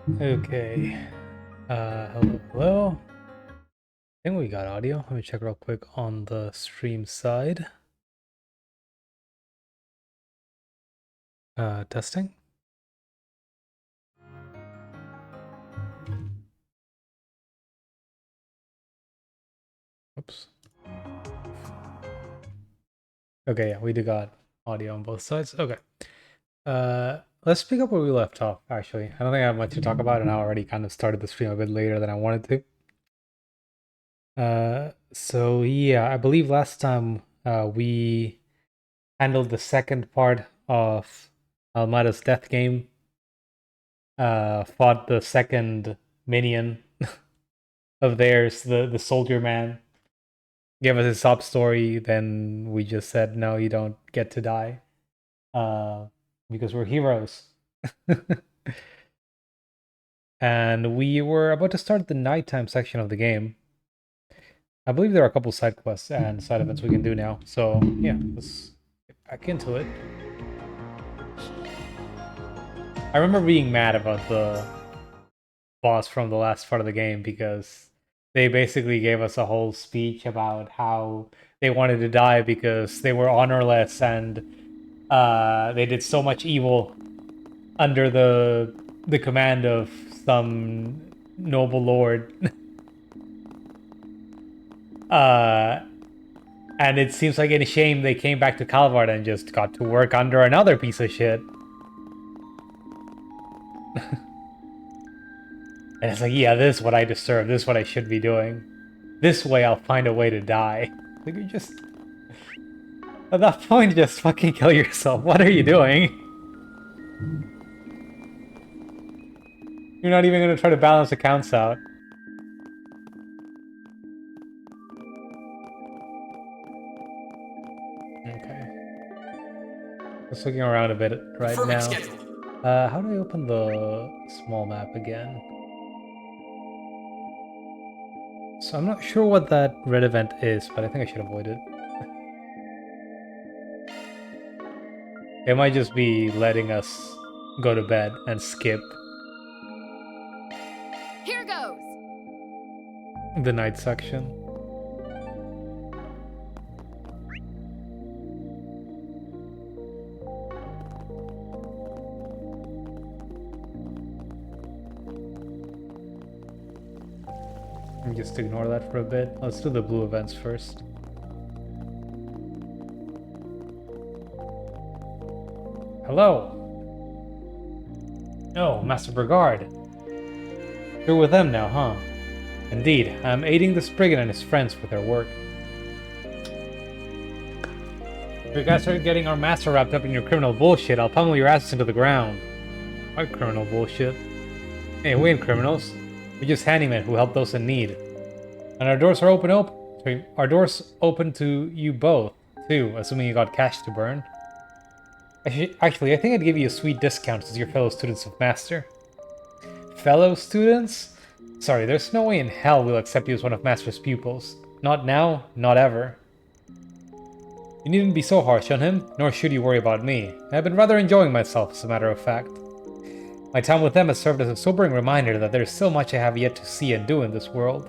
Okay. Hello. I think we got audio. Let me check real quick on the stream side. Testing. Oops. Okay, yeah, we do got audio on both sides. Okay. Let's pick up where we left off, actually. I don't think I have much to talk about, and I already kind of started the stream a bit later than I wanted to. So yeah, I believe last time we handled the second part of Almada's death game. Fought the second minion of theirs, the soldier man. Gave us his sob story, then we just said, no, you don't get to die. Because we're heroes. And we were about to start the nighttime section of the game. I believe there are a couple side quests and side events we can do now. So yeah, let's get back into it. I remember being mad about the boss from the last part of the game because they basically gave us a whole speech about how they wanted to die because they were honorless and they did so much evil under the command of some noble lord. And it seems like in shame they came back to Calvard and just got to work under another piece of shit. And it's like, yeah, this is what I deserve. This is what I should be doing. This way I'll find a way to die. Like, you just... At that point, just fucking kill yourself. What are you doing? You're not even gonna try to balance accounts out. Okay. Just looking around a bit right now. Schedule. How do I open the small map again? So I'm not sure what that red event is, but I think I should avoid it. It might just be letting us go to bed and skip. Here goes! The night section. Just ignore that for a bit. Let's do the blue events first. Hello! Oh, Master Brigard. You're with them now, huh? Indeed, I'm aiding the Spriggan and his friends with their work. If you guys are getting our master wrapped up in your criminal bullshit, I'll pummel your asses into the ground. What criminal bullshit? Hey, we ain't criminals. We're just handymen who help those in need. And our doors are our doors open to you both, too, assuming you got cash to burn. Actually, I think I'd give you a sweet discount as your fellow students of Master. Fellow students? Sorry, there's no way in hell we'll accept you as one of Master's pupils. Not now, not ever. You needn't be so harsh on him, nor should you worry about me. I've been rather enjoying myself, as a matter of fact. My time with them has served as a sobering reminder that there's still much I have yet to see and do in this world.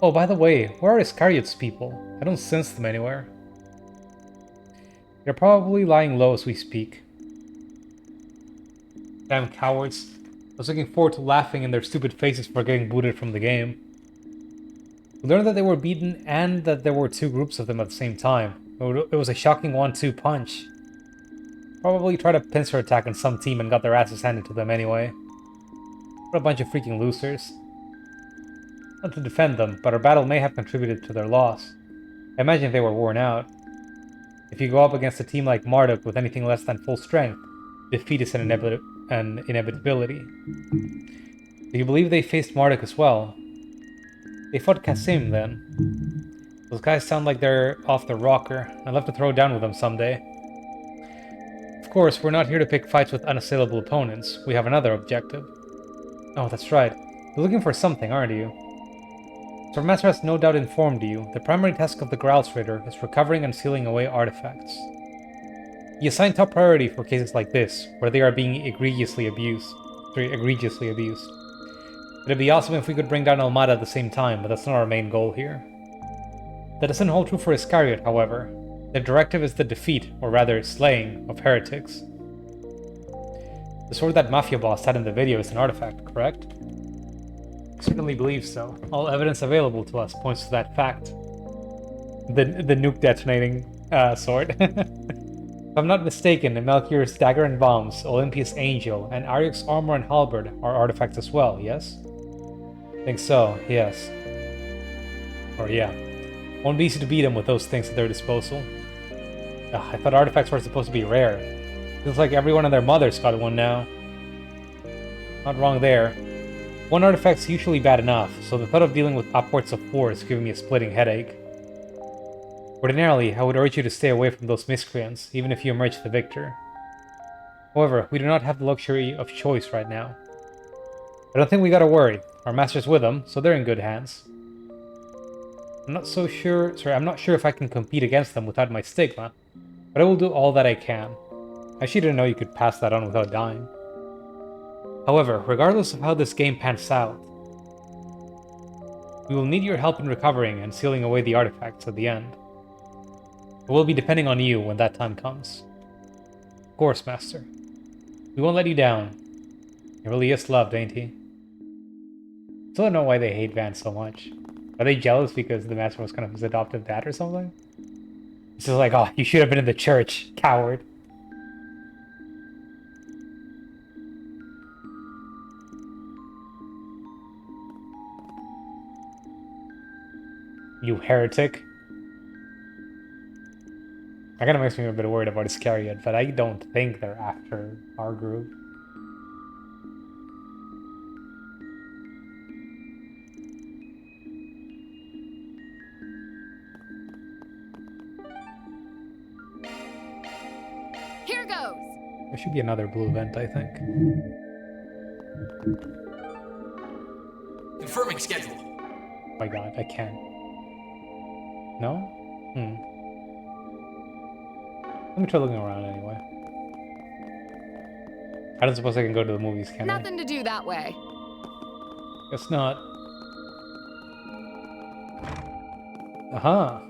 Oh, by the way, where are Iscariot's people? I don't sense them anywhere. They're probably lying low as we speak. Damn cowards. I was looking forward to laughing in their stupid faces for getting booted from the game. We learned that they were beaten and that there were two groups of them at the same time. It was a shocking 1-2 punch. Probably tried a pincer attack on some team and got their asses handed to them anyway. What a bunch of freaking losers. Not to defend them, but our battle may have contributed to their loss. I imagine they were worn out. If you go up against a team like Marduk with anything less than full strength, defeat is an inevitability. Do you believe they faced Marduk as well? They fought Kasim then. Those guys sound like they're off the rocker. I'd love to throw down with them someday. Of course, we're not here to pick fights with unassailable opponents. We have another objective. Oh, that's right. You're looking for something, aren't you? Sir Master has no doubt informed you. The primary task of the Growls Raider is recovering and sealing away artifacts. He assigned top priority for cases like this, where they are being egregiously abused. Sorry, egregiously abused. It'd be awesome if we could bring down Almada at the same time, but that's not our main goal here. That doesn't hold true for Iscariot, however. The directive is the defeat, or rather slaying, of heretics. The sword that Mafia boss had in the video is an artifact, correct? I certainly believe so. All evidence available to us points to that fact. The nuke detonating sword. If I'm not mistaken, Melchior's dagger and bombs, Olympia's angel, and Aryuk's armor and halberd are artifacts as well, yes? Think so, yes. Or yeah. Won't be easy to beat them with those things at their disposal. Ugh, I thought artifacts were supposed to be rare. Feels like everyone and their mother's got one now. Not wrong there. One artifact's usually bad enough, so the thought of dealing with upwards of 4 is giving me a splitting headache. Ordinarily, I would urge you to stay away from those miscreants, even if you emerge the victor. However, we do not have the luxury of choice right now. I don't think we gotta worry. Our master's with them, so they're in good hands. I'm not sure if I can compete against them without my stigma, but I will do all that I can. I actually didn't know you could pass that on without dying. However, regardless of how this game pans out, we will need your help in recovering and sealing away the artifacts at the end. We'll be depending on you when that time comes. Of course, Master. We won't let you down. He really is loved, ain't he? Still don't know why they hate Van so much. Are they jealous because the Master was kind of his adoptive dad or something? It's just like, oh, you should have been in the church, coward. You heretic. That kind of makes me a bit worried about Iscariot, but I don't think they're after our group. Here goes. There should be another blue event, I think. Confirming schedule. Oh my god, I can't. No? Let me try looking around anyway. I don't suppose I can go to the movies, can I? Nothing to do that way. Guess not. Aha.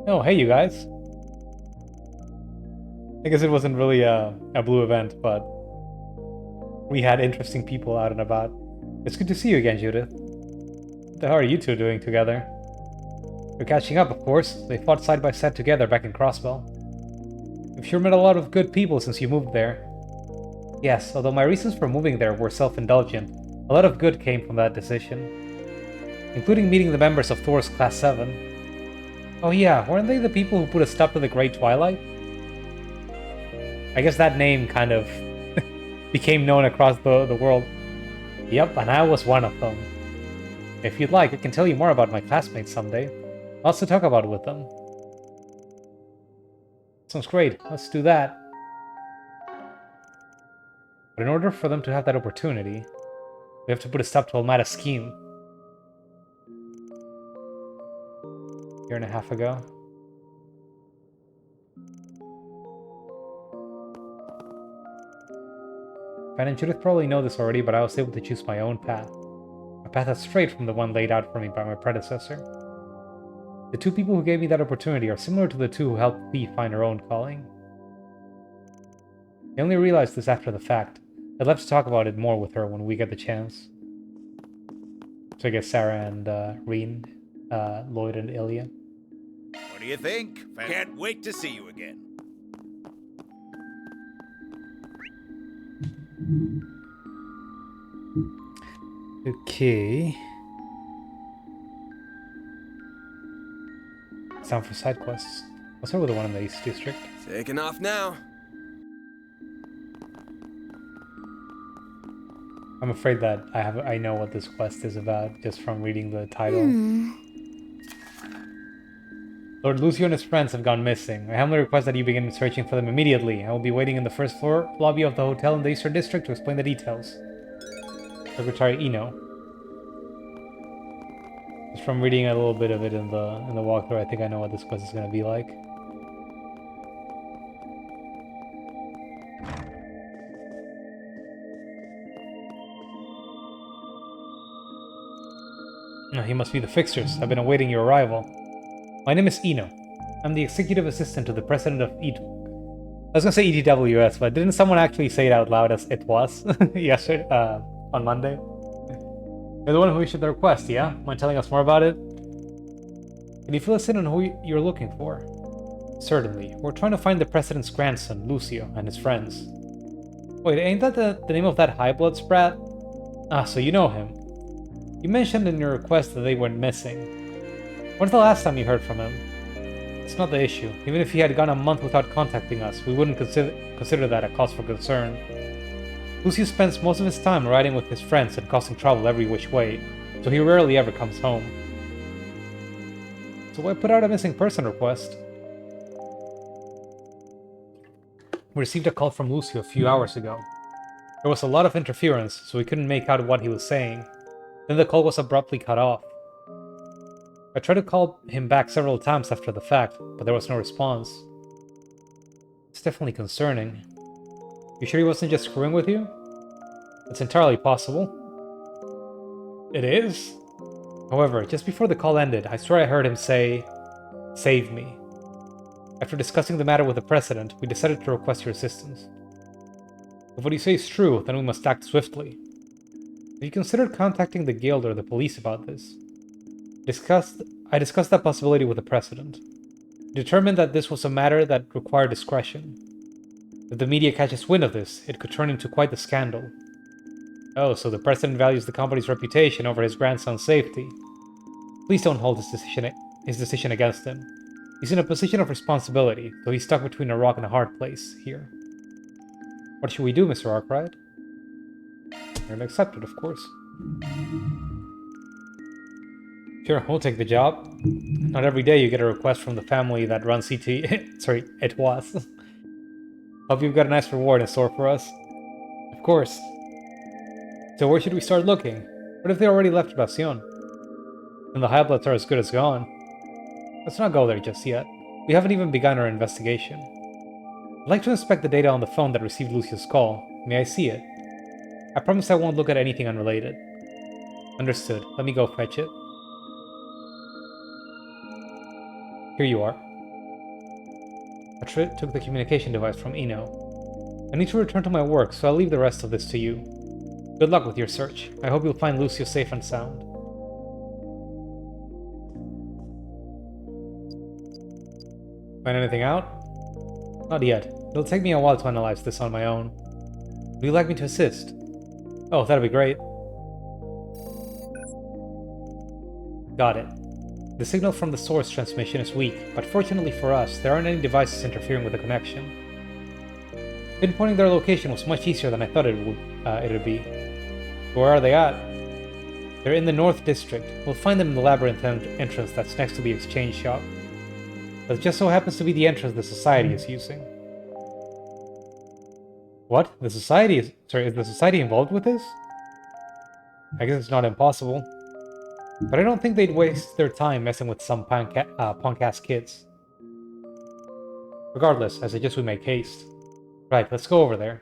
Oh, hey you guys. I guess it wasn't really a blue event, but we had interesting people out and about. It's good to see you again, Judith. What the hell are you two doing together? You're catching up, of course. They fought side by side together back in Crossbell. You've sure met a lot of good people since you moved there. Yes, although my reasons for moving there were self-indulgent, a lot of good came from that decision. Including meeting the members of Thor's Class 7. Oh yeah, weren't they the people who put a stop to the Great Twilight? I guess that name kind of became known across the world. Yep, and I was one of them. If you'd like, I can tell you more about my classmates someday. Lots to talk about with them. Sounds great, let's do that. But in order for them to have that opportunity, we have to put a stop to Almada's scheme. A year and a half ago. Van and Judith probably know this already, but I was able to choose my own path. A path that's straight from the one laid out for me by my predecessor. The two people who gave me that opportunity are similar to the two who helped me find her own calling. I only realized this after the fact. I'd love to talk about it more with her when we get the chance. So I guess Sarah and Reen, Lloyd and Ilya. What do you think? Can't wait to see you again. Okay. It's time for side quests. Let's start with the one in the East District. Taking off now. I'm afraid that I know what this quest is about just from reading the title. Lord Lucio and his friends have gone missing. I humbly request that you begin searching for them immediately. I will be waiting in the first floor lobby of the hotel in the Eastern District to explain the details. Secretary Eno. Just from reading a little bit of it in the walkthrough, I think I know what this quest is going to be like. No, he must be the fixers. I've been awaiting your arrival. My name is Eno. I'm the executive assistant to the president of I was gonna say ETWS, but didn't someone actually say it out loud as it was yesterday, on Monday? You're the one who issued the request, yeah? Mind telling us more about it? Can you fill us in on who you're looking for? Certainly. We're trying to find the president's grandson, Lucio, and his friends. Wait, ain't that the name of that high-blood sprat? Ah, so you know him. You mentioned in your request that they went missing. When's the last time you heard from him? It's not the issue. Even if he had gone a month without contacting us, we wouldn't consider that a cause for concern. Lucio spends most of his time riding with his friends and causing trouble every which way, so he rarely ever comes home. So why put out a missing person request? We received a call from Lucio a few hours ago. There was a lot of interference, so we couldn't make out what he was saying. Then the call was abruptly cut off. I tried to call him back several times after the fact, but there was no response. It's definitely concerning. You sure he wasn't just screwing with you? It's entirely possible. It is? However, just before the call ended, I swear I heard him say, "Save me." After discussing the matter with the president, we decided to request your assistance. If what you say is true, then we must act swiftly. Have you considered contacting the guild or the police about this? I discussed that possibility with the president. He determined that this was a matter that required discretion. If the media catches wind of this, it could turn into quite the scandal. Oh, so the president values the company's reputation over his grandson's safety. Please don't hold his decision against him. He's in a position of responsibility, so he's stuck between a rock and a hard place here. What should we do, Mr. Arkwright? You're gonna accept it, of course. Sure, we'll take the job. Not every day you get a request from the family that runs CT. Sorry, it was. Hope you've got a nice reward in store for us. Of course. So where should we start looking? What if they already left Evasión? And the High-Bloods are as good as gone. Let's not go there just yet. We haven't even begun our investigation. I'd like to inspect the data on the phone that received Lucio's call. May I see it? I promise I won't look at anything unrelated. Understood. Let me go fetch it. Here you are. I took the communication device from Eno. I need to return to my work, so I'll leave the rest of this to you. Good luck with your search. I hope you'll find Lucio safe and sound. Find anything out? Not yet. It'll take me a while to analyze this on my own. Would you like me to assist? Oh, that'd be great. Got it. The signal from the source transmission is weak, but fortunately for us, there aren't any devices interfering with the connection. Pinpointing their location was much easier than I thought it would be. Where are they at? They're in the North District. We'll find them in the labyrinth entrance that's next to the exchange shop. That just so happens to be the entrance the Society is using. What? The Society is... Sorry, is the Society involved with this? I guess it's not impossible. But I don't think they'd waste their time messing with some punk-ass kids. Regardless, I suggest we make haste. Right, let's go over there.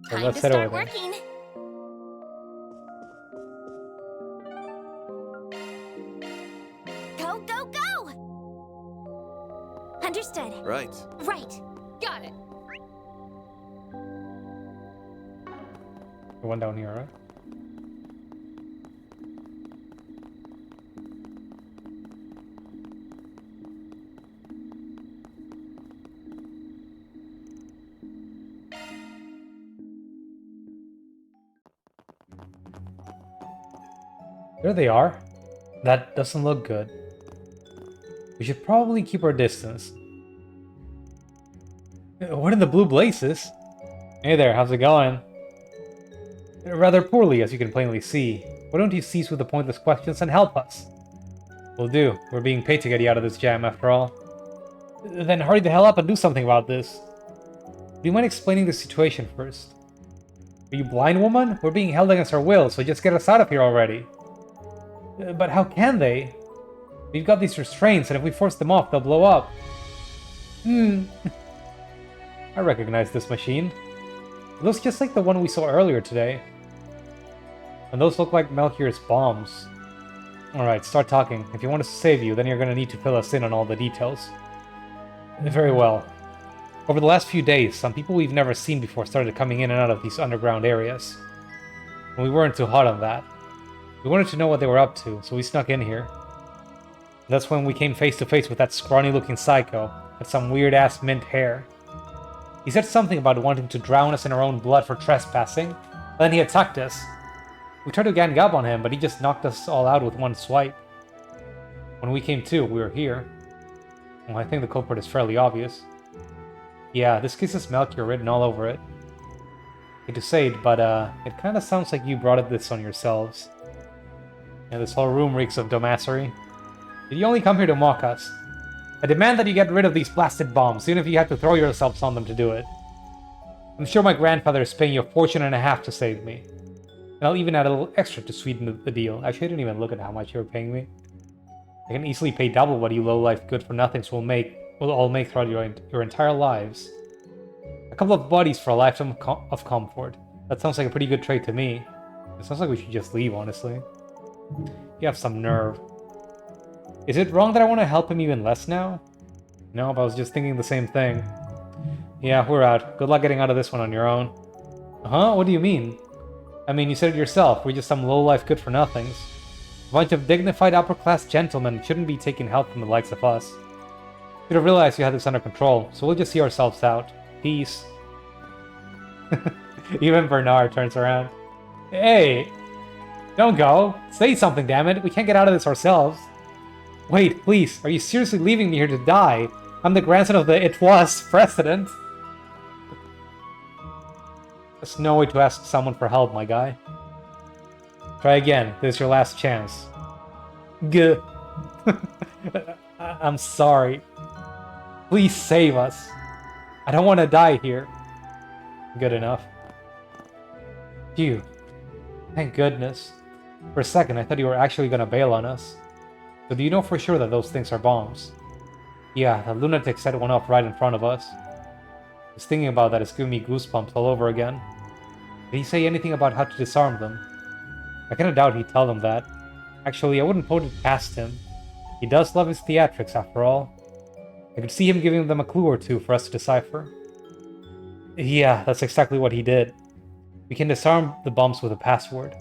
So Time let's to head start over there. working. Go, go, go! Understood. Right. Right. Got it. The one down here, right? There they are. That doesn't look good. We should probably keep our distance. What in the blue blazes? Hey there, how's it going? Rather poorly, as you can plainly see. Why don't you cease with the pointless questions and help us? Will do. We're being paid to get you out of this jam, after all. Then hurry the hell up and do something about this. Do you mind explaining the situation first? Are you blind, woman? We're being held against our will, so just get us out of here already. But how can they? We've got these restraints, and if we force them off, they'll blow up. I recognize this machine. It looks just like the one we saw earlier today. And those look like Melchior's bombs. Alright, start talking. If you want us to save you, then you're gonna need to fill us in on all the details. Very well. Over the last few days, some people we've never seen before started coming in and out of these underground areas. And we weren't too hot on that. We wanted to know what they were up to, so we snuck in here. That's when we came face to face with that scrawny-looking psycho with some weird-ass mint hair. He said something about wanting to drown us in our own blood for trespassing, and then he attacked us. We tried to gang up on him, but he just knocked us all out with one swipe. When we came to, we were here. Well, I think the culprit is fairly obvious. Yeah, this case has Melchior written all over it. Hate to say it, but it kinda sounds like you brought this on yourselves. Yeah, this whole room reeks of dumbassery. Did you only come here to mock us? I demand that you get rid of these blasted bombs, even if you have to throw yourselves on them to do it. I'm sure my grandfather is paying you a fortune and a half to save me. And I'll even add a little extra to sweeten the deal. Actually, I didn't even look at how much you were paying me. I can easily pay double what you low-life good-for-nothings will all make throughout your entire lives. A couple of bodies for a lifetime of comfort. That sounds like a pretty good trade to me. It sounds like we should just leave, honestly. You have some nerve. Is it wrong that I want to help him even less now? No, but I was just thinking the same thing. Yeah, we're out. Good luck getting out of this one on your own. Huh? What do you mean? I mean, you said it yourself. We're just some low-life good-for-nothings. A bunch of dignified upper-class gentlemen shouldn't be taking help from the likes of us. Should have realized you had this under control, so we'll just see ourselves out. Peace. Even Bernard turns around. Hey! Don't go! Say something, damn it! We can't get out of this ourselves. Wait, please, are you seriously leaving me here to die? I'm the grandson of the It Was president. There's no way to ask someone for help, my guy. Try again. This is your last chance. Gah. I'm sorry. Please save us. I don't want to die here. Good enough. Phew. Thank goodness. For a second, I thought you were actually gonna bail on us. So do you know for sure that those things are bombs? Yeah, the lunatic set one off right in front of us. Just thinking about that is giving me goosebumps all over again. Did he say anything about how to disarm them? I kinda doubt he'd tell them that. Actually, I wouldn't put it past him. He does love his theatrics, after all. I could see him giving them a clue or two for us to decipher. Yeah, that's exactly what he did. We can disarm the bombs with a password.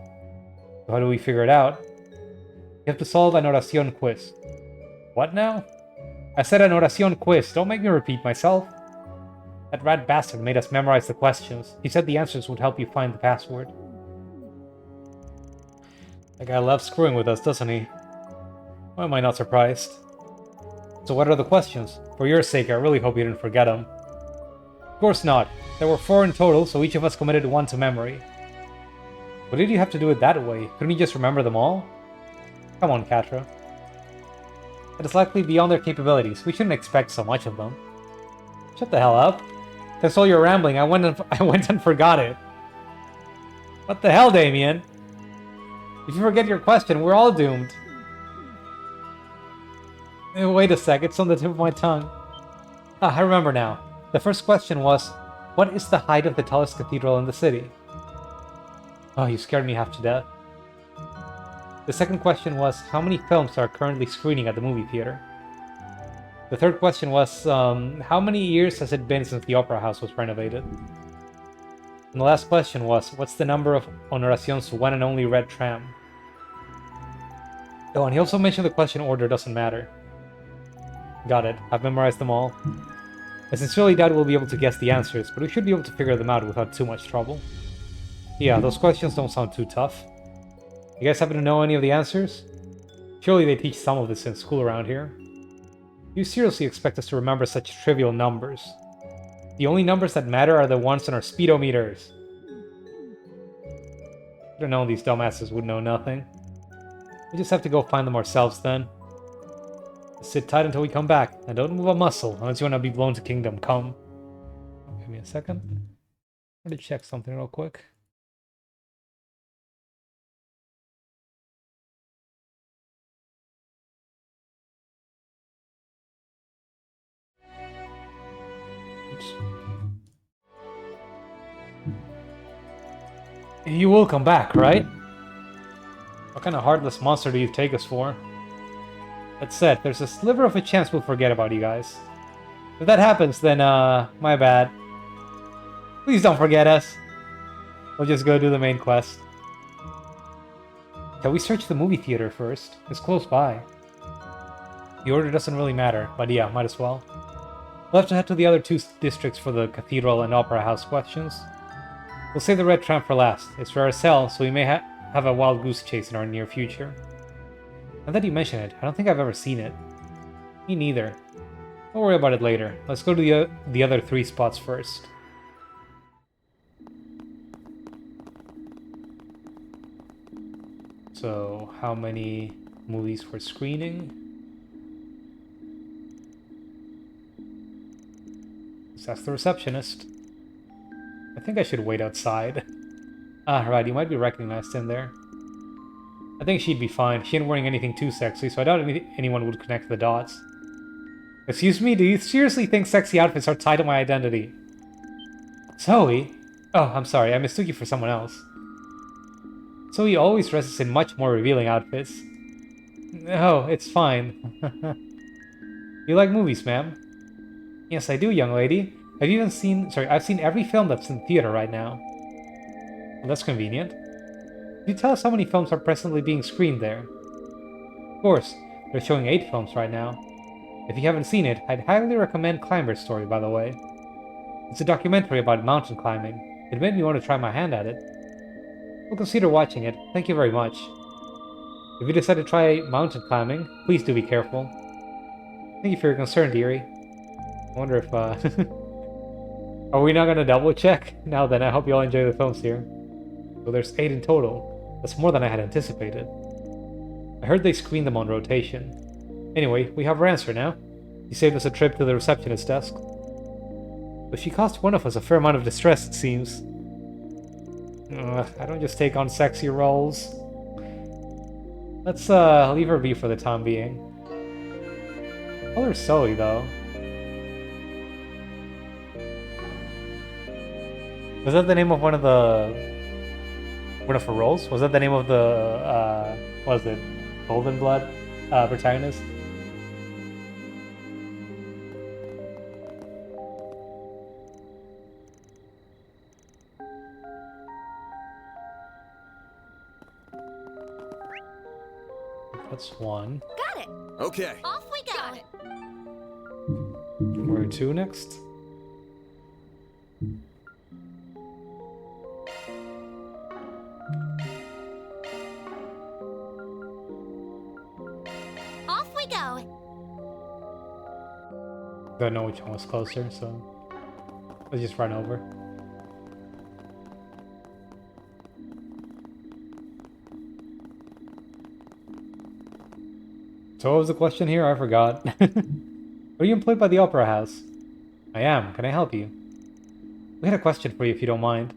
So how do we figure it out? You have to solve an oración quiz. What now? I said an oración quiz, don't make me repeat myself. That rat bastard made us memorize the questions. He said the answers would help you find the password. That guy loves screwing with us, doesn't he? Why am I not surprised? So what are the questions? For your sake, I really hope you didn't forget them. Of course not. There were 4 in total, so each of us committed 1 to memory. Why did you have to do it that way? Couldn't you just remember them all? Come on, Catra. It is likely beyond their capabilities. We shouldn't expect so much of them. Shut the hell up. That's all your rambling. I went and forgot it. What the hell, Damien? If you forget your question, we're all doomed. Wait a sec, it's on the tip of my tongue. Ah, I remember now. The first question was, what is the height of the tallest cathedral in the city? Oh, you scared me half to death. The second question was, how many films are currently screening at the movie theater? The third question was, how many years has it been since the Opera House was renovated? And the last question was, what's the number of Honoracion's one and only red tram? Oh, and he also mentioned the question order doesn't matter. Got it. I've memorized them all. I sincerely doubt we'll be able to guess the answers, but we should be able to figure them out without too much trouble. Yeah, those questions don't sound too tough. You guys happen to know any of the answers? Surely they teach some of this in school around here. You seriously expect us to remember such trivial numbers? The only numbers that matter are the ones on our speedometers. Should have known these dumbasses would know nothing. We just have to go find them ourselves then. Sit tight until we come back, and don't move a muscle unless you want to be blown to kingdom come. Give me a second. I want to check something real quick. Oops. You will come back, right? What kind of heartless monster do you take us for? That said, there's a sliver of a chance we'll forget about you guys. If that happens, then, my bad. Please don't forget us. We'll just go do the main quest. Shall we search the movie theater first? It's close by. The order doesn't really matter, but yeah, might as well. We'll have to head to the other two districts for the cathedral and opera house questions. We'll save the red tram for last. It's rare as hell, so we may have a wild goose chase in our near future. Now that you mention it, I don't think I've ever seen it. Me neither. Don't worry about it later. Let's go to the other 3 spots first. So, how many movies for screening? Let's ask the receptionist. I think I should wait outside. Ah, right, you might be recognized in there. I think she'd be fine. She ain't wearing anything too sexy, so I doubt anyone would connect the dots. Excuse me, do you seriously think sexy outfits are tied to my identity? Zoe? Oh, I'm sorry, I mistook you for someone else. Zoe always dresses in much more revealing outfits. Oh, it's fine. You like movies, ma'am? Yes, I do, young lady. I've seen every film that's in theater right now. Well, that's convenient. Could you tell us how many films are presently being screened there? Of course, they're showing 8 films right now. If you haven't seen it, I'd highly recommend Climber's Story, by the way. It's a documentary about mountain climbing. It made me want to try my hand at it. We'll consider watching it. Thank you very much. If you decide to try mountain climbing, please do be careful. Thank you for your concern, dearie. I wonder if, Are we not gonna double check? Now then, I hope you all enjoy the films here. So there's 8 in total. That's more than I had anticipated. I heard they screened them on rotation. Anyway, we have our answer now. You saved us a trip to the receptionist desk. But she caused one of us a fair amount of distress, it seems. I don't just take on sexy roles. Let's leave her be for the time being. Call her Zoe, though. Was that the name of one of her roles? Was that the name of the what was it? Golden Blood protagonist? That's 1. Got it. Okay. Off we go. Got it. Where to next? Off we go. Don't know which one was closer, so let's just run over. So what was the question here? I forgot. Are you employed by the Opera House? I am. Can I help you? We had a question for you if you don't mind.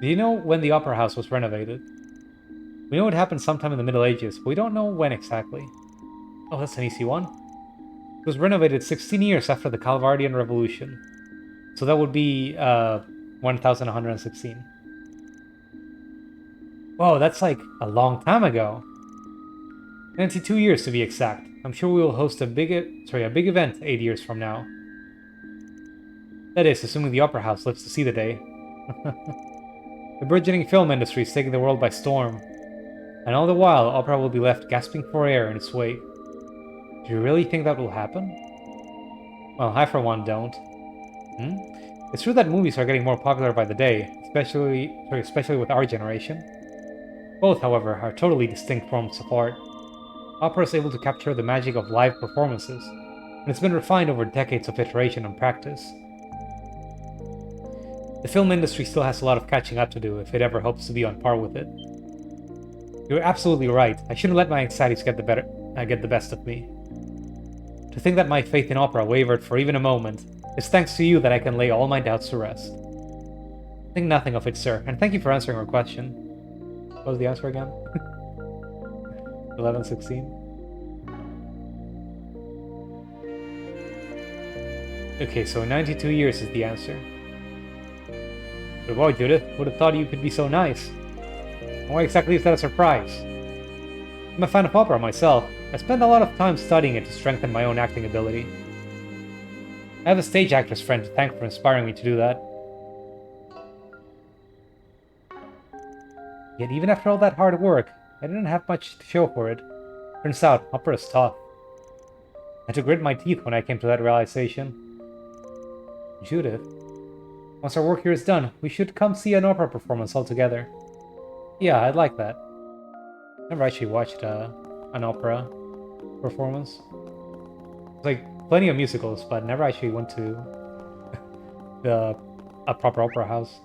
Do you know when the Opera House was renovated? We know it happened sometime in the Middle Ages, but we don't know when exactly. Oh, that's an easy one. It was renovated 16 years after the Calvardian Revolution. So that would be 1116. Whoa, that's like a long time ago. 92 years to be exact. I'm sure we will host a big event 8 years from now. That is, assuming the Opera House lives to see the day. The burgeoning film industry is taking the world by storm. And all the while, opera will be left gasping for air in its wake. Do you really think that will happen? Well, I for one don't. It's true that movies are getting more popular by the day, especially with our generation. Both, however, are totally distinct forms of art. Opera is able to capture the magic of live performances, and it's been refined over decades of iteration and practice. The film industry still has a lot of catching up to do if it ever hopes to be on par with it. You're absolutely right. I shouldn't let my anxieties get the best of me. To think that my faith in opera wavered for even a moment, it's thanks to you that I can lay all my doubts to rest. Think nothing of it, sir, and thank you for answering our question. What was the answer again? 1116. Okay, so 92 years is the answer. But wow, Judith, would have thought you could be so nice. And why exactly is that a surprise? I'm a fan of opera myself. I spend a lot of time studying it to strengthen my own acting ability. I have a stage actress friend to thank for inspiring me to do that. Yet even after all that hard work, I didn't have much to show for it. Turns out, opera is tough. I had to grit my teeth when I came to that realization. You should have. Once our work here is done, we should come see an opera performance all together. Yeah, I'd like that. Never actually watched an opera performance. It's like plenty of musicals, but never actually went to a proper opera house.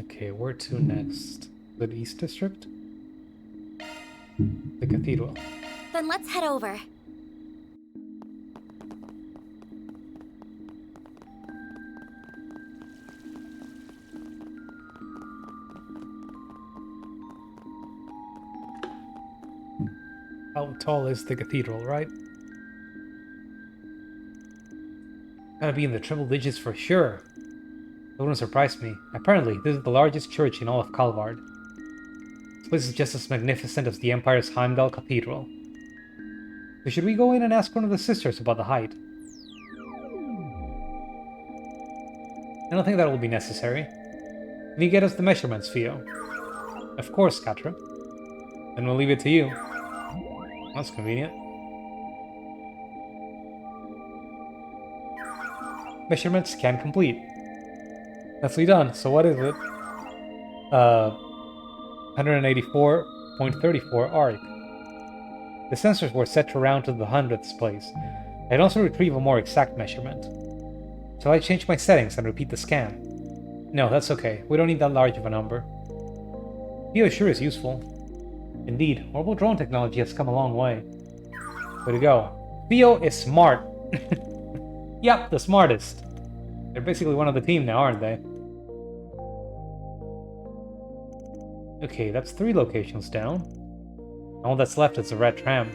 Okay, where to next? The East District? The cathedral. Then let's head over. How tall is the cathedral, right? Gotta be in the triple digits for sure. That wouldn't surprise me. Apparently, this is the largest church in all of Calvard. This place is just as magnificent as the Empire's Heimdall Cathedral. So should we go in and ask one of the sisters about the height? I don't think that will be necessary. Can you get us the measurements, Theo? Of course, Katra. Then we'll leave it to you. That's convenient. Measurement scan complete. Nicely done. So what is it? 184.34 arc. The sensors were set to round to the hundredths place. I can also retrieve a more exact measurement. Shall I change my settings and repeat the scan? No, that's okay. We don't need that large of a number. Theo sure is useful. Indeed, orbital drone technology has come a long way. Way to go. Theo is smart. Yep, the smartest. They're basically one of the team now, aren't they? Okay, that's 3 locations down. All that's left is the red tram.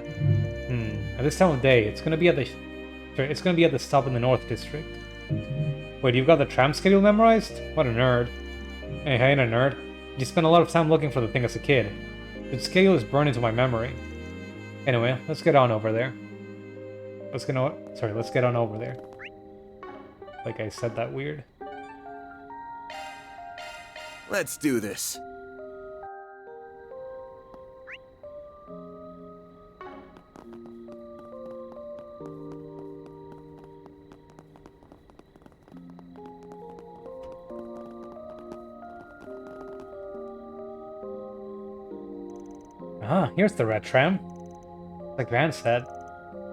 At this time of day, it's gonna be at the stop in the North District. Wait, you've got the tram schedule memorized? What a nerd. Hey, I ain't a nerd. You spent a lot of time looking for the thing as a kid. The schedule is burned into my memory. Anyway, let's get on over there. Let's get on over there. Like I said that weird. Let's do this. Ah, here's the red tram. Like Van said,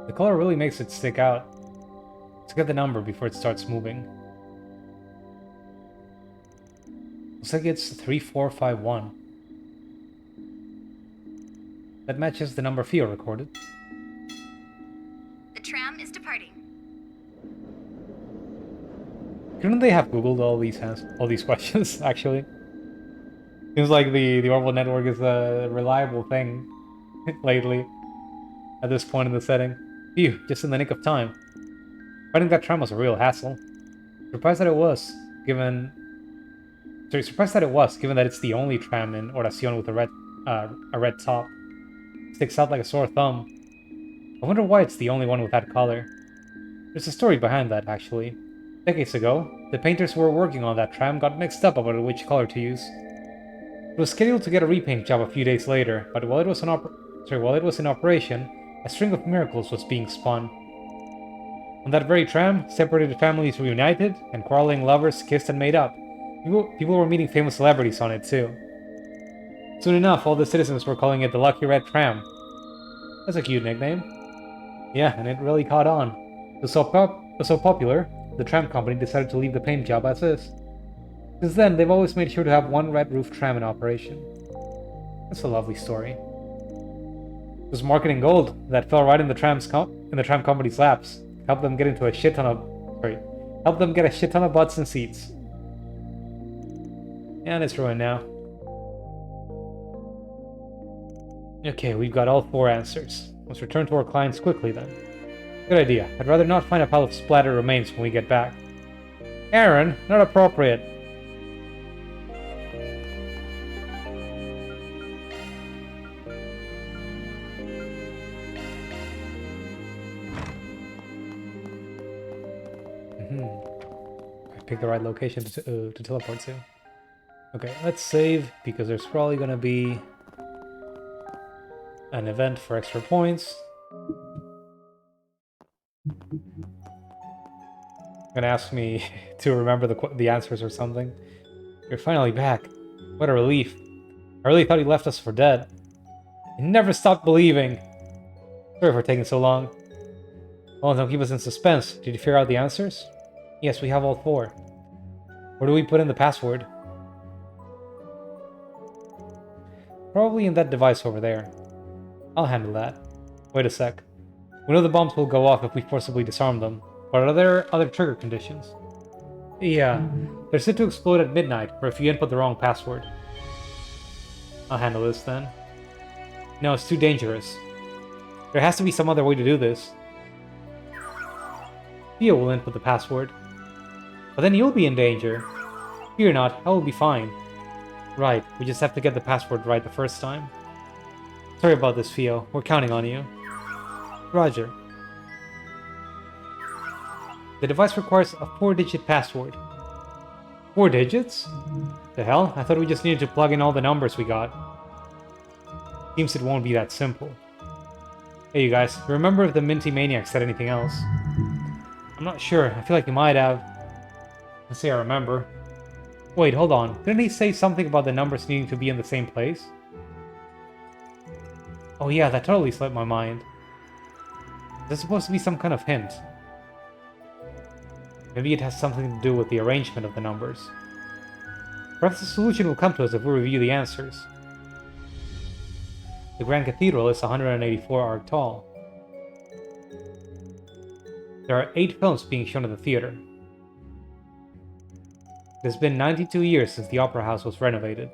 the color really makes it stick out. Let's get the number before it starts moving. Looks like it's 3451. That matches the number Theo recorded. The tram is departing. Couldn't they have Googled all these questions, actually? Seems like the orbital network is a reliable thing lately. At this point in the setting. Phew, just in the nick of time. Finding that tram was a real hassle. Surprised that it was, given that it's the only tram in Oración with a red top. Sticks out like a sore thumb. I wonder why it's the only one with that color. There's a story behind that, actually. Decades ago, the painters who were working on that tram got mixed up about which color to use. It was scheduled to get a repaint job a few days later, but while it was in operation, a string of miracles was being spun. On that very tram, separated families reunited, and quarreling lovers kissed and made up. People were meeting famous celebrities on it too. Soon enough, all the citizens were calling it the Lucky Red Tram. That's a cute nickname. Yeah, and it really caught on. It was so popular, the tram company decided to leave the paint job as is. Since then, they've always made sure to have one red roof tram in operation. That's a lovely story. It was marketing gold that fell right in the tram company's laps. Helped them get a shit ton of butts and seats. And it's ruined now. Okay, we've got all 4 answers. Let's return to our clients quickly then. Good idea. I'd rather not find a pile of splattered remains when we get back. Aaron, not appropriate. I picked the right location to teleport to. Okay, let's save, because there's probably gonna be an event for extra points. Gonna ask me to remember the answers or something. You're finally back. What a relief. I really thought you left us for dead. You never stopped believing. Sorry for taking so long. Oh, don't keep us in suspense. Did you figure out the answers? Yes, we have all 4. Where do we put in the password? Probably in that device over there. I'll handle that. Wait a sec. We know the bombs will go off if we forcibly disarm them, but are there other trigger conditions? Yeah, they're set to explode at midnight, or if you input the wrong password. I'll handle this then. No, it's too dangerous. There has to be some other way to do this. Theo will input the password. But then you'll be in danger. Fear not, I will be fine. Right, we just have to get the password right the first time. Sorry about this, Theo. We're counting on you. Roger. The device requires a 4-digit password. 4 digits? The hell? I thought we just needed to plug in all the numbers we got. Seems it won't be that simple. Hey you guys, remember if the Minty Maniac said anything else? I'm not sure. I feel like he might have. Let's see, I remember. Wait, hold on. Didn't he say something about the numbers needing to be in the same place? Oh yeah, that totally slipped my mind. There's supposed to be some kind of hint. Maybe it has something to do with the arrangement of the numbers. Perhaps the solution will come to us if we review the answers. The Grand Cathedral is 184 arc tall. There are 8 films being shown at the theater. It has been 92 years since the Opera House was renovated.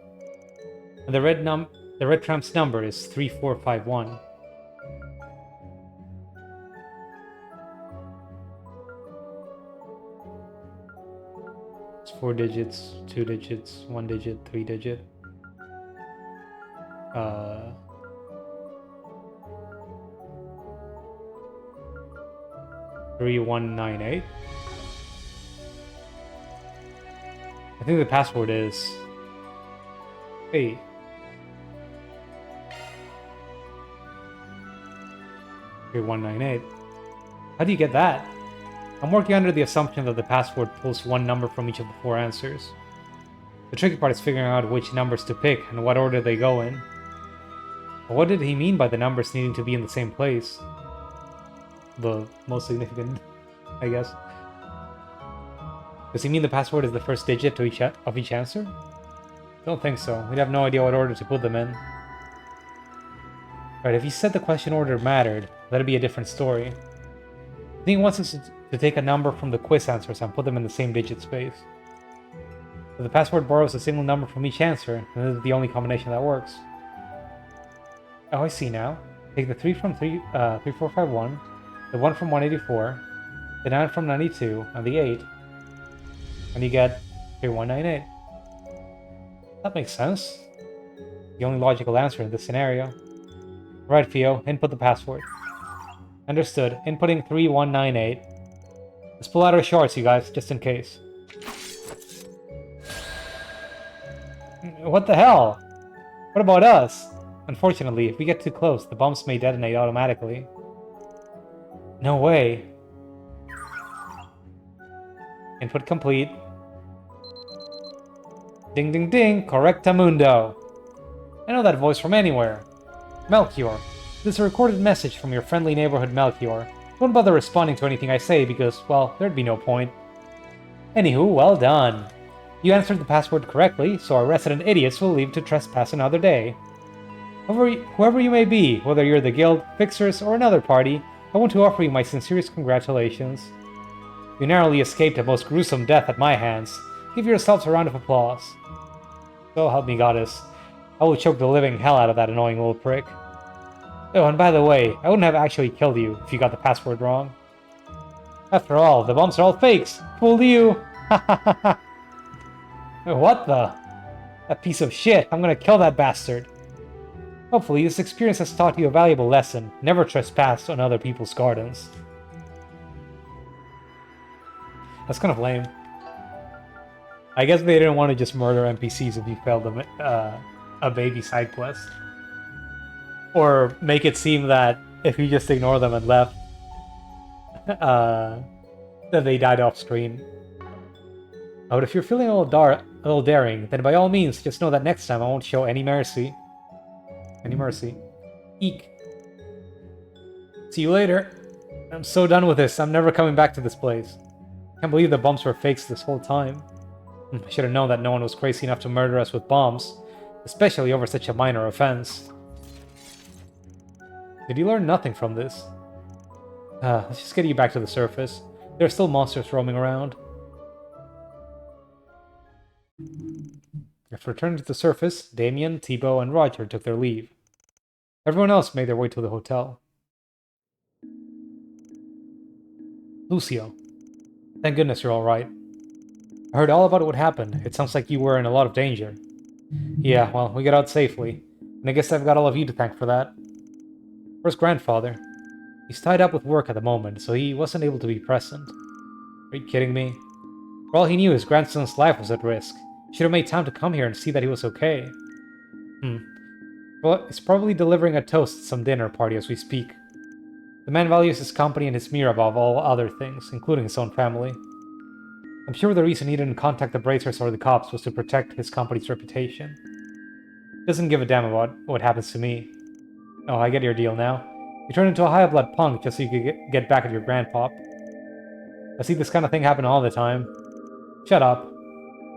And the red tramp's number is 3451. It's 4 digits, 2 digits, 1 digit, 3 digit. 3198. I think the password is 8. Okay, 198. How do you get that? I'm working under the assumption that the password pulls one number from each of the 4 answers. The tricky part is figuring out which numbers to pick and what order they go in. But what did he mean by the numbers needing to be in the same place? The most significant, I guess. Does he mean the password is the first digit to of each answer? Don't think so. We'd have no idea what order to put them in. Right, if he said the question order mattered, that'd be a different story. I think he wants us to take a number from the quiz answers and put them in the same digit space. If the password borrows a single number from each answer, then this is the only combination that works. Oh, I see now. Take the 3 from 3451, the 1 from 184, the 9 from 92, and the 8, and you get 3198. That makes sense. The only logical answer in this scenario. Right, Theo, input the password. Understood. Inputting 3198. Let's pull out our shorts, you guys, just in case. What the hell? What about us? Unfortunately, if we get too close, the bombs may detonate automatically. No way. Input complete. Ding ding ding, correctamundo. I know that voice from anywhere. Melchior, this is a recorded message from your friendly neighborhood Melchior. Don't bother responding to anything I say because, well, there'd be no point. Anywho, well done. You answered the password correctly, so our resident idiots will leave to trespass another day. Whoever you may be, whether you're the guild, fixers, or another party, I want to offer you my sincerest congratulations. You narrowly escaped a most gruesome death at my hands. Give yourselves a round of applause. So help me goddess. I will choke the living hell out of that annoying little prick. Oh, and by the way, I wouldn't have actually killed you if you got the password wrong. After all, the bombs are all fakes! Fooled you! Ha ha ha ha! What the? That piece of shit! I'm gonna kill that bastard! Hopefully, this experience has taught you a valuable lesson. Never trespass on other people's gardens. That's kind of lame. I guess they didn't want to just murder NPCs if you failed a baby side quest. Or make it seem that if you just ignore them and left, that they died off screen. Oh, but if you're feeling a little daring, then by all means, just know that next time I won't show any mercy. Any mercy. Eek. See you later. I'm so done with this. I'm never coming back to this place. Can't believe the bombs were fakes this whole time. I should have known that no one was crazy enough to murder us with bombs, especially over such a minor offense. Did you learn nothing from this? Let's just get you back to the surface. There are still monsters roaming around. After returning to the surface, Damien, Thibaut, and Roger took their leave. Everyone else made their way to the hotel. Lucio. Thank goodness you're alright. I heard all about what happened. It sounds like you were in a lot of danger. Yeah, well, we got out safely. And I guess I've got all of you to thank for that. Where's grandfather? He's tied up with work at the moment, so he wasn't able to be present. Are you kidding me? For all he knew, his grandson's life was at risk. He should have made time to come here and see that he was okay. Well, he's probably delivering a toast at some dinner party as we speak. The man values his company and his mirror above all other things, including his own family. I'm sure the reason he didn't contact the Bracers or the cops was to protect his company's reputation. He doesn't give a damn about what happens to me. Oh, I get your deal now. You turned into a high-blood punk just so you could get back at your grandpop. I see this kind of thing happen all the time. Shut up.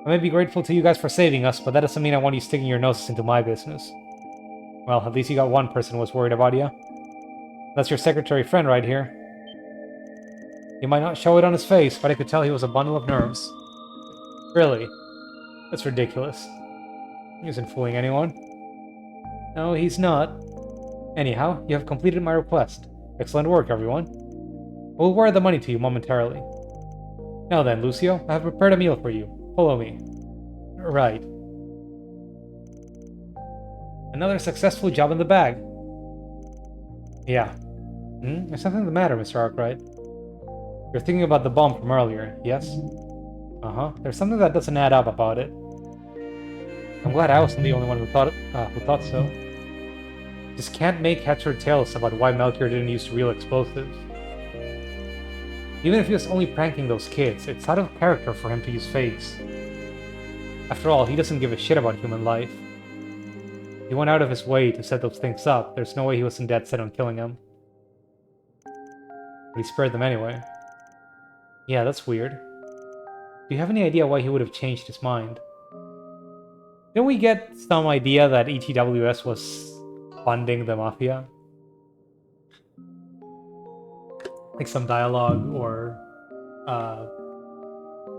I may be grateful to you guys for saving us, but that doesn't mean I want you sticking your noses into my business. Well, at least you got one person who was worried about you. That's your secretary friend right here. He might not show it on his face, but I could tell he was a bundle of nerves. Really? That's ridiculous. He isn't fooling anyone. No, he's not. Anyhow, you have completed my request. Excellent work, everyone. I will wire the money to you momentarily. Now then, Lucio, I have prepared a meal for you. Follow me. Right. Another successful job in the bag. Yeah. There's something the matter, Mr. Arkwright. You're thinking about the bomb from earlier, yes? Uh-huh. There's something that doesn't add up about it. I'm glad I wasn't the only one who thought so. Just can't make heads or tails about why Melchior didn't use real explosives. Even if he was only pranking those kids, it's out of character for him to use fakes. After all, he doesn't give a shit about human life. He went out of his way to set those things up. There's no way he wasn't dead set on killing them. But he spared them anyway. Yeah, that's weird. Do you have any idea why he would have changed his mind? Didn't we get some idea that ETWS was funding the Mafia? Like some dialogue or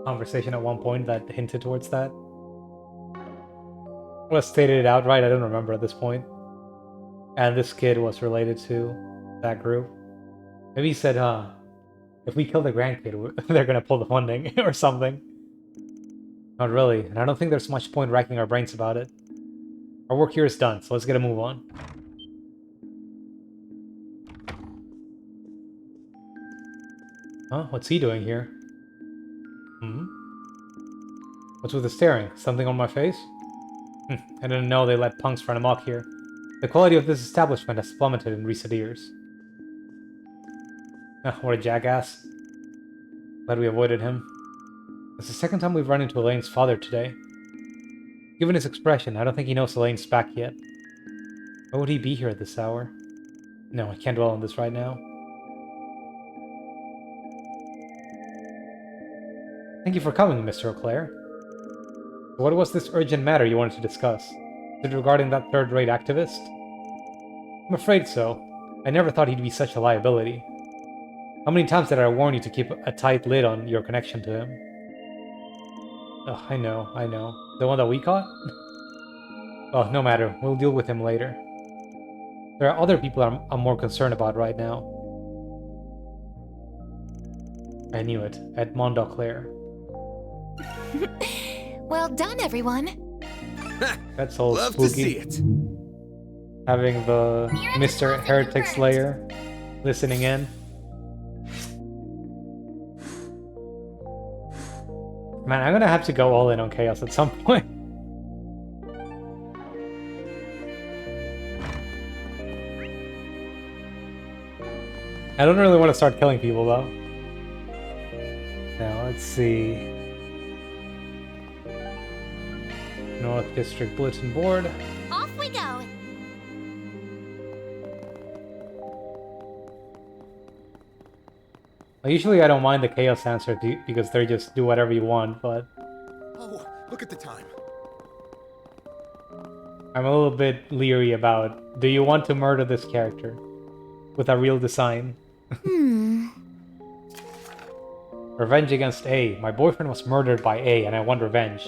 conversation at one point that hinted towards that? Was stated it outright, I don't remember at this point. And this kid was related to that group. Maybe he said, if we kill the grandkid, they're gonna pull the funding, or something. Not really, and I don't think there's much point racking our brains about it. Our work here is done, so let's get a move on. Huh? What's he doing here? What's with the staring? Something on my face? I didn't know they let punks run amok here. The quality of this establishment has plummeted in recent years. What a jackass. Glad we avoided him. It's the second time we've run into Elaine's father today. Given his expression, I don't think he knows Elaine's back yet. Why would he be here at this hour? No, I can't dwell on this right now. Thank you for coming, Mr. O'Clair. What was this urgent matter you wanted to discuss? Is it regarding that third-rate activist? I'm afraid so. I never thought he'd be such a liability. How many times did I warn you to keep a tight lid on your connection to him? Oh, I know. The one that we caught? Oh, no matter. We'll deal with him later. There are other people I'm more concerned about right now. I knew it. Edmond Auclair. Well done, everyone. That's all Love spooky. to see it. Having the Mr. Heretic Slayer listening in. Man, I'm gonna have to go all in on chaos at some point. I don't really want to start killing people though. Now, let's see. North District Bulletin Board. Off we go. Well, usually I don't mind the chaos answer because they just do whatever you want, but Oh, look at the time. I'm a little bit leery about, do you want to murder this character with a real design? Revenge against A. My boyfriend was murdered by A and I want revenge.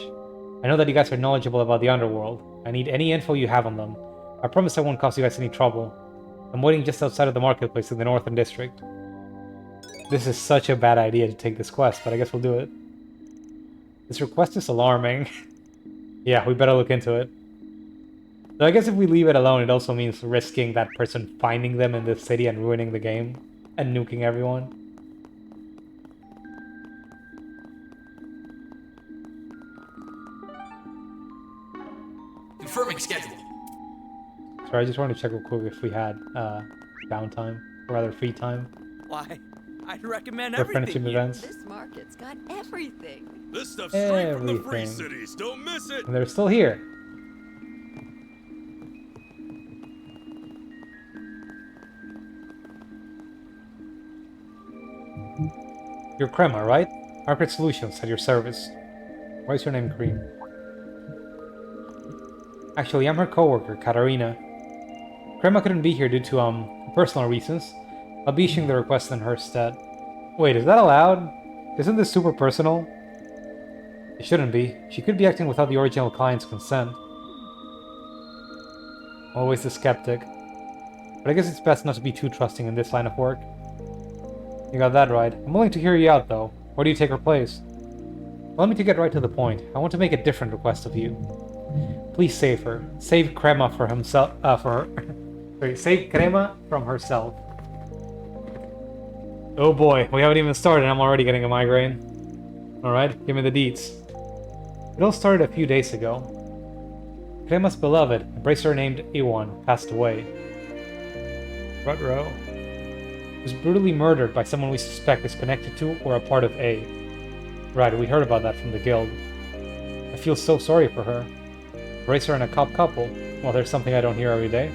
I know that you guys are knowledgeable about the underworld. I need any info you have on them. I promise I won't cause you guys any trouble. I'm waiting just outside of the marketplace in the Northern District. This is such a bad idea to take this quest, but I guess we'll do it. This request is alarming. Yeah, we better look into it. So I guess if we leave it alone, it also means risking that person finding them in this city and ruining the game and nuking everyone. Confirming schedule. Sorry, I just wanted to check real quick if we had downtime, or rather free time, Why, I'd recommend for everything. friendship here. events. This market's got everything. This stuff's straight from the free Everything. cities. Don't miss it. And they're still here. You're Crema, right? Market Solutions at your service. Why is your name Cream? Actually, I'm her coworker, Katarina. Crema couldn't be here due to, personal reasons. I'll be issuing the request in her stead. Wait, is that allowed? Isn't this super personal? It shouldn't be. She could be acting without the original client's consent. Always the skeptic. But I guess it's best not to be too trusting in this line of work. You got that right. I'm willing to hear you out, though. Where do you take her place? Allow me to get right to the point. I want to make a different request of you. Please save her. Save Crema for himself. Sorry, save Crema from herself. Oh boy, we haven't even started and I'm already getting a migraine. Alright, give me the deets. It all started a few days ago. Crema's beloved, a bracer named Iwan, passed away. Rutrow was brutally murdered by someone we suspect is connected to or a part of A. Right, we heard about that from the guild. I feel so sorry for her. Bracer and a cop couple. Well, there's something I don't hear every day.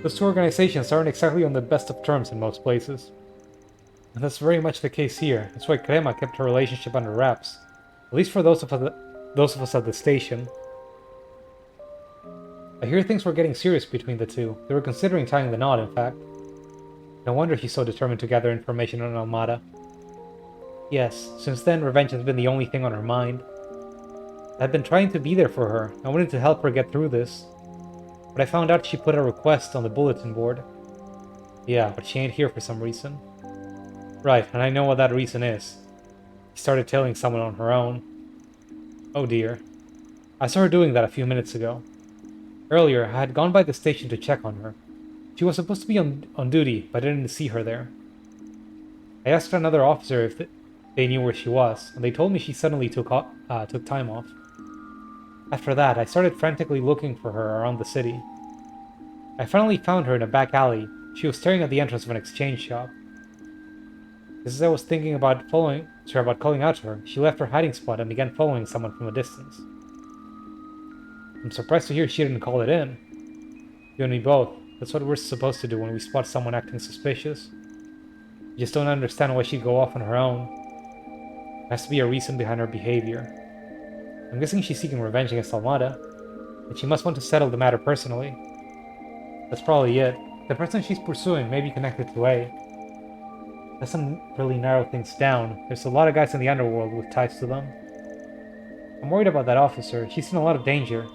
Those two organizations aren't exactly on the best of terms in most places. And that's very much the case here. That's why Crema kept her relationship under wraps. At least for those of us at the station. I hear things were getting serious between the two. They were considering tying the knot, in fact. No wonder she's so determined to gather information on Almada. Yes, since then revenge has been the only thing on her mind. I've been trying to be there for her. I wanted to help her get through this. But I found out she put a request on the bulletin board. Yeah, but she ain't here for some reason. Right, and I know what that reason is. She started telling someone on her own. Oh dear. I saw her doing that a few minutes ago. Earlier, I had gone by the station to check on her. She was supposed to be on duty, but I didn't see her there. I asked another officer if they knew where she was, and they told me she suddenly took time off. After that, I started frantically looking for her around the city. I finally found her in a back alley. She was staring at the entrance of an exchange shop. Just as I was thinking about calling out to her, she left her hiding spot and began following someone from a distance. I'm surprised to hear she didn't call it in. You and me both. That's what we're supposed to do when we spot someone acting suspicious. I just don't understand why she'd go off on her own. There has to be a reason behind her behavior. I'm guessing she's seeking revenge against Almada, but she must want to settle the matter personally. That's probably it. The person she's pursuing may be connected to A. Doesn't really narrow things down. There's a lot of guys in the underworld with ties to them. I'm worried about that officer. She's in a lot of danger.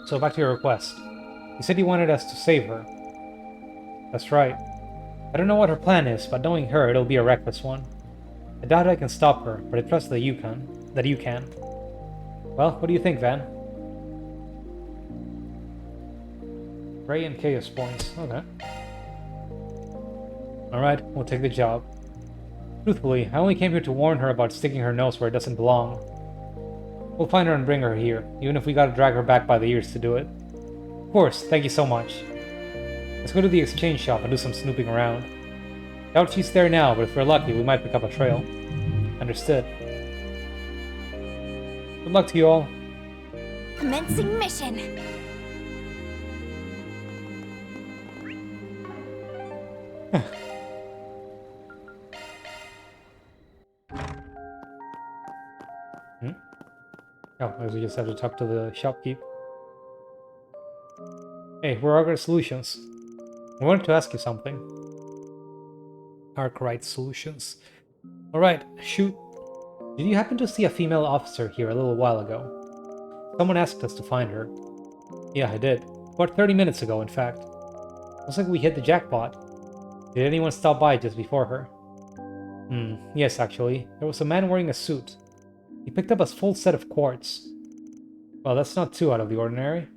So back to your request. You said you wanted us to save her. That's right. I don't know what her plan is, but knowing her, it'll be a reckless one. I doubt I can stop her, but I trust that you can. Well, what do you think, Van? Ray and Chaos points. Okay. Alright, we'll take the job. Truthfully, I only came here to warn her about sticking her nose where it doesn't belong. We'll find her and bring her here, even if we gotta drag her back by the ears to do it. Of course, thank you so much. Let's go to the exchange shop and do some snooping around. Doubt she's there now, but if we're lucky, we might pick up a trail. Understood. Good luck to you all. Commencing mission. Oh, we just have to talk to the shopkeep. Hey, we're Arkwright Solutions. I wanted to ask you something. Arkwright Solutions. Alright, shoot. Did you happen to see a female officer here a little while ago? Someone asked us to find her. Yeah, I did. About 30 minutes ago, in fact. Looks like we hit the jackpot. Did anyone stop by just before her? Yes, actually. There was a man wearing a suit. He picked up a full set of quartz. Well, that's not too out of the ordinary.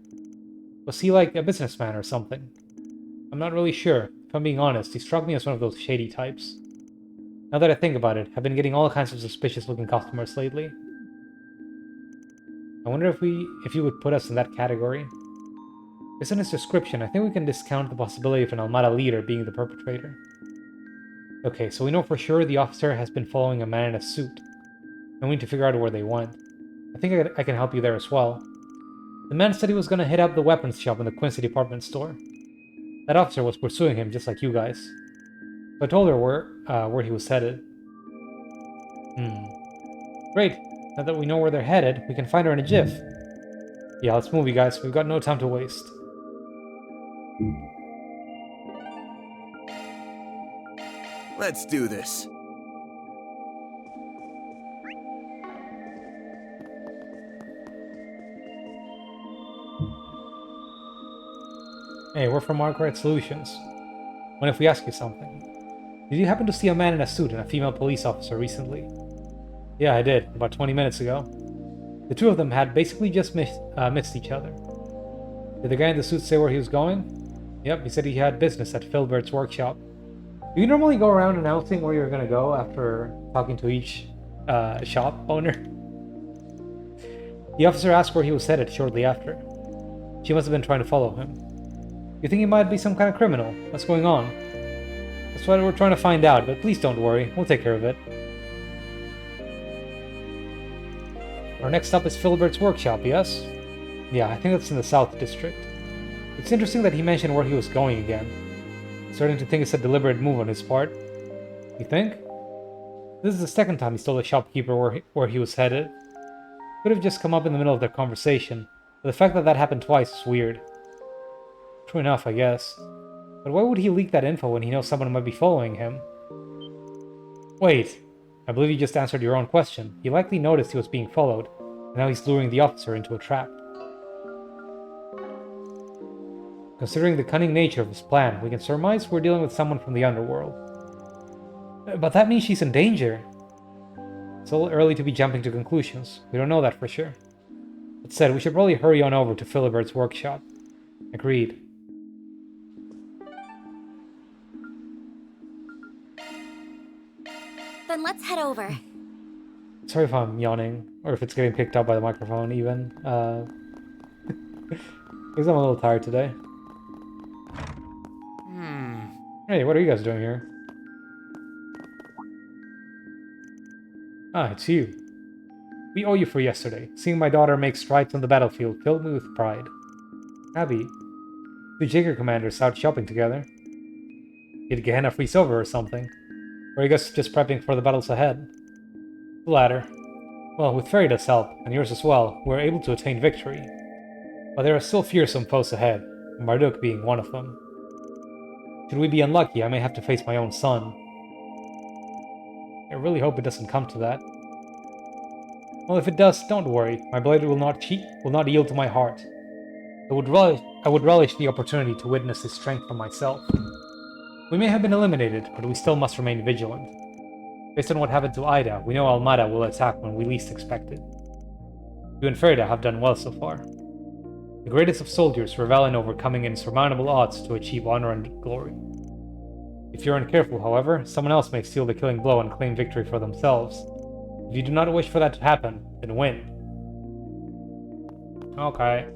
Was he like a businessman or something? I'm not really sure. If I'm being honest, he struck me as one of those shady types. Now that I think about it, I've been getting all kinds of suspicious-looking customers lately. I wonder if you would put us in that category. Based on his description, I think we can discount the possibility of an Almada leader being the perpetrator. Okay, so we know for sure the officer has been following a man in a suit. And we need to figure out where they went. I think I can help you there as well. The man said he was going to hit up the weapons shop in the Quincy department store. That officer was pursuing him just like you guys. So I told her where he was headed. Great. Now that we know where they're headed, we can find her in a jiff. Yeah, let's move, you guys. We've got no time to waste. Let's do this. Hey, we're from Arkwright Solutions. What if we ask you something? Did you happen to see a man in a suit and a female police officer recently? Yeah, I did, about 20 minutes ago. The two of them had basically just missed each other. Did the guy in the suit say where he was going? Yep, he said he had business at Filbert's workshop. Do you normally go around announcing where you're gonna go after talking to each shop owner? The officer asked where he was headed shortly after. She must have been trying to follow him. You think he might be some kind of criminal? What's going on? That's what we're trying to find out, but please don't worry. We'll take care of it. Our next stop is Filbert's workshop, yes? Yeah, I think that's in the South District. It's interesting that he mentioned where he was going again. Starting to think it's a deliberate move on his part. You think? This is the second time he told the shopkeeper where he was headed. Could have just come up in the middle of their conversation, but the fact that that happened twice is weird. True enough, I guess. But why would he leak that info when he knows someone might be following him? Wait, I believe you just answered your own question. He likely noticed he was being followed, and now he's luring the officer into a trap. Considering the cunning nature of his plan, we can surmise we're dealing with someone from the underworld. But that means she's in danger. It's a little early to be jumping to conclusions. We don't know that for sure. That said, we should probably hurry on over to Filibert's workshop. Agreed. Then let's head over. Sorry if I'm yawning, or if it's getting picked up by the microphone even. Because I'm a little tired today. Hey, what are you guys doing here? Ah, it's you. We owe you for yesterday. Seeing my daughter make strides on the battlefield filled me with pride. Abby, the Jaeger commanders out shopping together. Did Gehenna freeze over or something? Or are you guys just prepping for the battles ahead? The latter. Well, with Ferida's help, and yours as well, we were able to attain victory. But there are still fearsome foes ahead, Marduk being one of them. Should we be unlucky, I may have to face my own son. I really hope it doesn't come to that. Well, if it does, don't worry. My blade will not yield to my heart. I would relish the opportunity to witness his strength for myself. We may have been eliminated, but we still must remain vigilant. Based on what happened to Ida, we know Almada will attack when we least expect it. You and Ferida have done well so far. The greatest of soldiers revel in overcoming insurmountable odds to achieve honor and glory. If you aren't careful, however, someone else may steal the killing blow and claim victory for themselves. If you do not wish for that to happen, then win. Okay.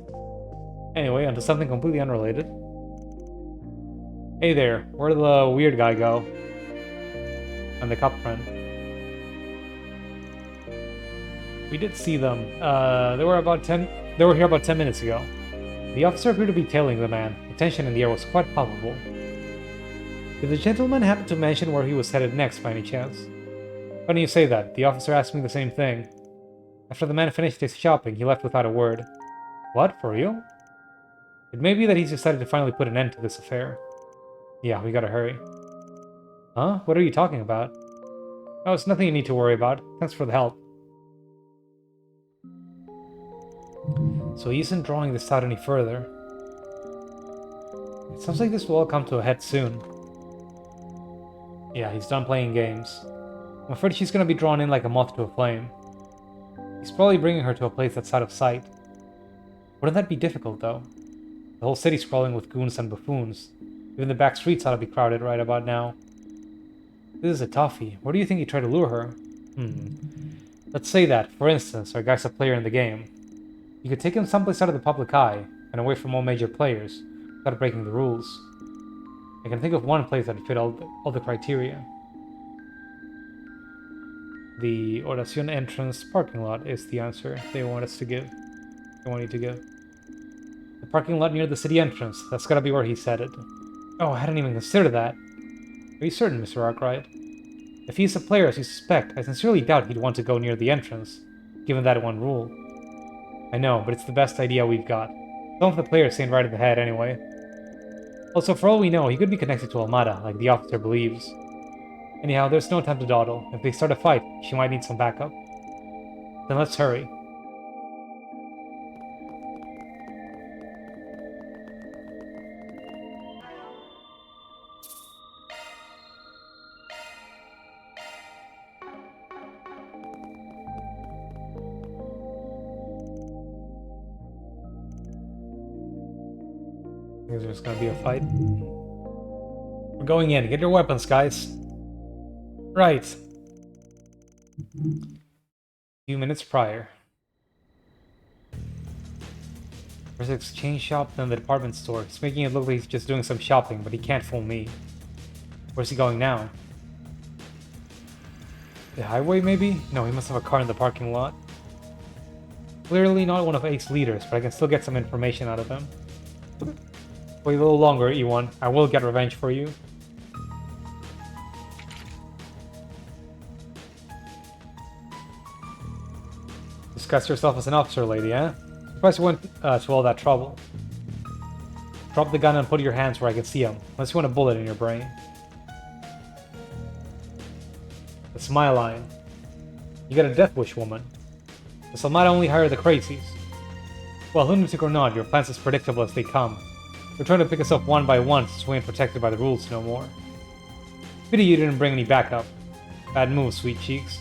Anyway, onto something completely unrelated. Hey there, where'd the weird guy go? And the cop friend. We did see them. They were here about 10 minutes ago. The officer appeared to be tailing the man. The tension in the air was quite palpable. Did the gentleman happen to mention where he was headed next by any chance? Funny you say that. The officer asked me the same thing. After the man finished his shopping, he left without a word. What? For real? It may be that he's decided to finally put an end to this affair. Yeah, we gotta hurry. Huh? What are you talking about? Oh, it's nothing you need to worry about. Thanks for the help. So he isn't drawing this out any further. It sounds like this will all come to a head soon. Yeah, he's done playing games. I'm afraid she's gonna be drawn in like a moth to a flame. He's probably bringing her to a place that's out of sight. Wouldn't that be difficult, though? The whole city's crawling with goons and buffoons. Even the back streets ought to be crowded right about now. This is a toughie. Where do you think he tried to lure her? Let's say that, for instance, our guy's a player in the game. You could take him someplace out of the public eye, and away from all major players, without breaking the rules. I can think of one place that fit all the criteria. The Oración entrance parking lot is the answer they want us to give. They want you to give. The parking lot near the city entrance. That's gotta be where he said it. Oh, I hadn't even considered that. Are you certain, Mr. Arkwright? If he's a player as you suspect, I sincerely doubt he'd want to go near the entrance, given that one rule. I know, but it's the best idea we've got. Some of the players seem right in the head anyway. Also, for all we know, he could be connected to Almada, like the officer believes. Anyhow, there's no time to dawdle. If they start a fight, she might need some backup. Then let's hurry. There's gonna be a fight. We're going in. Get your weapons, guys. Right. A few minutes prior. There's an exchange shop, then the department store. He's making it look like he's just doing some shopping, but he can't fool me. Where's he going now? The highway, maybe? No, he must have a car in the parking lot. Clearly not one of Ace's leaders, but I can still get some information out of him. Wait a little longer, E1. I will get revenge for you. Discuss yourself as an officer, lady, eh? Surprised you went to all that trouble. Drop the gun and put your hands where I can see them, unless you want a bullet in your brain. That's my line. You got a death wish, woman. This might only hire the crazies. Well, lunatic or not, your plan's as predictable as they come. They're trying to pick us up one by one since we ain't protected by the rules no more. Pity you didn't bring any backup. Bad move, sweet cheeks.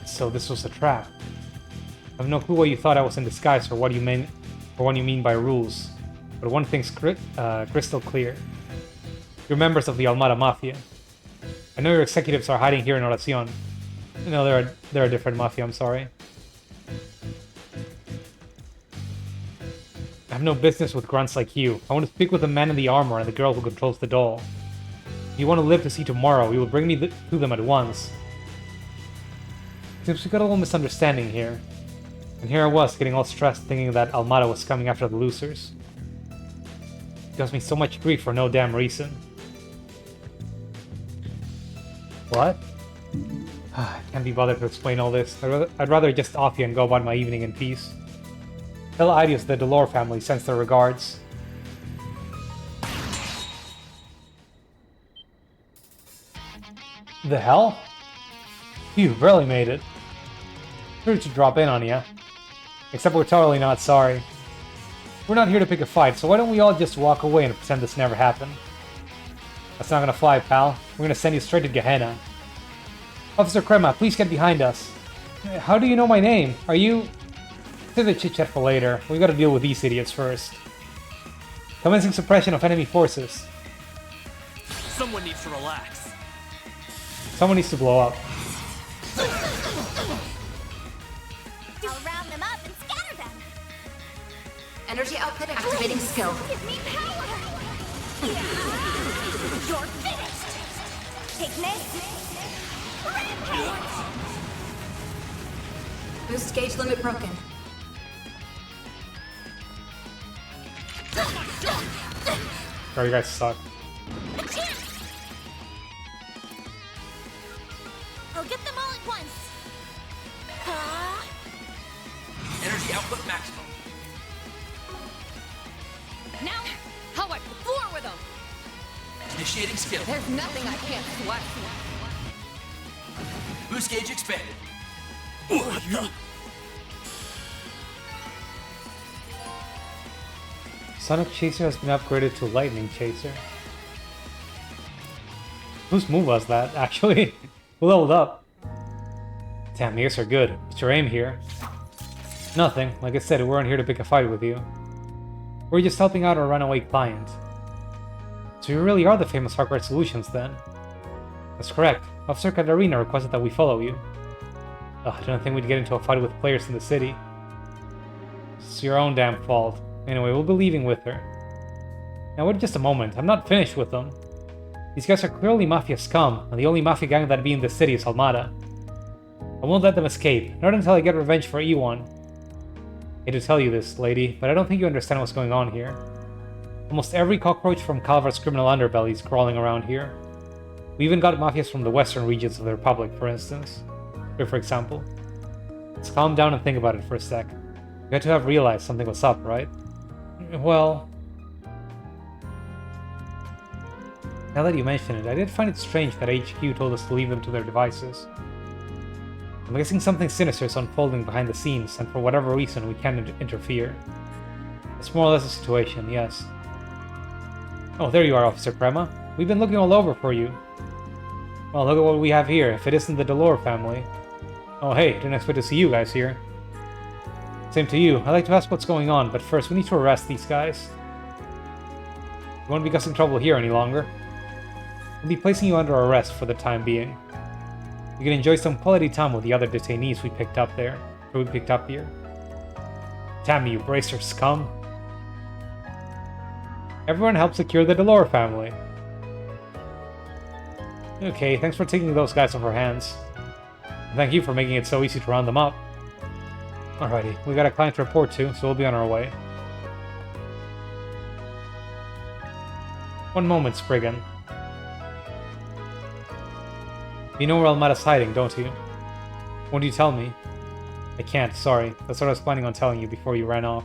So this was a trap. I have no clue why you thought I was in disguise or what you mean by rules. But one thing's crystal clear. You're members of the Almada Mafia. I know your executives are hiding here in Oración. No, they're a different mafia, I'm sorry. I have no business with grunts like you. I want to speak with the man in the armor and the girl who controls the doll. If you want to live to see tomorrow, you will bring me to them at once. Seems we got a little misunderstanding here. And here I was, getting all stressed, thinking that Almada was coming after the losers. It caused me so much grief for no damn reason. What? I can't be bothered to explain all this. I'd rather just off you and go about my evening in peace. Tell Idios the Delore family sends their regards. The hell? You barely made it. Rude to drop in on ya. Except we're totally not sorry. We're not here to pick a fight, so why don't we all just walk away and pretend this never happened? That's not gonna fly, pal. We're gonna send you straight to Gehenna. Officer Crema, please get behind us. How do you know my name? Are you... Save the chit-chat for later. We gotta deal with these idiots first. Commencing suppression of enemy forces. Someone needs to relax. Someone needs to blow up. I'll round them up and scatter them. Energy output activating skill. Give me power. You're finished. Take this. Rampage. Boost gauge limit broken. Oh, you guys suck. I'll get them all at once. Energy output maximum. Now, how wipe the floor with them. Initiating skill. There's nothing I can't sweat. Boost gauge expanded. Sonic Chaser has been upgraded to Lightning Chaser. Whose move was that, actually? Who leveled up? Damn, you guys are good. What's your aim here? Nothing. Like I said, we weren't here to pick a fight with you. We're just helping out our runaway client. So you really are the famous Hardware Solutions, then? That's correct. Officer Katarina requested that we follow you. Ugh, I didn't think we'd get into a fight with players in the city. It's your own damn fault. Anyway, we'll be leaving with her. Now wait just a moment, I'm not finished with them. These guys are clearly Mafia scum, and the only Mafia gang that'd be in this city is Almada. I won't let them escape, not until I get revenge for E1. I hate to tell you this, lady, but I don't think you understand what's going on here. Almost every cockroach from Calvar's criminal underbelly is crawling around here. We even got mafias from the western regions of the Republic, for instance. Here, for example. Let's calm down and think about it for a sec. You had to have realized something was up, right? Well... Now that you mention it, I did find it strange that HQ told us to leave them to their devices. I'm guessing something sinister is unfolding behind the scenes, and for whatever reason we can't interfere. It's more or less the situation, yes. Oh, there you are, Officer Crema. We've been looking all over for you. Well, look at what we have here, if it isn't the Delore family. Oh hey, didn't expect to see you guys here. Same to you. I'd like to ask what's going on, but first we need to arrest these guys. We won't be causing trouble here any longer. We'll be placing you under arrest for the time being. You can enjoy some quality time with the other detainees we picked up there. Or we picked up here. Damn you, Bracer scum. Everyone help secure the Delore family. Okay, thanks for taking those guys off our hands. And thank you for making it so easy to round them up. Alrighty, we got a client to report to, so we'll be on our way. One moment, Spriggan. You know where Almada's hiding, don't you? Won't you tell me? I can't, sorry. That's what I was planning on telling you before you ran off.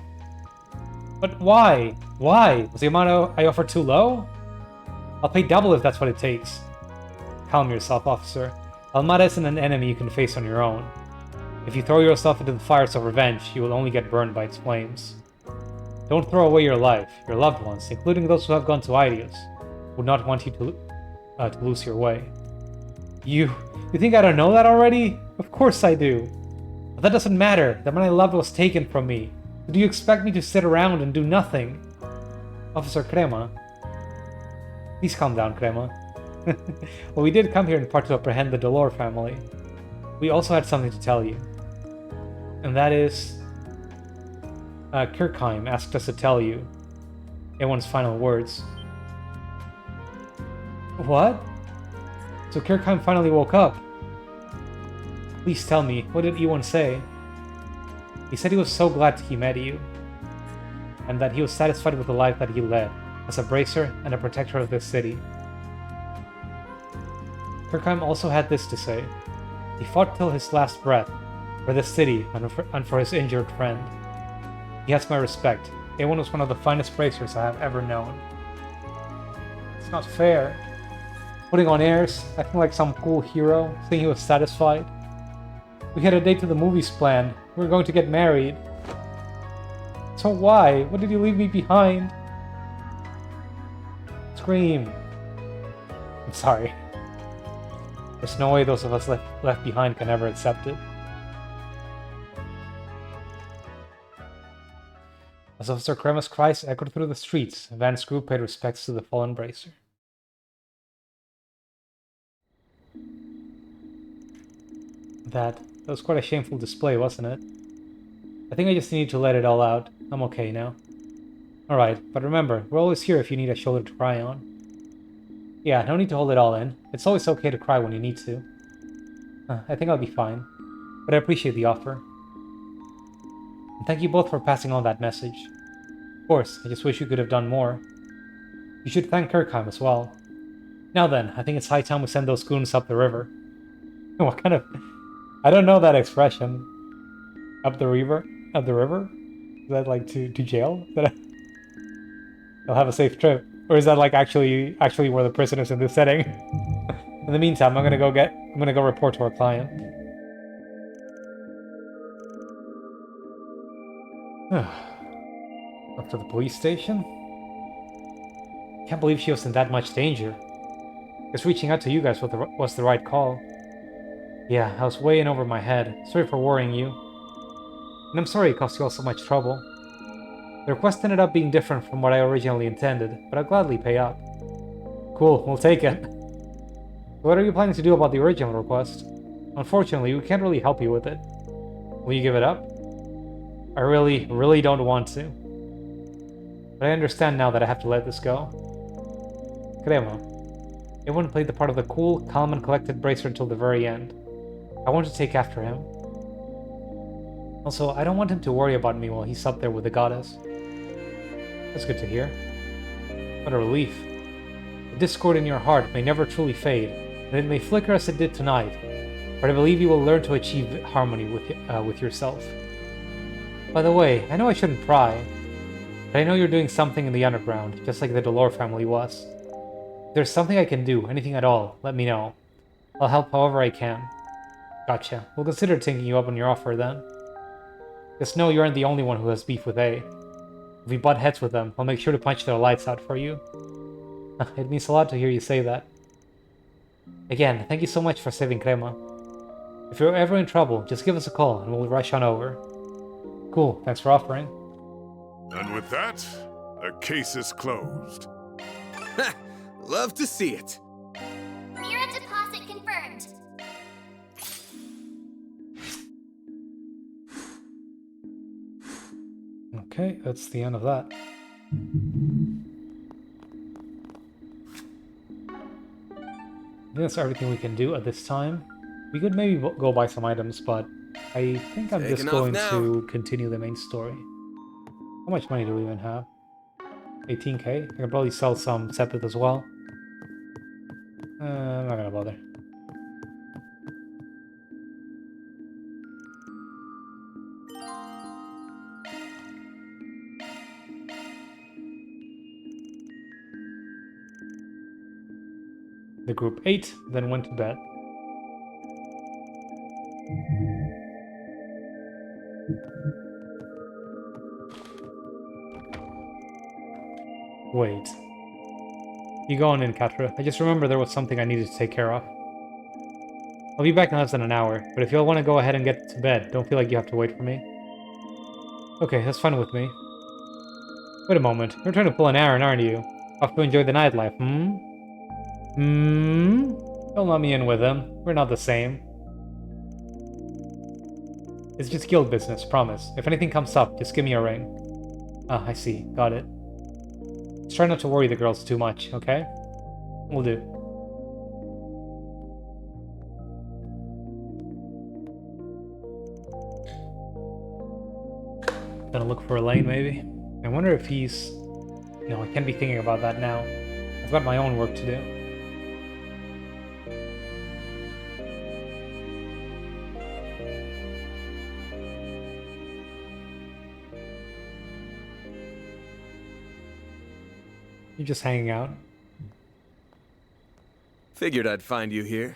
But why? Why? Was the amount I offered too low? I'll pay double if that's what it takes. Calm yourself, officer. Almada isn't an enemy you can face on your own. If you throw yourself into the fires of revenge, you will only get burned by its flames. Don't throw away your life. Your loved ones, including those who have gone to Ideas, would not want you to lose your way. You think I don't know that already? Of course I do. But that doesn't matter. The man I loved was taken from me. Do you expect me to sit around and do nothing? Officer Crema. Please calm down, Crema. Well, we did come here in part to apprehend the Delore family. We also had something to tell you. And that is... Kirkheim asked us to tell you everyone's final words. What? So Kirkheim finally woke up. Please tell me, what did E1 say? He said he was so glad he met you, and that he was satisfied with the life that he led, as a bracer and a protector of this city. Kirkheim also had this to say. He fought till his last breath, for this city and for his injured friend. He has my respect. A1 was one of the finest bracers I have ever known. It's not fair. Putting on airs, acting like some cool hero, saying he was satisfied. We had a date to the movies planned. We were going to get married. So why? What did you leave me behind? Scream. I'm sorry. There's no way those of us left behind can ever accept it. As Officer Krema's cries echoed through the streets, Van's group paid respects to the fallen bracer. That was quite a shameful display, wasn't it? I think I just need to let it all out. I'm okay now. Alright, but remember, we're always here if you need a shoulder to cry on. Yeah, no need to hold it all in. It's always okay to cry when you need to. I think I'll be fine. But I appreciate the offer. And thank you both for passing on that message. Of course, I just wish you could have done more. You should thank Kirkheim as well. Now then, I think it's high time we send those goons up the river. What kind of... I don't know that expression. Up the river? Up the river? Is that like to jail? Is that they'll have a safe trip. Or is that like actually where the prisoners in this setting? In the meantime, I'm gonna go report to our client. Up to the police station? Can't believe she was in that much danger. Guess reaching out to you guys was the right call. Yeah, I was way in over my head. Sorry for worrying you. And I'm sorry it cost you all so much trouble. The request ended up being different from what I originally intended, but I'll gladly pay up. Cool, we'll take it. What are you planning to do about the original request? Unfortunately, we can't really help you with it. Will you give it up? I really don't want to. But I understand now that I have to let this go. Crema. Everyone played the part of the cool, calm, and collected Bracer until the very end. I want to take after him. Also, I don't want him to worry about me while he's up there with the goddess. That's good to hear. What a relief. The discord in your heart may never truly fade, and it may flicker as it did tonight, but I believe you will learn to achieve harmony with yourself. By the way, I know I shouldn't pry, but I know you're doing something in the underground, just like the Dolor family was. If there's something I can do, anything at all, let me know. I'll help however I can. Gotcha. We'll consider taking you up on your offer then. Just know you aren't the only one who has beef with A. If we butt heads with them, I'll make sure to punch their lights out for you. It means a lot to hear you say that. Again, thank you so much for saving Crema. If you're ever in trouble, just give us a call and we'll rush on over. Cool, thanks for offering. And with that, the case is closed. Love to see it. Mirror deposit confirmed. Okay, that's the end of that. I think that's everything we can do at this time. We could maybe go buy some items, but I think I'm just Taking off going now. to continue the main story. How much money do we even have? 18k? I can probably sell some Sepith as well. I'm not gonna bother. The group ate, then went to bed. Wait. You go on in, Katra. I just remember there was something I needed to take care of. I'll be back in less than an hour, but if you all want to go ahead and get to bed, don't feel like you have to wait for me. Okay, that's fine with me. Wait a moment. You're trying to pull an Aaron, aren't you? Off to enjoy the nightlife, hmm? Don't let me in with him. We're not the same. It's just guild business, promise. If anything comes up, just give me a ring. Ah, I see. Got it. Just try not to worry the girls too much, okay? Will do. Gonna look for Elaine, maybe? I wonder if he's... No, I can't be thinking about that now. I've got my own work to do. You're just hanging out. Figured I'd find you here.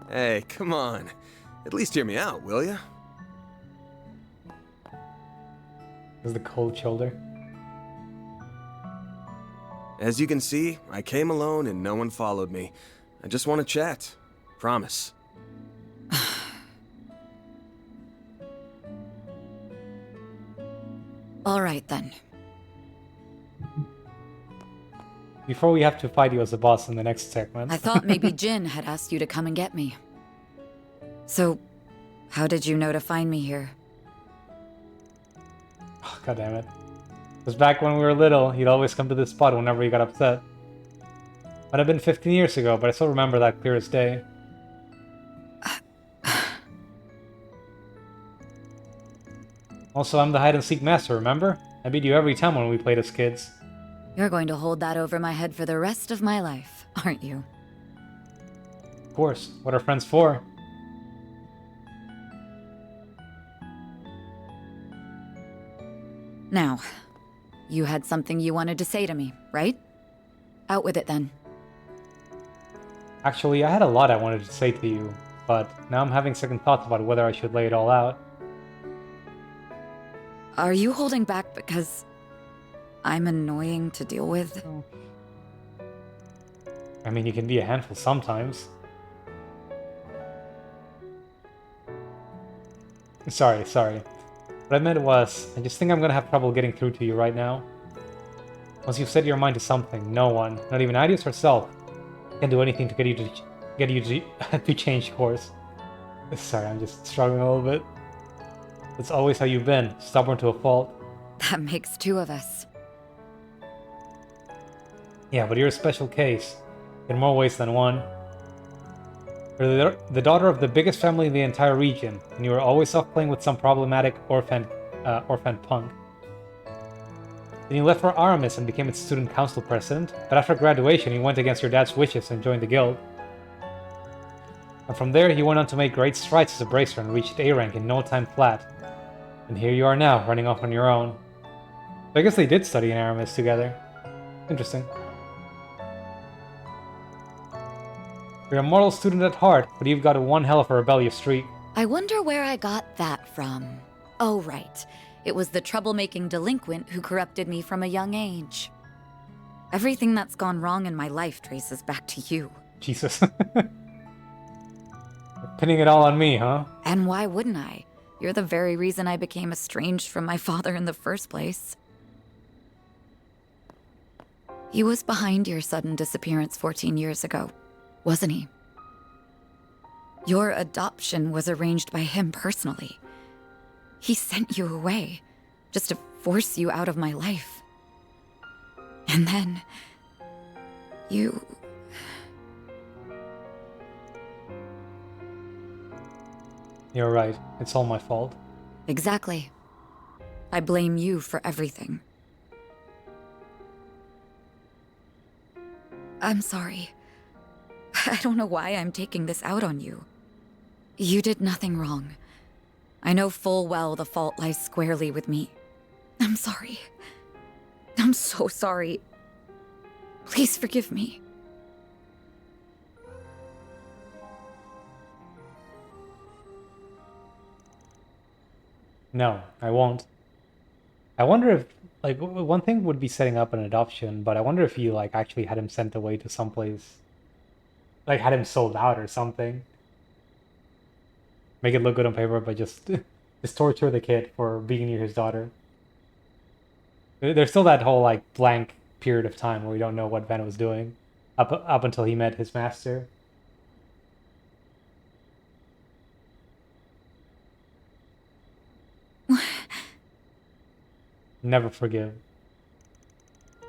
Hey, come on. At least hear me out, will ya? This is the cold shoulder. As you can see, I came alone and no one followed me. I just want to chat. Promise. Alright then. Before we have to fight you as a boss in the next segment. I thought maybe Jin had asked you to come and get me. So, how did you know to find me here? Oh, God damn it. Because back when we were little, he'd always come to this spot whenever he got upset. Might have been 15 years ago, but I still remember that clear as day. Also, I'm the hide-and-seek master, remember? I beat you every time when we played as kids. You're going to hold that over my head for the rest of my life, aren't you? Of course. What are friends for? Now, you had something you wanted to say to me, right? Out with it then. Actually, I had a lot I wanted to say to you, but now I'm having second thoughts about whether I should lay it all out. Are you holding back because I'm annoying to deal with? I mean, you can be a handful sometimes. Sorry. What I meant was, I just think I'm gonna have trouble getting through to you right now. Once you've set your mind to something, no one, not even Idios herself, can do anything to get you to change course. Sorry, I'm just struggling a little bit. That's always how you've been, stubborn to a fault. That makes two of us. Yeah, but you're a special case, in more ways than one. You're the daughter of the biggest family in the entire region, and you were always off playing with some problematic orphan punk. Then you left for Aramis and became its student council president, but after graduation you went against your dad's wishes and joined the guild. And from there you went on to make great strides as a bracer and reached A rank in no time flat. And here you are now, running off on your own. So I guess they did study in Aramis together. Interesting. You're a mortal student at heart, but you've got one hell of a rebellious streak. I wonder where I got that from. Oh, right. It was the troublemaking delinquent who corrupted me from a young age. Everything that's gone wrong in my life traces back to you. Jesus. Pinning it all on me, huh? And why wouldn't I? You're the very reason I became estranged from my father in the first place. He was behind your sudden disappearance 14 years ago, wasn't he? Your adoption was arranged by him personally. He sent you away, just to force you out of my life. And then... you... You're right. It's all my fault. Exactly. I blame you for everything. I'm sorry. I don't know why I'm taking this out on you. You did nothing wrong. I know full well the fault lies squarely with me. I'm sorry. I'm so sorry. Please forgive me. No, I won't. I wonder if, like, one thing would be setting up an adoption, but I wonder if you, like, actually had him sent away to someplace. Like, had him sold out or something. Make it look good on paper, but just torture the kid for being near his daughter. There's still that whole, like, blank period of time where we don't know what Van was doing. Up until he met his master. Never forgive.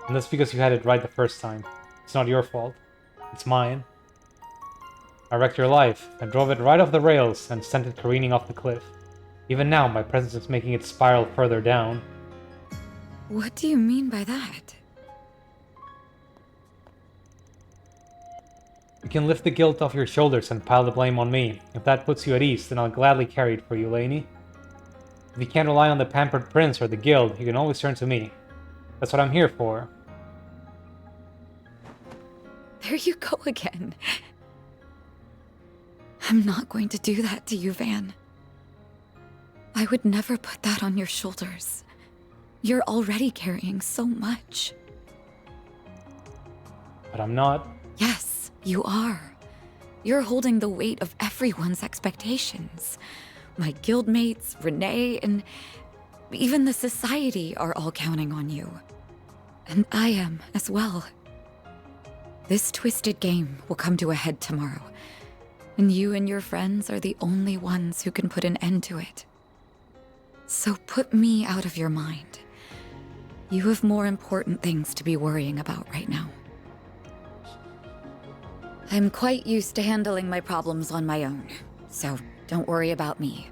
And that's because you had it right the first time. It's not your fault. It's mine. I wrecked your life. I drove it right off the rails and sent it careening off the cliff. Even now, my presence is making it spiral further down. What do you mean by that? You can lift the guilt off your shoulders and pile the blame on me. If that puts you at ease, then I'll gladly carry it for you, Lainey. If you can't rely on the pampered prince or the guild, you can always turn to me. That's what I'm here for. There you go again. I'm not going to do that to you, Van. I would never put that on your shoulders. You're already carrying so much. But I'm not. Yes, you are. You're holding the weight of everyone's expectations. My guildmates, Renee, and even the society are all counting on you. And I am as well. This twisted game will come to a head tomorrow, and you and your friends are the only ones who can put an end to it. So put me out of your mind. You have more important things to be worrying about right now. I'm quite used to handling my problems on my own, so don't worry about me.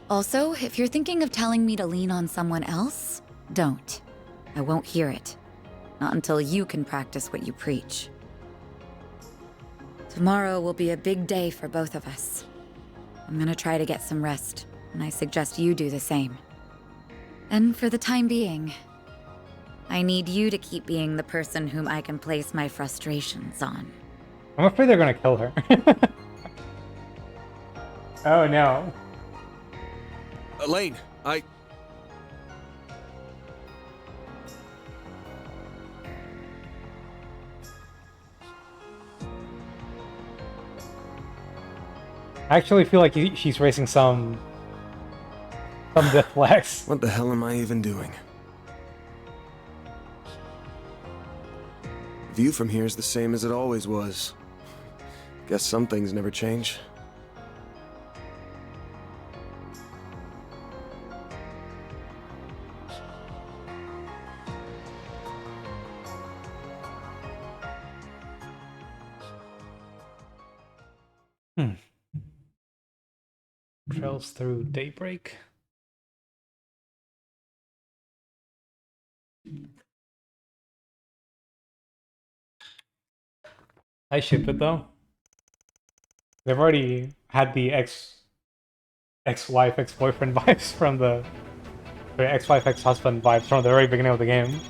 Also, if you're thinking of telling me to lean on someone else, don't. I won't hear it. Not until you can practice what you preach. Tomorrow will be a big day for both of us. I'm gonna try to get some rest, and I suggest you do the same. And for the time being, I need you to keep being the person whom I can place my frustrations on. I'm afraid they're gonna kill her. Oh no. Elaine, I actually feel like she's racing some death flags. What the hell am I even doing? View from here is the same as it always was. Guess some things never change. Trails through Daybreak. I ship it though. They've already had the ex-wife, ex-boyfriend vibes from the ex-wife, ex-husband vibes from the very beginning of the game.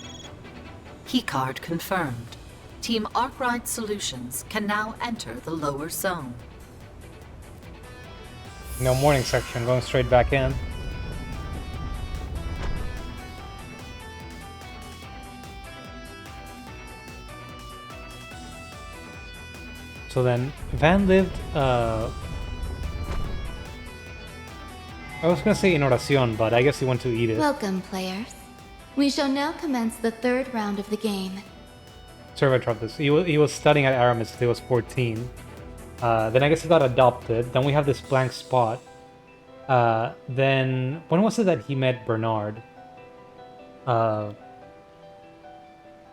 Keycard confirmed. Team Arkwright Solutions can now enter the lower zone. No morning section, going straight back in. So then, Van lived, I was gonna say in Oración, but I guess he went to eat it. Welcome, players. We shall now commence the third round of the game. Sorry if I dropped this. He was studying at Aramis until he was 14. Then I guess he got adopted. Then we have this blank spot. Then, when was it that he met Bernard?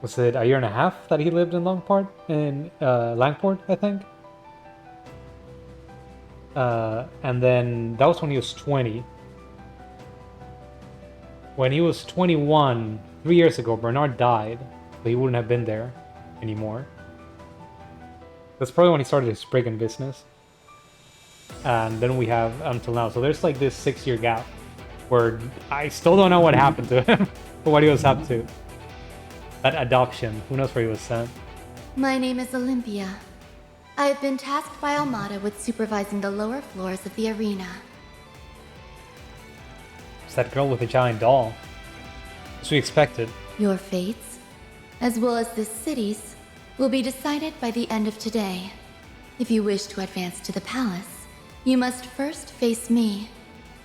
Was it a year and a half that he lived in Langport? Langport, I think? And then, that was when he was 20. When he was 21, 3 years ago, Bernard died. So he wouldn't have been there anymore. That's probably when he started his brigand business. And then we have until now. So there's like this 6-year gap where I still don't know what happened to him or what he was up to. That adoption, who knows where he was sent. My name is Olympia. I have been tasked by Almada with supervising the lower floors of the arena. It's that girl with the giant doll. As we expected. Your fates, as well as this city's, will be decided by the end of today. If you wish to advance to the palace, you must first face me.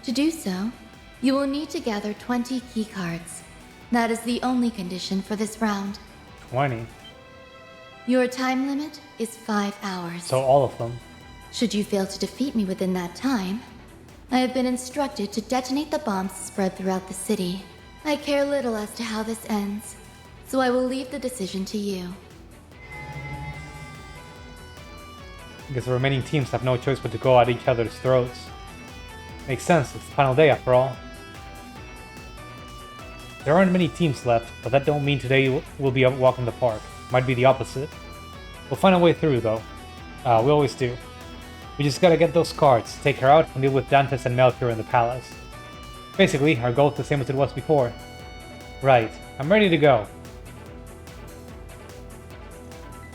To do so, you will need to gather 20 keycards. That is the only condition for this round. 20. Your time limit is 5 hours. So all of them. Should you fail to defeat me within that time, I have been instructed to detonate the bombs spread throughout the city. I care little as to how this ends, so I will leave the decision to you. Because the remaining teams have no choice but to go at each other's throats. Makes sense, it's the final day after all. There aren't many teams left, but that don't mean today will be a walk in the park. Might be the opposite. We'll find a way through though. We always do. We just gotta get those cards, take her out, and deal with Dantes and Melchior in the palace. Basically, our goal is the same as it was before. Right, I'm ready to go.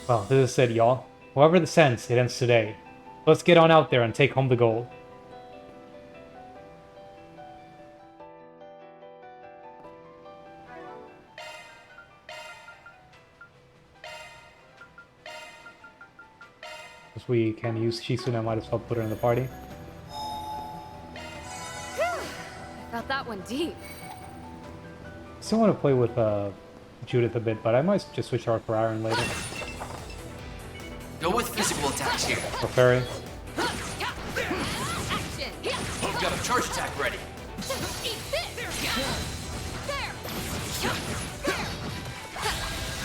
Well, this is it, y'all. However this ends, it ends today. Let's get on out there and take home the gold. If we can use Shizune, I might as well put her in the party. I thought that one deep. Still want to play with Judith a bit, but I might just switch her for Aaron later. Go with physical attacks here. Or Fairy. Action! We've got a charge attack ready. Eat this! There! There!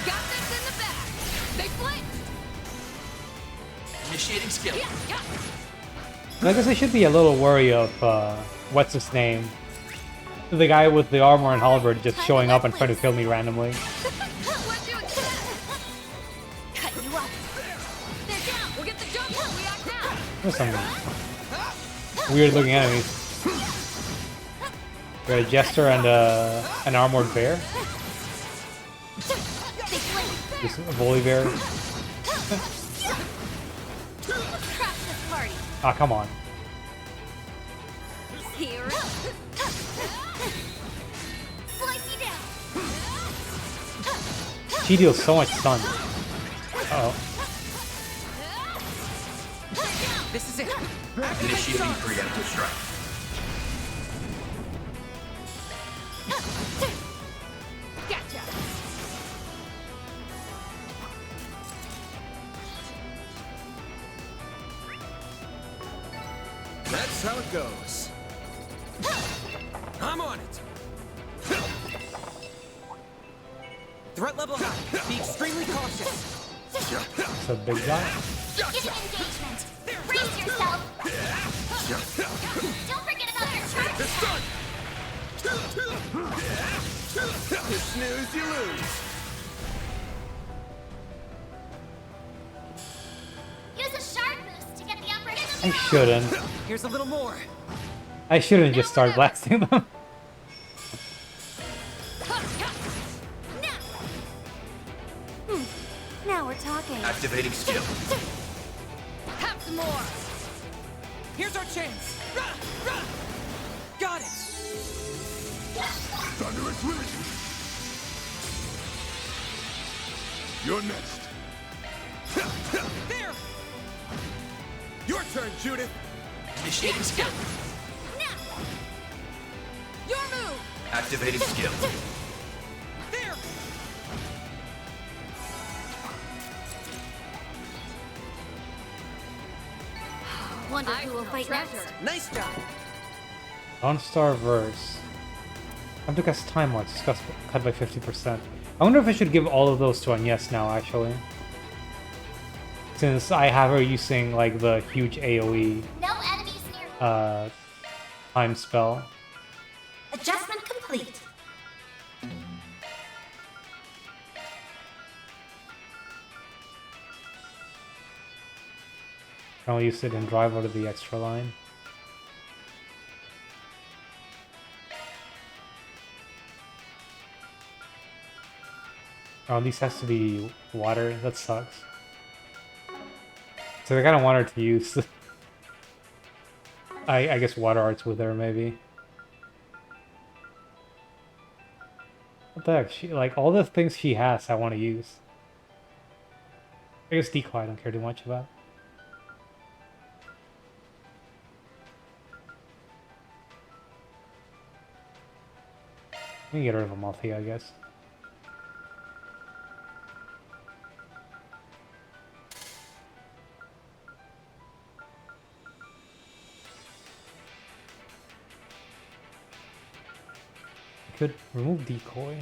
Got this in the back! They flinched! Initiating skill. And I guess I should be a little wary of, what's his name? The guy with the armor and halberd just showing up and trying to kill me randomly. What do instead? Cut you up! They're down! We'll get the jump when we act now! There's some weird looking enemies. We got a jester and an armored bear. They flinched! This volley bear. Crash this party! Ah, come on. Here. Slice you down! She deals so much stun. Uh-oh. This is it. Initiating preemptive strike. Gotcha! That's how it goes. I'm on it. Threat level high. Be extremely cautious. It's a big guy. Give an engagement! Brace yourself! Don't forget about your charge attack! You snooze, you lose. Use a sharp boost to get the upper hand. I shouldn't. Here's a little more. I shouldn't just start blasting them. Now we're talking. Activating skill. Have some more! Here's our chance. Got it. Thunderous Rage. You're next. There. Your turn, Judith. Initiating skill. Now! Your move! Activating skill. There. Wonder who will fight next. Nice job. Non-star verse. I have to cast time marks. Discuss cut by 50%. I wonder if I should give all of those to Agnes now, actually. Since I have her using, like, the huge AoE No enemies near. time spell. Adjustment complete. Can only use it and drive out of the extra line. Oh, at least has to be water. That sucks. So I kind of want her to use... I guess water arts with her, maybe. What the heck? She, like, all the things she has, I want to use. I guess decoy I don't care too much about. We can get rid of a moth here, I guess. I could remove decoy.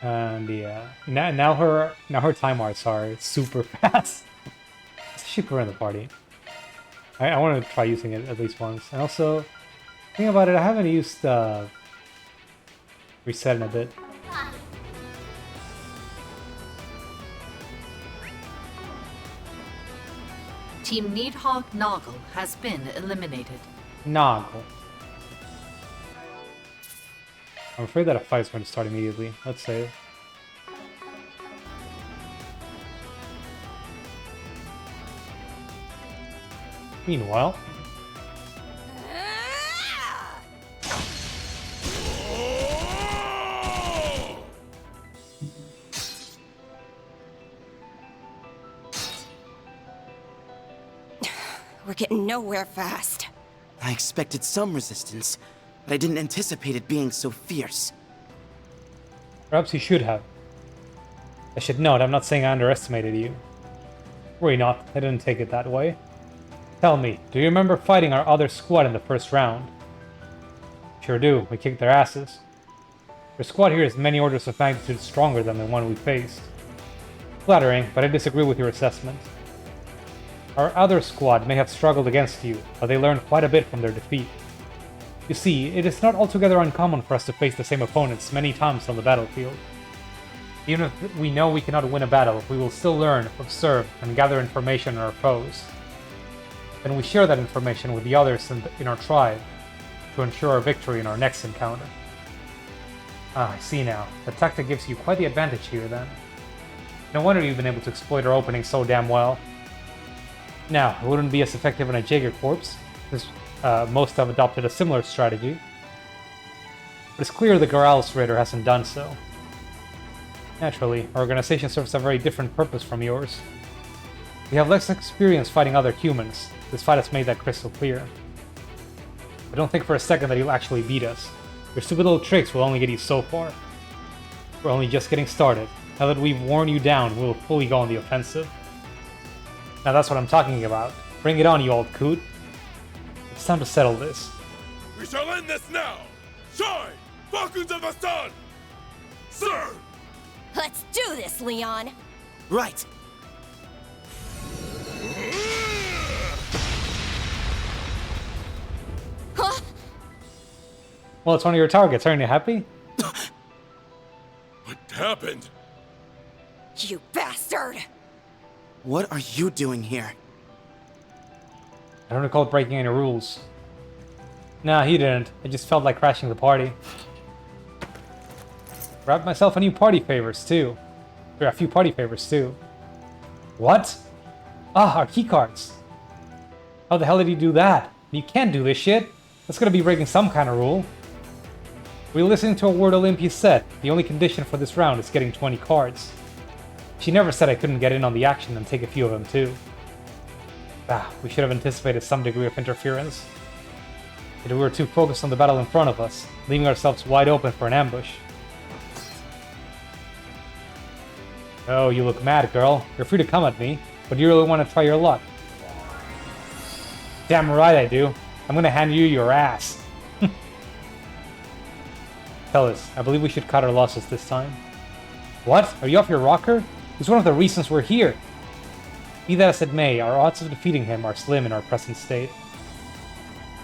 And yeah, now her time arts are super fast. Let's ship her in the party. I want to try using it at least once. And also, think about it, I haven't used reset in a bit. Team Needhog Noggle has been eliminated. Noggle. I'm afraid that a fight is going to start immediately. Let's save. Meanwhile... We're getting nowhere fast. I expected some resistance, but I didn't anticipate it being so fierce. Perhaps you should have. I should note, I'm not saying I underestimated you. Worry not, I didn't take it that way. Tell me, do you remember fighting our other squad in the first round? Sure do, we kicked their asses. Your squad here is many orders of magnitude stronger than the one we faced. Flattering, but I disagree with your assessment. Our other squad may have struggled against you, but they learned quite a bit from their defeat. You see, it is not altogether uncommon for us to face the same opponents many times on the battlefield. Even if we know we cannot win a battle, we will still learn, observe, and gather information on our foes. Then we share that information with the others in our tribe to ensure our victory in our next encounter. Ah, I see now. The tactic gives you quite the advantage here, then. No wonder you've been able to exploit our opening so damn well. Now, it wouldn't be as effective in a Jaeger Corps, since most have adopted a similar strategy. But it's clear the Garal's Raider hasn't done so. Naturally, our organization serves a very different purpose from yours. We have less experience fighting other humans. This fight has made that crystal clear. I don't think for a second that you'll actually beat us. Your stupid little tricks will only get you so far. We're only just getting started. Now that we've worn you down, we'll fully go on the offensive. Now that's what I'm talking about. Bring it on, you old coot. It's time to settle this. We shall end this now! Shine! Falcons of the Sun! Sir! Let's do this, Leon! Right! Huh? Well, it's one of your targets. Aren't you happy? What happened? You bastard! What are you doing here? I don't recall breaking any rules. Nah, he didn't. I just felt like crashing the party. Grabbed myself a new party favors, too. Or a few party favors, too. What? Ah, our keycards. How the hell did you do that? You can't do this shit. That's gonna be breaking some kind of rule. We're listening to a word Olympia said. The only condition for this round is getting 20 cards. She never said I couldn't get in on the action and take a few of them too. Ah, we should have anticipated some degree of interference. But we were too focused on the battle in front of us, leaving ourselves wide open for an ambush. Oh, you look mad, girl. You're free to come at me, but you really want to try your luck. Damn right I do. I'm gonna hand you your ass. Fellas, I believe we should cut our losses this time. What? Are you off your rocker? It's one of the reasons we're here. Be that as it may, our odds of defeating him are slim in our present state.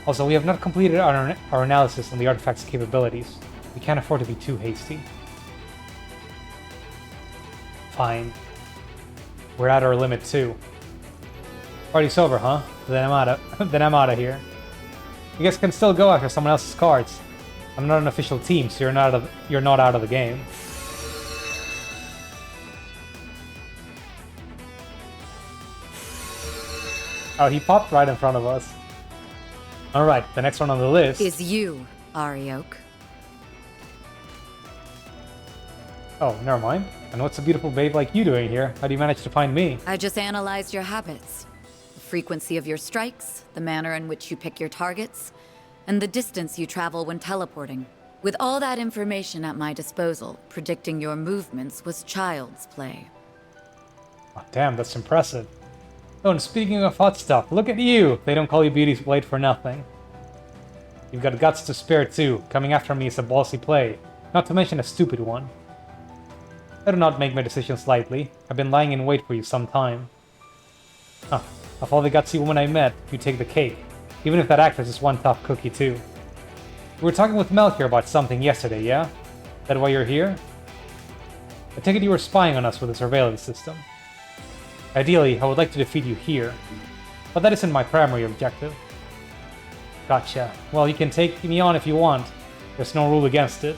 Also, we have not completed our analysis on the artifact's capabilities. We can't afford to be too hasty. Fine. We're at our limit too. Party's over, huh? Then I'm outta here. You guys can still go after someone else's cards. I'm not an official team, so you're not out of the game. Oh, he popped right in front of us. Alright, the next one on the list is you, Arioch. Oh, never mind. And what's a beautiful babe like you doing here? How do you manage to find me? I just analyzed your habits. The frequency of your strikes, the manner in which you pick your targets, and the distance you travel when teleporting. With all that information at my disposal, predicting your movements was child's play. Oh, damn, that's impressive. Oh, and speaking of hot stuff, look at you! They don't call you Beauty's Blade for nothing. You've got guts to spare too. Coming after me is a ballsy play, not to mention a stupid one. I do not make my decisions lightly. I've been lying in wait for you some time. Huh. Of all the gutsy women I met, you take the cake. Even if that actress is one tough cookie too. We were talking with Mel here about something yesterday, yeah? That why you're here? I take it you were spying on us with a surveillance system. Ideally, I would like to defeat you here, but that isn't my primary objective. Gotcha. Well, you can take me on if you want. There's no rule against it.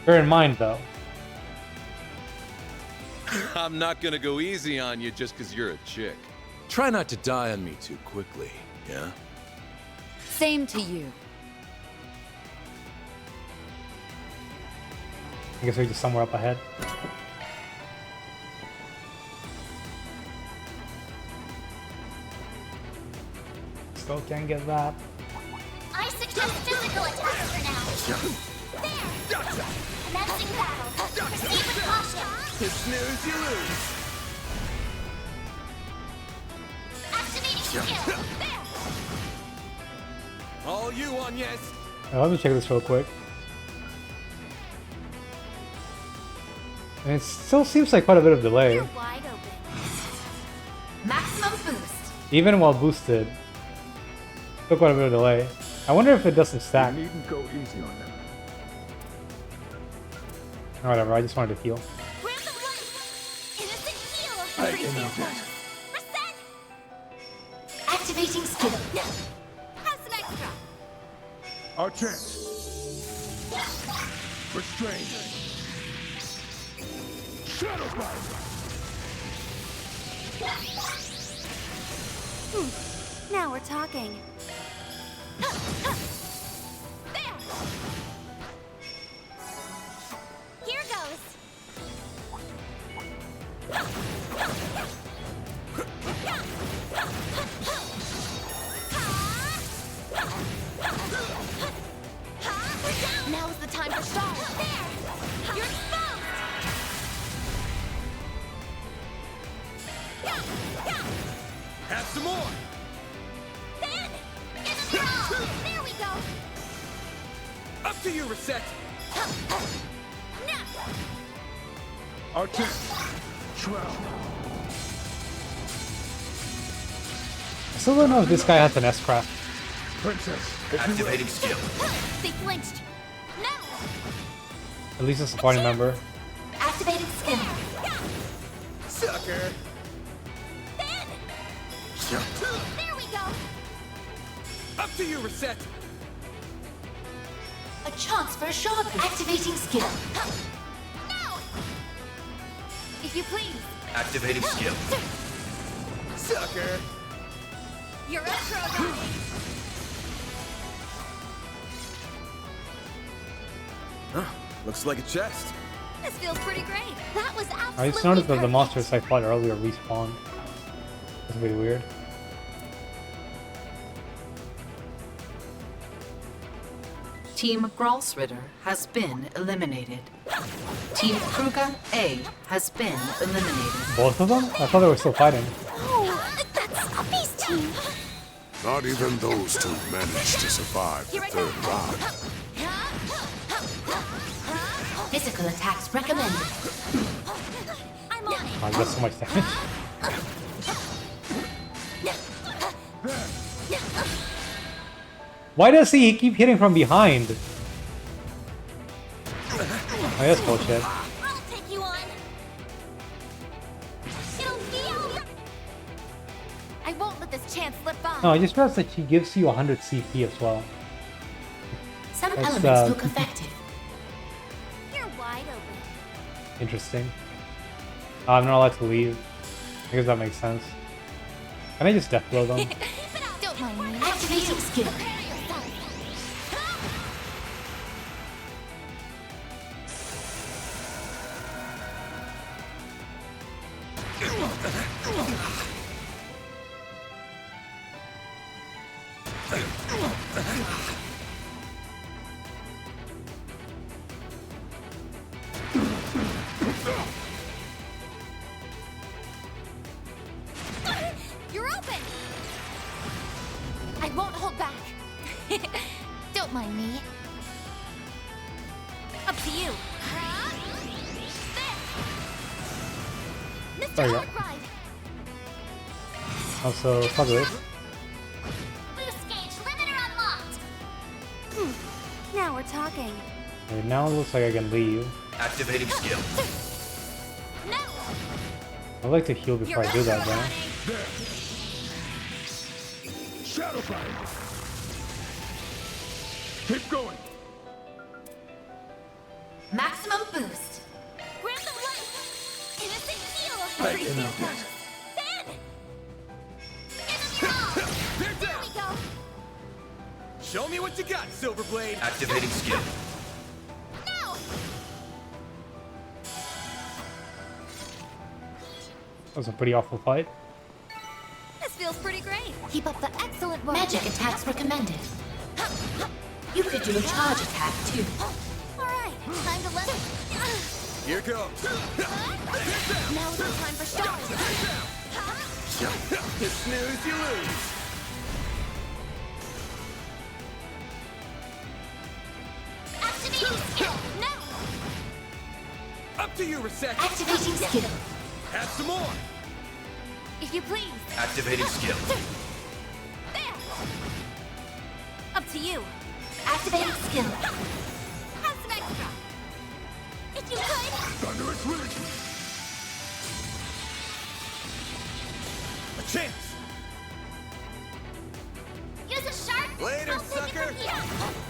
Bear in mind, though. I'm not gonna go easy on you just because you're a chick. Try not to die on me too quickly, yeah? Same to you. I guess we're just somewhere up ahead. Still can't get that. I suggest physical attacks for now. There! Commencing battle. Proceed with caution. To snooze, you lose. Activating skill. There! All you on, yes. Let me check this real quick. And it still seems like quite a bit of delay. You're wide open. Maximum boost. Even while boosted. Still quite a bit of delay. I wonder if it doesn't stack. You needn't go easy on them. Or whatever, I just wanted to heal. Grant them life. Innocent heal. I Increase can your do points. Reset. Activating skill. Have some extra. Our chance. Restrained. Shadow Fire. Now we're talking. There. Here goes. Now is the time for stars. There. You're exposed. Have some more. Then, give them your all. There we go. Up to you, Reset. Now. Our chance. Shroud. I still don't know if this guy has an S-craft. Princess. Activating skill. They flinched. Now. At least a supporting member. Activating skill. Sucker. Then. There we go. Up to you, Reset. A chance for a shot. Activating skill. Now. If you please. Activating skill. Sucker. You're up, Krogan. Looks like a chest. This feels pretty great. That was absolutely I just noticed that the perfect. monsters I fought earlier respawned. That's pretty weird. Team Gralsritter has been eliminated. Team Kruger A has been eliminated. Both of them? I thought they were still fighting. Oh, that's Uppy's team. Not even those two managed to survive Here the I go. third round. Physical attacks recommended. I'm on it. I got so much damage. Why does he keep hitting from behind? Oh, that's bullshit. I'll take you on. It'll be over. I won't let this chance slip by. No, I just realized that she gives you 100 CP as well. Some That's, elements look effective. You're wide open. Interesting. I'm not allowed to leave. I guess that makes sense. Can I just death blow them? Don't mind me. Activating skill. Prepare yourself. You're open. I won't hold back. Don't mind me. Up to you. There. There Mr. you go. Outride. Also, fuck this. Boost gauge limiter unlocked. Now we're talking. Okay, now it looks like I can leave. Activating skill. No. I'd like to heal before I do that, though. There. Shadow Fire. Keep going. Maximum know. They're down. Show me what you got, Silverblade. Activating skill. That was a pretty awful fight. This feels pretty great. Keep up the excellent work. Magic attacks recommended. You could do a charge attack too. Alright, time to let it. Here goes. Now is the time for stars. You snooze, you lose. Activating skill. Now. Up to you, Reset. Activating skill. Add some more. If you please. Activating skill. There. Up to you. Activating skill. Have some extra. If you could. Thunderous Religion. A chance. Use a shark. Later, I'll take it sucker. from here.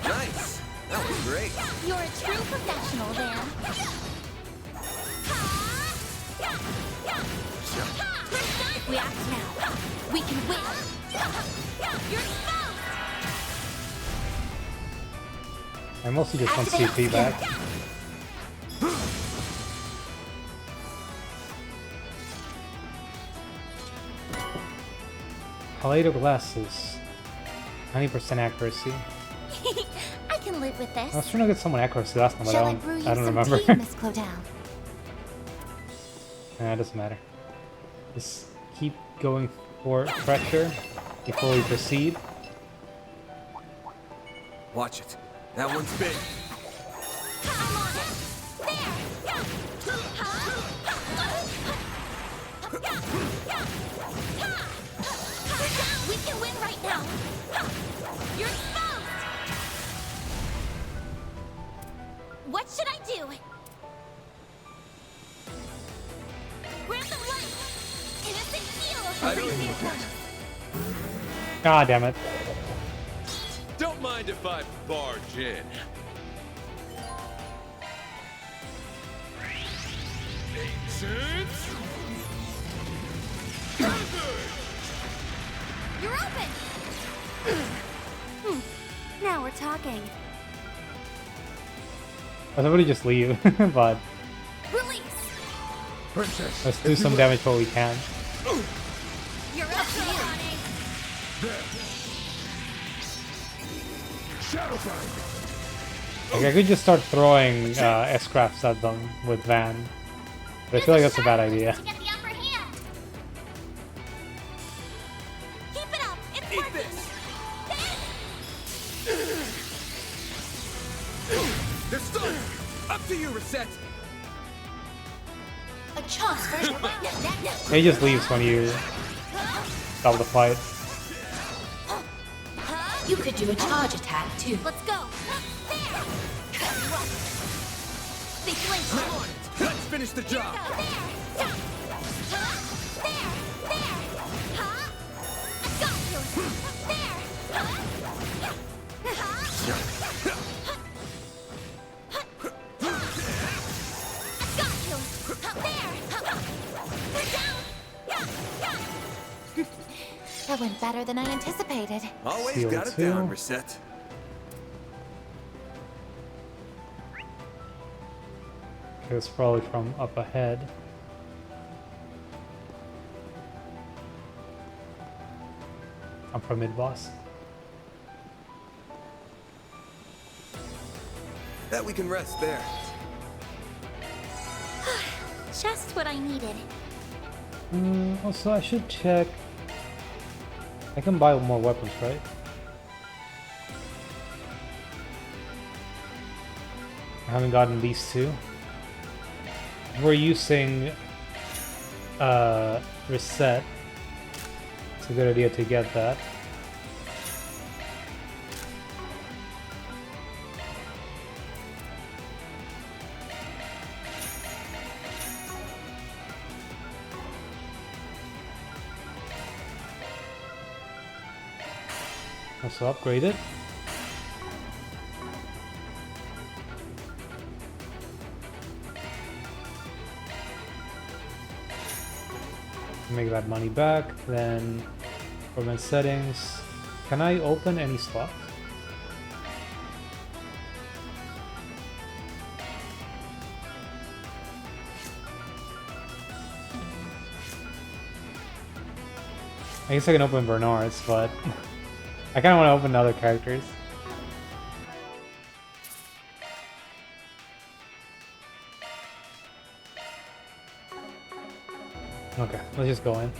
Nice. That was great. You're a true professional, then. If we act now, we can win. You're exposed. I mostly just want CP back. Kaleido glasses. 90% accuracy. I can live with this. I was trying to get someone accuracy last time, but Shall I I brew you don't some remember. tea, Miss Clodell? Nah, it doesn't matter. Just keep going for pressure before we proceed. Watch it. That one's big. I'm on it. There. We can win right now. You're exposed. What should I do? Grab the light. Innocent heal. I don't need that. Ah, damn it. Don't mind if I barge in. Ancient. You're open. Now we're talking. I thought we just leave, but Release. Princess. let's do some damage while we can. You're up to you. Like, I could just start throwing S-crafts at them with Van, but I feel like that's a bad idea. To get the upper hand. Keep it up. It's Eat working. this. They're stunned. Up to you, Reset. A chance for He just leaves when you stop the fight. You could do a charge attack too. Let's go. There. They flinch. Come on. Let's finish the job. There. Huh? I got you. There. I got you. There. We're down. That went better than I anticipated. Always Seal got it two. down, Reset. It was probably from up ahead. I'm from mid-boss. Bet we can rest there. Just what I needed. Also, I should check. I can buy more weapons, right? I haven't gotten these two. We're using reset. It's a good idea to get that. Also upgrade it. make that money back. Then, permanent settings. Can I open any slot? I guess I can open Bernard's, but I kind of want to open other characters. Okay, let's just go in.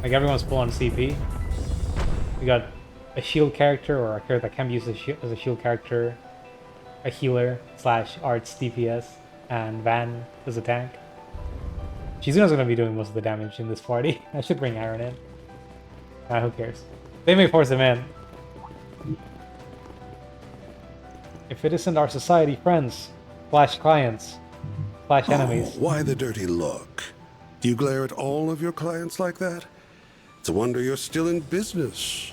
Like, everyone's full on CP. We got a shield character, or a character that can be used as a shield character, a healer / arts DPS, and Van as a tank. Shizuna's gonna be doing most of the damage in this party. I should bring Aaron in. Who cares? They may force him in. If it isn't our society friends, / clients, / enemies. Oh, why the dirty look? Do you glare at all of your clients like that? It's a wonder you're still in business.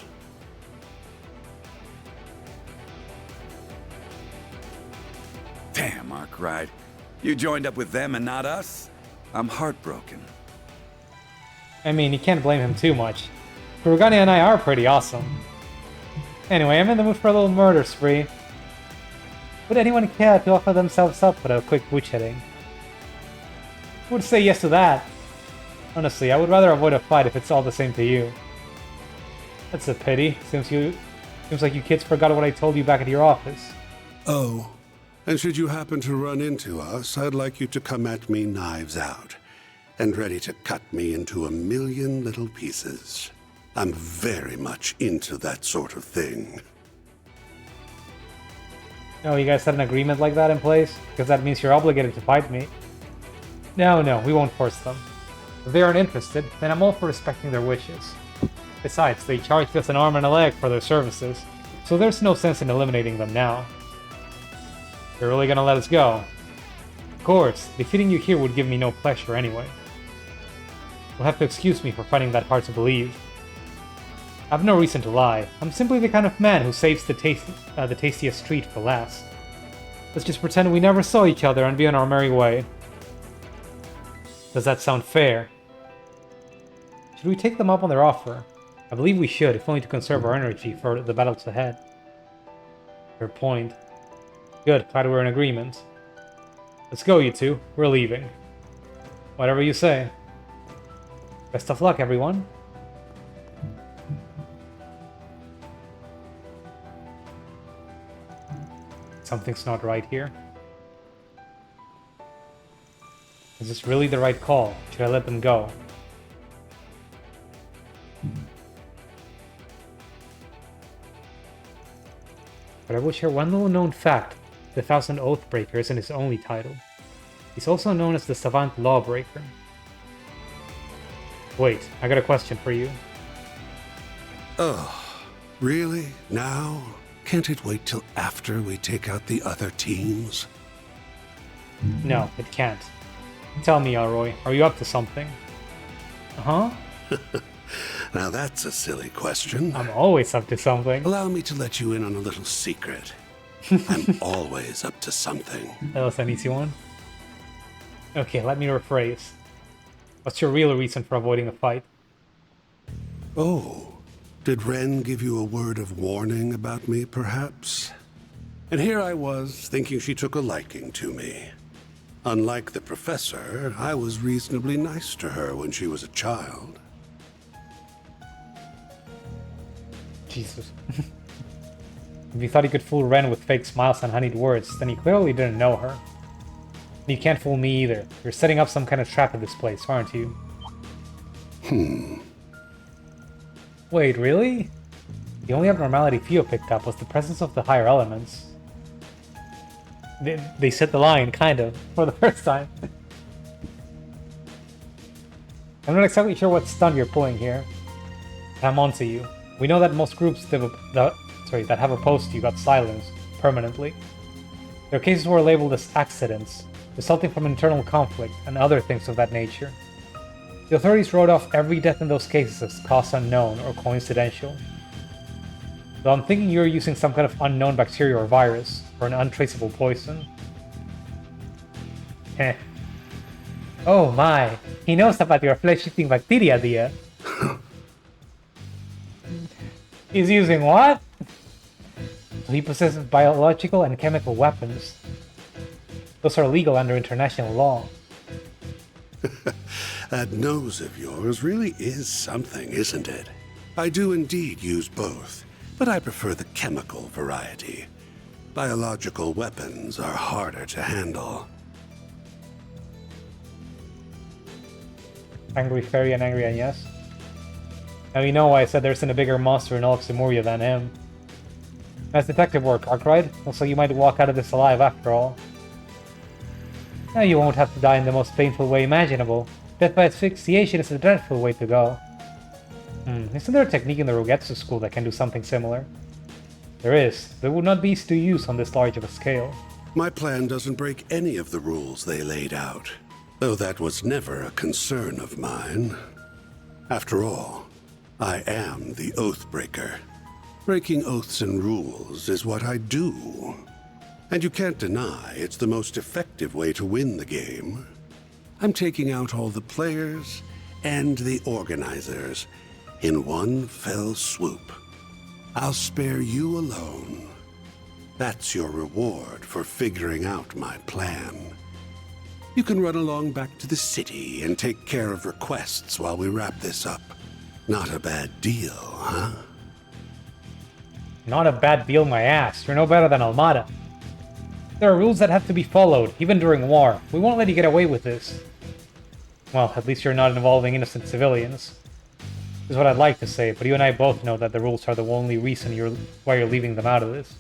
Damn, Arkwright. You joined up with them and not us? I'm heartbroken. I mean, you can't blame him too much. Kurugane and I are pretty awesome. Anyway, I'm in the mood for a little murder spree. Would anyone care to offer themselves up for a quick butch heading? Who would say yes to that? Honestly, I would rather avoid a fight if it's all the same to you. That's a pity. Seems like you kids forgot what I told you back at your office. Oh, and should you happen to run into us, I'd like you to come at me knives out, and ready to cut me into a million little pieces. I'm very much into that sort of thing. Oh, you guys had an agreement like that in place? Because that means you're obligated to fight me. No, we won't force them. If they aren't interested, then I'm all for respecting their wishes. Besides, they charged us an arm and a leg for their services, so there's no sense in eliminating them now. You're really gonna let us go? Of course, defeating you here would give me no pleasure anyway. You'll have to excuse me for finding that hard to believe. I've no reason to lie. I'm simply the kind of man who saves the tastiest treat for last. Let's just pretend we never saw each other and be on our merry way. Does that sound fair? Should we take them up on their offer? I believe we should, if only to conserve our energy for the battles ahead. Fair point. Good, glad we're in agreement. Let's go, you two. We're leaving. Whatever you say. Best of luck, everyone. Something's not right here. Is this really the right call? Should I let them go? But I will share one little known fact. The Thousand Oathbreaker isn't his only title. He's also known as the Savant Lawbreaker. Wait, I got a question for you. Oh, really? Now? Can't it wait till after we take out the other teams? No, it can't. Tell me, Alroy, are you up to something? Uh-huh? Now that's a silly question. I'm always up to something. Allow me to let you in on a little secret. I'm always up to something. That was an easy one. Okay, let me rephrase. What's your real reason for avoiding a fight? Oh, did Ren give you a word of warning about me, perhaps? And here I was, thinking she took a liking to me. Unlike the professor, I was reasonably nice to her when she was a child. Jesus. If you thought he could fool Ren with fake smiles and honeyed words, then he clearly didn't know her. You can't fool me either. You're setting up some kind of trap at this place, aren't you? Wait, really? The only abnormality Theo picked up was the presence of the higher elements. They set the line, kind of, for the first time. I'm not exactly sure what stunt you're pulling here. But I'm onto you. We know that most groups that have opposed you got silenced permanently. Their cases were labeled as accidents, resulting from internal conflict and other things of that nature. The authorities wrote off every death in those cases as cause unknown or coincidental. Though I'm thinking you're using some kind of unknown bacteria or virus, or an untraceable poison. Oh my, he knows about your flesh-eating bacteria, dear. He's using what? He possesses biological and chemical weapons. Those are legal under international law. That nose of yours really is something, isn't it? I do indeed use both, but I prefer the chemical variety. Biological weapons are harder to handle. Angry Fairy and Angry Agnes. Now you know why I said there isn't a bigger monster in all of Simuria than him. Nice detective work, Arkwright. Looks like you might walk out of this alive after all. Now you won't have to die in the most painful way imaginable. Death by asphyxiation is a dreadful way to go. Isn't there a technique in the Rogetsu school that can do something similar? There is. There would not be to use on this large of a scale. My plan doesn't break any of the rules they laid out, though that was never a concern of mine. After all, I am the Oathbreaker. Breaking oaths and rules is what I do. And you can't deny it's the most effective way to win the game. I'm taking out all the players and the organizers in one fell swoop. I'll spare you alone. That's your reward for figuring out my plan. You can run along back to the city and take care of requests while we wrap this up. Not a bad deal, huh? Not a bad deal, my ass. You're no better than Almada. There are rules that have to be followed, even during war. We won't let you get away with this. Well, at least you're not involving innocent civilians. Is what I'd like to say, but you and I both know that the rules are the only reason why you're leaving them out of this.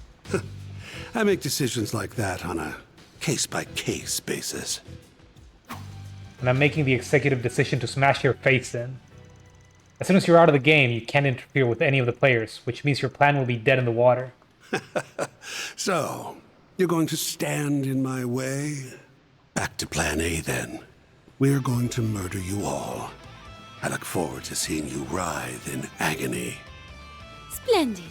I make decisions like that on a case-by-case basis. And I'm making the executive decision to smash your face in. As soon as you're out of the game, you can't interfere with any of the players, which means your plan will be dead in the water. So, you're going to stand in my way? Back to plan A, then. We're going to murder you all. I look forward to seeing you writhe in agony. Splendid.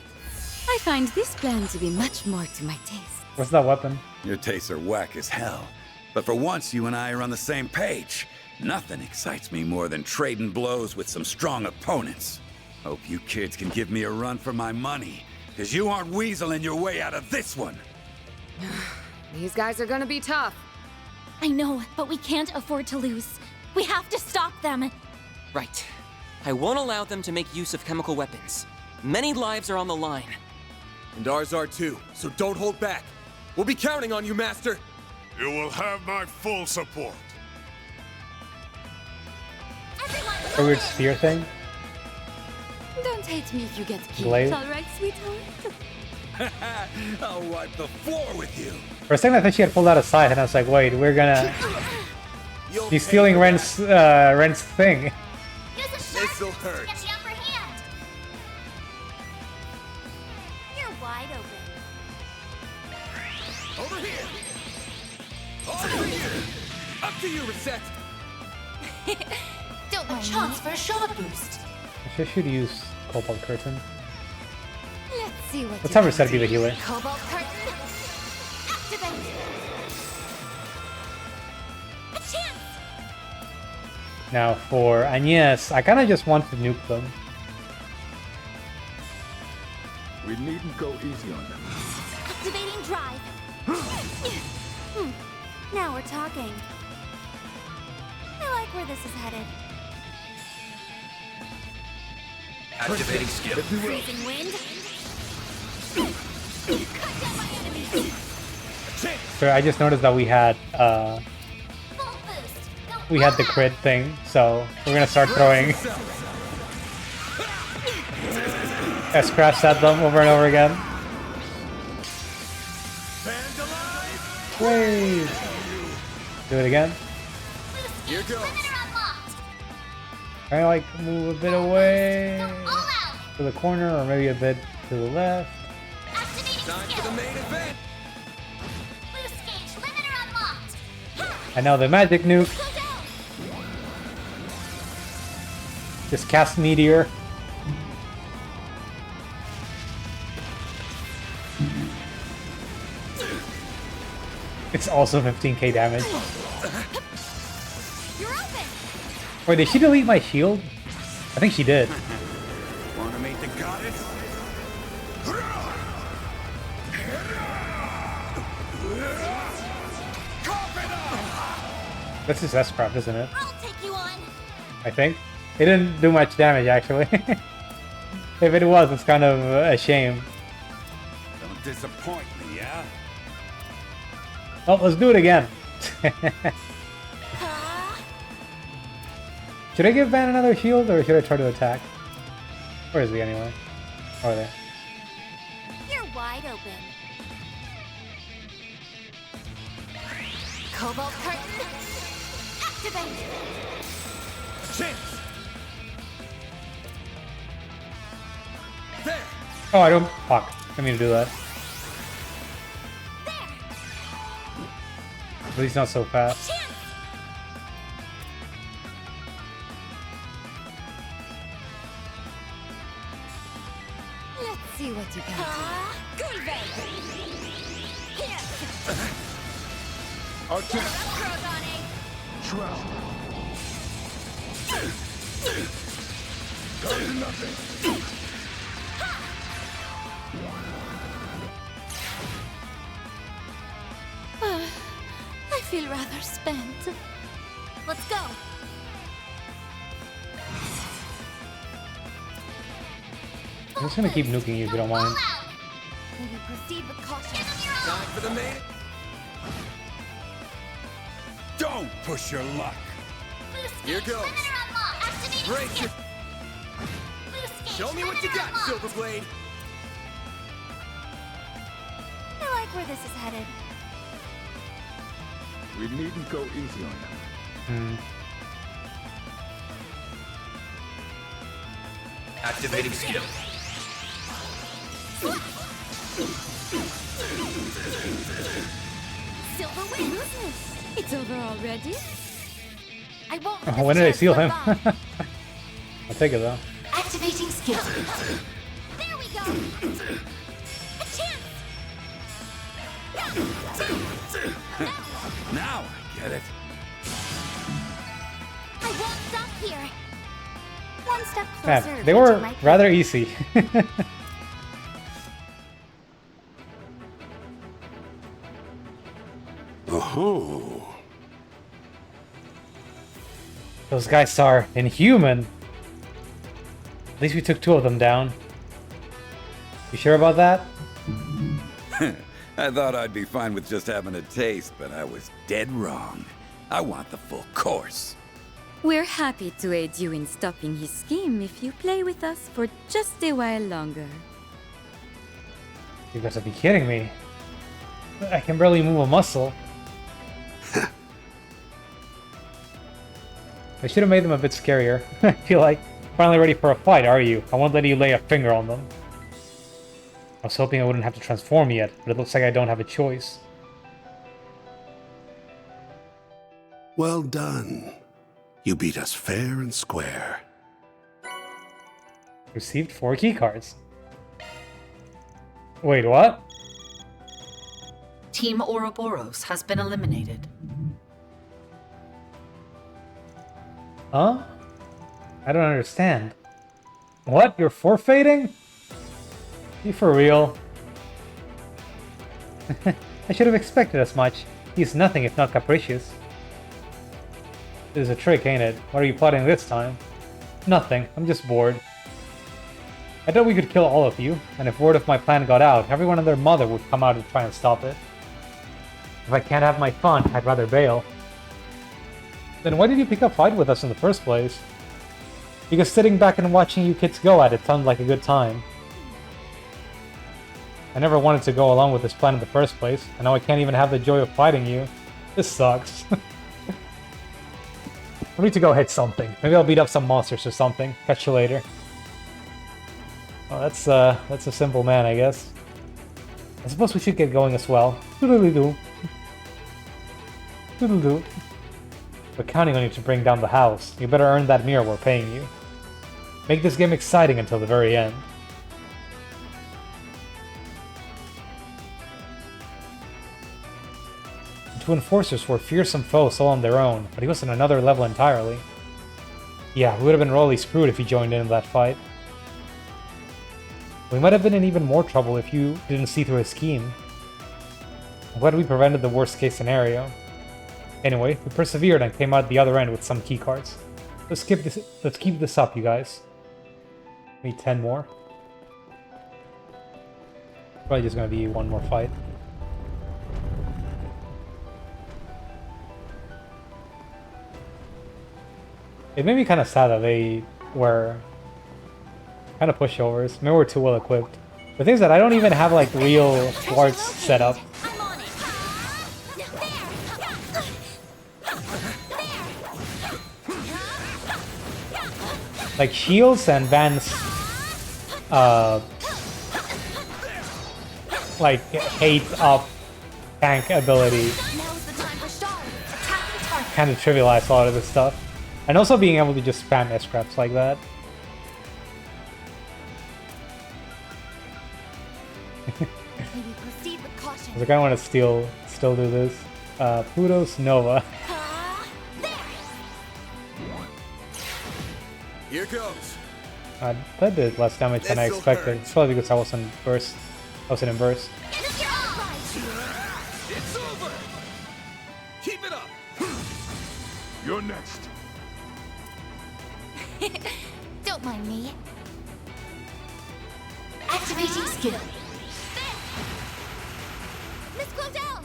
I find this plan to be much more to my taste. What's that weapon? Your tastes are whack as hell. But for once, you and I are on the same page. Nothing excites me more than trading blows with some strong opponents. Hope you kids can give me a run for my money, because you aren't weaseling your way out of this one. These guys are gonna be tough. I know, but we can't afford to lose. We have to stop them. Right. I won't allow them to make use of chemical weapons. Many lives are on the line. And ours are too, so don't hold back. We'll be counting on you, Master. You will have my full support. A weird spear thing? Don't hate me if you get killed, Blade? alright, sweetheart? I'll wipe the floor with you. For a second I thought she had pulled out a scythe and I was like, wait, we're gonna... He's stealing Ren's thing. This'll hurt. Get the upper hand. You're wide open. Over here! Over here! Up to you, Reset! Don't a chance for a shot boost. I should use Cobalt Curtain. Let's see what Let's have Reset be the healer. Cobalt curtain. Activate. A chance. Now for Agnes, I kinda just want to nuke them. We needn't go easy on them. Activating drive. Now we're talking. I like where this is headed. Activating skill. Freezing wind. Cut down my enemies. So I just noticed that we had Full boost. the crit thing, so we're gonna start throwing S-crafts at them over and over again. Wait. Do it again. Here goes. Can I like move a bit away to the corner, or maybe a bit to the left? Time for the main event. Boost gauge limiter unlocked. And now the magic nuke. Just cast meteor. It's also 15k damage. You're Wait, did she delete my shield? I think she did. Wanna meet the goddess? This is S-Craft, isn't it? I'll take you on. I think. It didn't do much damage, actually. If it was, it's kind of a shame. Don't disappoint me, yeah? Well, let's do it again. Should I give Van another shield, or should I try to attack? Where is he, anyway? Over there. You're wide open. Cobalt curtain. Activate. Chance. There. Oh, I don't... Fuck. I didn't mean to do that. At least not so fast. Let's see what you got. I feel rather spent. Let's go. I'm just gonna keep nuking you if you don't mind. Will you proceed with caution? Time for the main. Don't push your luck. Here goes. Break your... Show me what you got, Silverblade. I like where this is headed. We needn't go easy on them. Activating skill. Silver wings. It's over already? I won't. Oh, when did I seal him? I'll take it though. Activating skill. There we go. A chance. Now I get it. I won't stop here. One step closer. Man, they were rather easy. Oh. Those guys are inhuman. At least we took 2 of them down. You sure about that? I thought I'd be fine with just having a taste, but I was dead wrong. I want the full course. We're happy to aid you in stopping his scheme if you play with us for just a while longer. You gotta be kidding me. I can barely move a muscle. I should have made them a bit scarier. I feel like finally ready for a fight, are you? I won't let you lay a finger on them. I was hoping I wouldn't have to transform yet, but it looks like I don't have a choice. Well done. You beat us fair and square. Received 4 keycards. Wait, what? Team Ouroboros has been eliminated. Huh? I don't understand. What? You're forfeiting? You for real? I should have expected as much. He's nothing if not capricious. This is a trick, ain't it? What are you plotting this time? Nothing. I'm just bored. I thought we could kill all of you, and if word of my plan got out, everyone and their mother would come out to try and stop it. If I can't have my fun, I'd rather bail. Then why did you pick a fight with us in the first place? Because sitting back and watching you kids go at it sounds like a good time. I never wanted to go along with this plan in the first place, and now I can't even have the joy of fighting you. This sucks. I need to go hit something. Maybe I'll beat up some monsters or something. Catch you later. Oh, that's a simple man, I guess. I suppose we should get going as well. Doodle-doo. Doodle-doo. We're counting on you to bring down the house. You better earn that mirror we're paying you. Make this game exciting until the very end. The 2 enforcers were fearsome foes all on their own, but he was on another level entirely. Yeah, we would have been royally screwed if you joined in that fight. We might have been in even more trouble if you didn't see through his scheme. I'm glad we prevented the worst case scenario. Anyway, we persevered and came out the other end with some keycards. Let's keep this up, you guys. Need 10 more. Probably just gonna be one more fight. It made me kind of sad that they were kind of pushovers. Maybe we're too well equipped. The thing is that I don't even have like real wards set up. Like shields and Van's like hate up tank ability kind of trivialize a lot of this stuff. And also being able to just spam S-scraps like that. I kind of want to still do this. Pluto's Nova. Here goes. That did less damage than I expected. It's probably because I wasn't in burst. It's over. Keep it up. You're next. Don't mind me. Activating skill. Let's go down.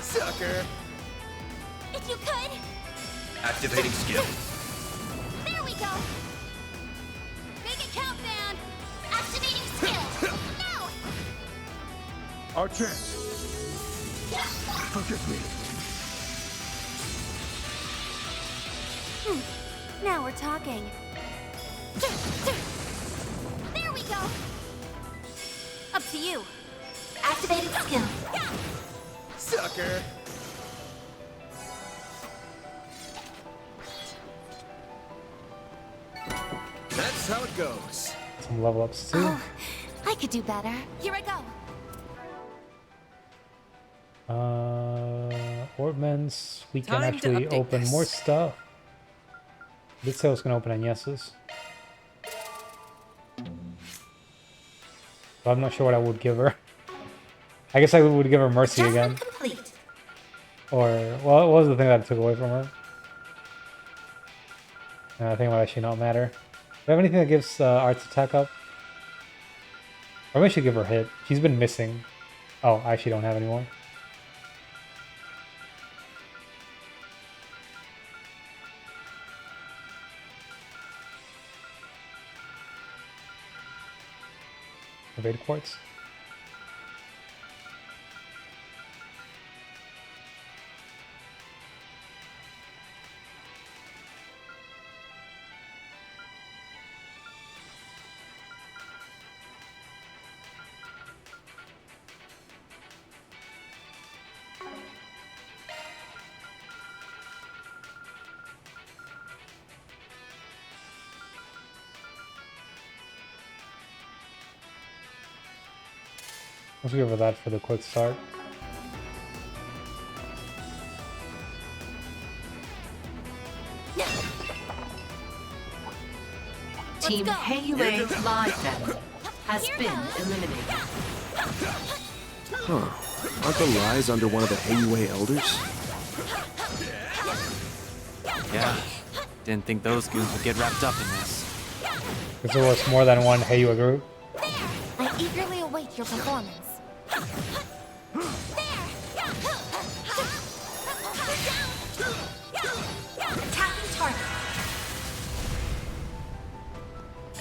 Sucker. If you could. Activating skill. There we go. Make it count, man. Activating skill. Now. Our chance. Forgive me. Now we're talking. There we go. Up to you. Activating skill. Sucker. That's how it goes. Some level ups too. Oh, I could do better. Here I go. Orbmans, we can Time to actually update open this. more stuff. This sale's gonna open on yeses. But I'm not sure what I would give her. I guess I would give her Mercy again. Complete. Or, well, what was the thing that I took away from her? I think it might actually not matter. Do I have anything that gives Art's attack up? Or maybe I should give her hit. She's been missing. Oh, I actually don't have any more. Evade quartz. Let's go over that for the quick start. Team Heiyue Live then has been eliminated. Huh. Aren't the lies under one of the Heiyue elders? Yeah. Didn't think those goons would get wrapped up in this. Because there was more than one Heiyue group. I eagerly await your performance. Attacking target.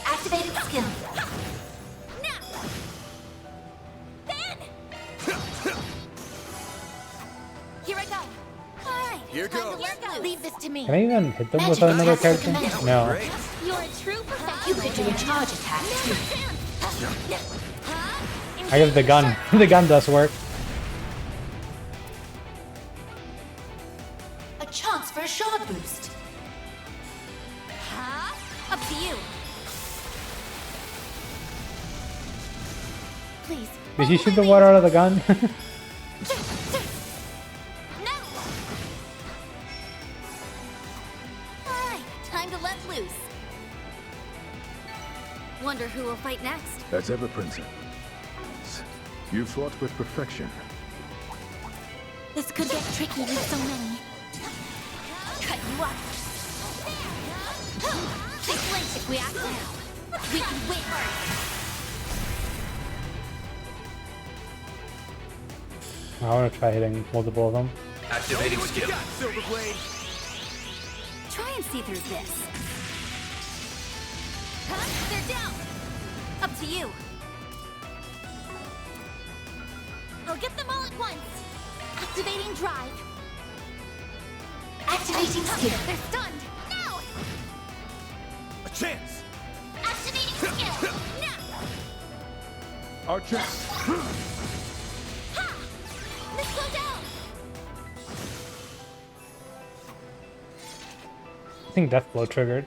Activated skill. Now. Then. Here I go. All right. Here goes. Leave this to me. Can I even hit them with another character? No. You're a true professional. You could do a charge attack too. I guess the gun. The gun does work. A chance for a shard boost. Up to you. Please. Did you shoot the water out of the gun? Wonder who will fight next. As ever, Princess. You fought with perfection. This could get tricky with so many. Cut you up. Think flinch if we act now. We can win. I want to try hitting multiple of them. Activating skill. Try and see through this. Huh? They're down. Up to you. I'll get them all at once. Activating drive. Activating skill. They're stunned. Now. A chance. Activating skill. Now. Archer. Ha! Let's go down. I think Death Blow triggered.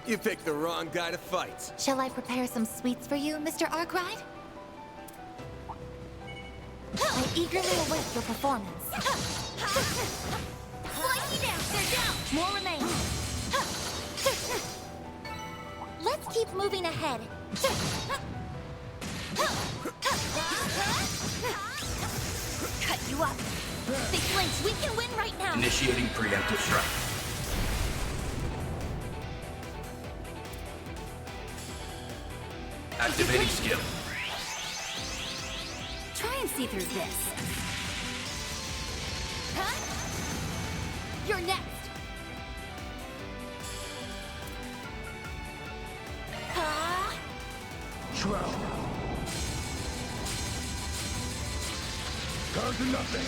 You picked the wrong guy to fight. Shall I prepare some sweets for you, Mr. Arkwright? I eagerly await your performance. Slice down! They're down! More remain. Let's keep moving ahead. Cut you up. They flinch. We can win right now. Initiating preemptive strike. Activating skill. Try and see through this. Huh? You're next. Shroud. Down to nothing.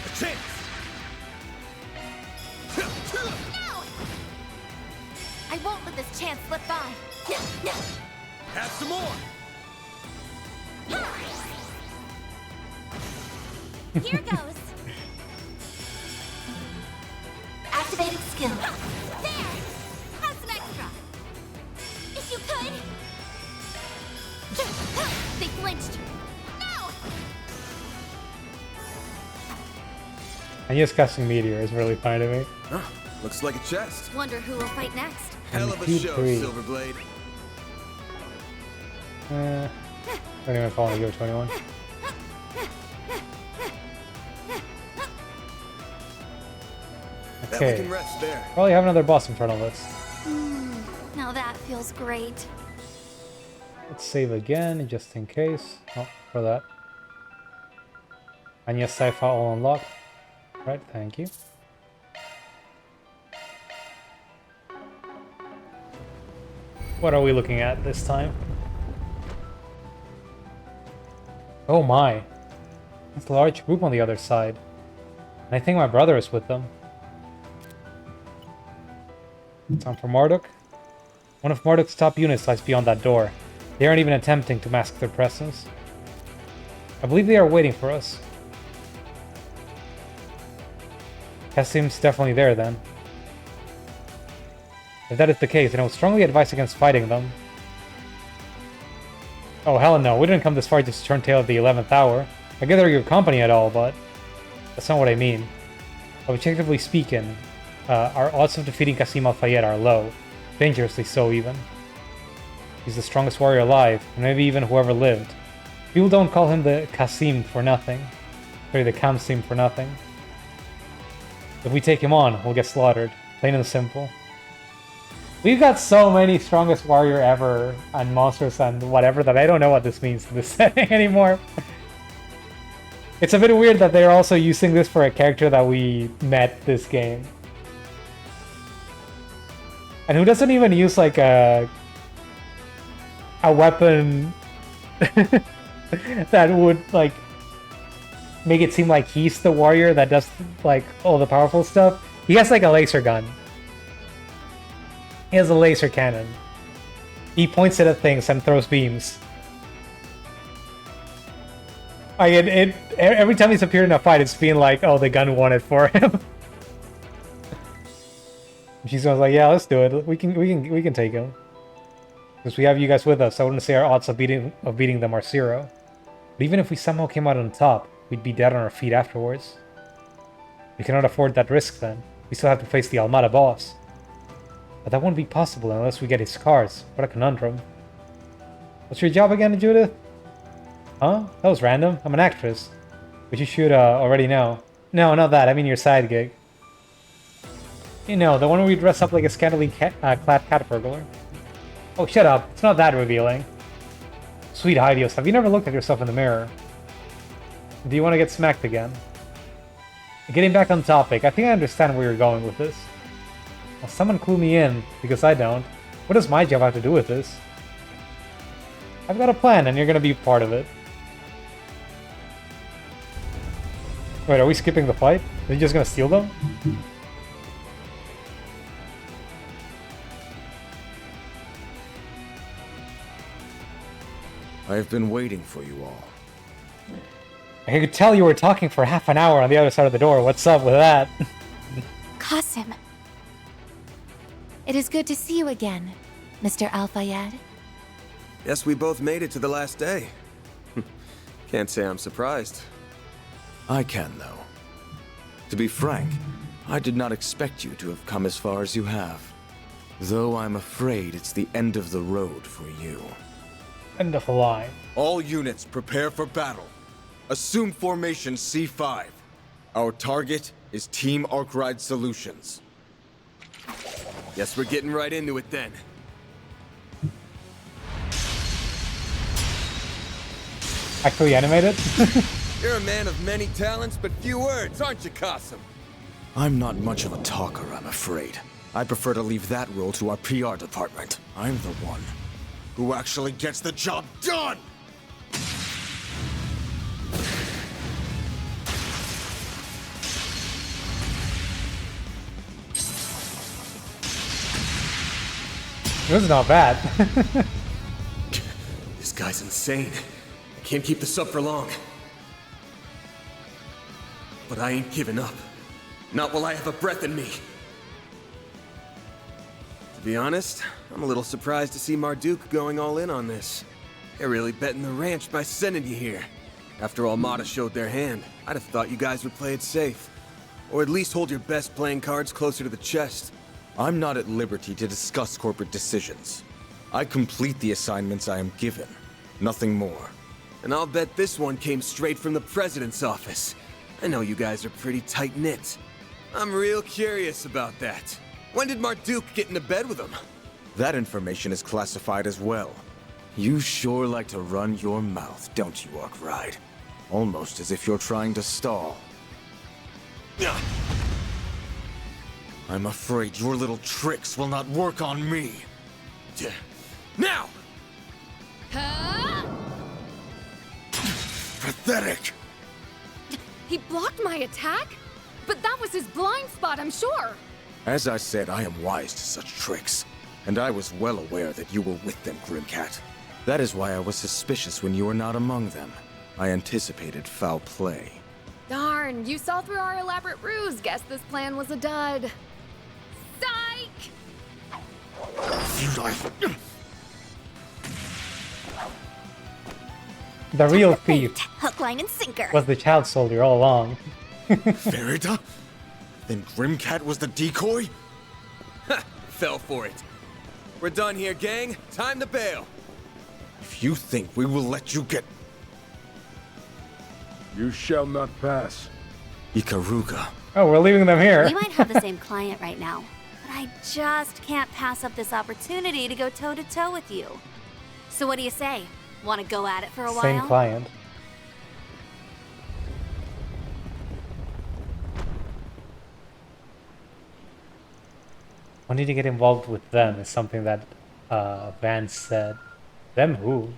A chance. No! I won't let this chance slip by. Have some more. Here goes. Activating skill. There! Have some extra. If you could. They flinched. No! And yes, casting Meteor is really funny to me. Huh, looks like a chest. Wonder who will fight next. Hell of a show, Q3. Silverblade. I don't even follow Go 21. That we Okay. can rest there. Probably have another boss in front of us. Now that feels great. Let's save again, just in case. Oh, for that. And yes, Sci-Fi all unlocked. Right, thank you. What are we looking at this time? Oh my. It's a large group on the other side. And I think my brother is with them. Time for Marduk. One of Marduk's top units lies beyond that door. They aren't even attempting to mask their presence. I believe they are waiting for us. Kasim's definitely there then. If that is the case, then I would strongly advise against fighting them. Oh hell no, we didn't come this far just to turn tail at the 11th hour. I gather your company at all, but that's not what I mean. Objectively speaking, our odds of defeating Qasim al-Fayed are low. Dangerously so, even. He's the strongest warrior alive, and maybe even who ever lived. People don't call him the Qasim for nothing. Sorry, the Kamsim for nothing. If we take him on, we'll get slaughtered. Plain and simple. We've got so many strongest warrior ever, and monsters and whatever, that I don't know what this means in this setting anymore. It's a bit weird that they're also using this for a character that we met this game. And who doesn't even use like a weapon that would like make it seem like he's the warrior that does like all the powerful stuff. He has like a laser gun. He has a laser cannon. He points it at things and throws beams. Like every time he's appeared in a fight, it's been like, oh, the gun won it for him. She's like, yeah, let's do it. We can take him. Because we have you guys with us, I wouldn't say our odds of beating them are 0. But even if we somehow came out on top, we'd be dead on our feet afterwards. We cannot afford that risk then. We still have to face the Almada boss. But that won't be possible unless we get his scars. What a conundrum. What's your job again, Judith? Huh? That was random. I'm an actress. Which you should already know. No, not that. I mean your side gig. You know, the one where we dress up like a scantily clad cat burglar. Oh, shut up. It's not that revealing. Sweet Hydios, have you never looked at yourself in the mirror? Do you want to get smacked again? Getting back on topic, I think I understand where you're going with this. Well, someone clue me in, because I don't. What does my job have to do with this? I've got a plan, and you're gonna be part of it. Wait, are we skipping the fight? Are you just gonna steal them? I've been waiting for you all. I could tell you were talking for half an hour on the other side of the door. What's up with that? Qasim. It is good to see you again, Mr. Al-Fayed. Yes, we both made it to the last day. Can't say I'm surprised. I can, though. To be frank, I did not expect you to have come as far as you have. Though I'm afraid it's the end of the road for you. End of the line. All units prepare for battle. Assume formation C5. Our target is Team Arkwright Solutions. Guess we're getting right into it then. Actually animated? You're a man of many talents, but few words, aren't you, Qasim? I'm not much of a talker, I'm afraid. I prefer to leave that role to our PR department. I'm the one who actually gets the job done! This is not bad. This guy's insane. I can't keep this up for long. But I ain't giving up. Not while I have a breath in me. To be honest, I'm a little surprised to see Marduk going all in on this. They're really betting the ranch by sending you here. After Almada showed their hand, I'd have thought you guys would play it safe. Or at least hold your best playing cards closer to the chest. I'm not at liberty to discuss corporate decisions. I complete the assignments I am given. Nothing more. And I'll bet this one came straight from the President's office. I know you guys are pretty tight-knit. I'm real curious about that. When did Marduk get into bed with him? That information is classified as well. You sure like to run your mouth, don't you, Arkwright? Almost as if you're trying to stall. I'm afraid your little tricks will not work on me. Now! Pathetic! He blocked my attack? But that was his blind spot, I'm sure. As I said, I am wise to such tricks. And I was well aware that you were with them, Grimcat. That is why I was suspicious when you were not among them. I anticipated foul play. Darn, you saw through our elaborate ruse. Guess this plan was a dud. Psych! The real thief Hook, line, and sinker. was the child soldier all along. Verita? Then Grimcat was the decoy? Fell for it. We're done here, gang. Time to bail. If you think we will let you get... You shall not pass. Ikaruga. Oh, we're leaving them here. We might have the same client right now, but I just can't pass up this opportunity to go toe-to-toe with you. So what do you say? Want to go at it for a while? Same client. Wanting to get involved with them is something that Vance said. Them who?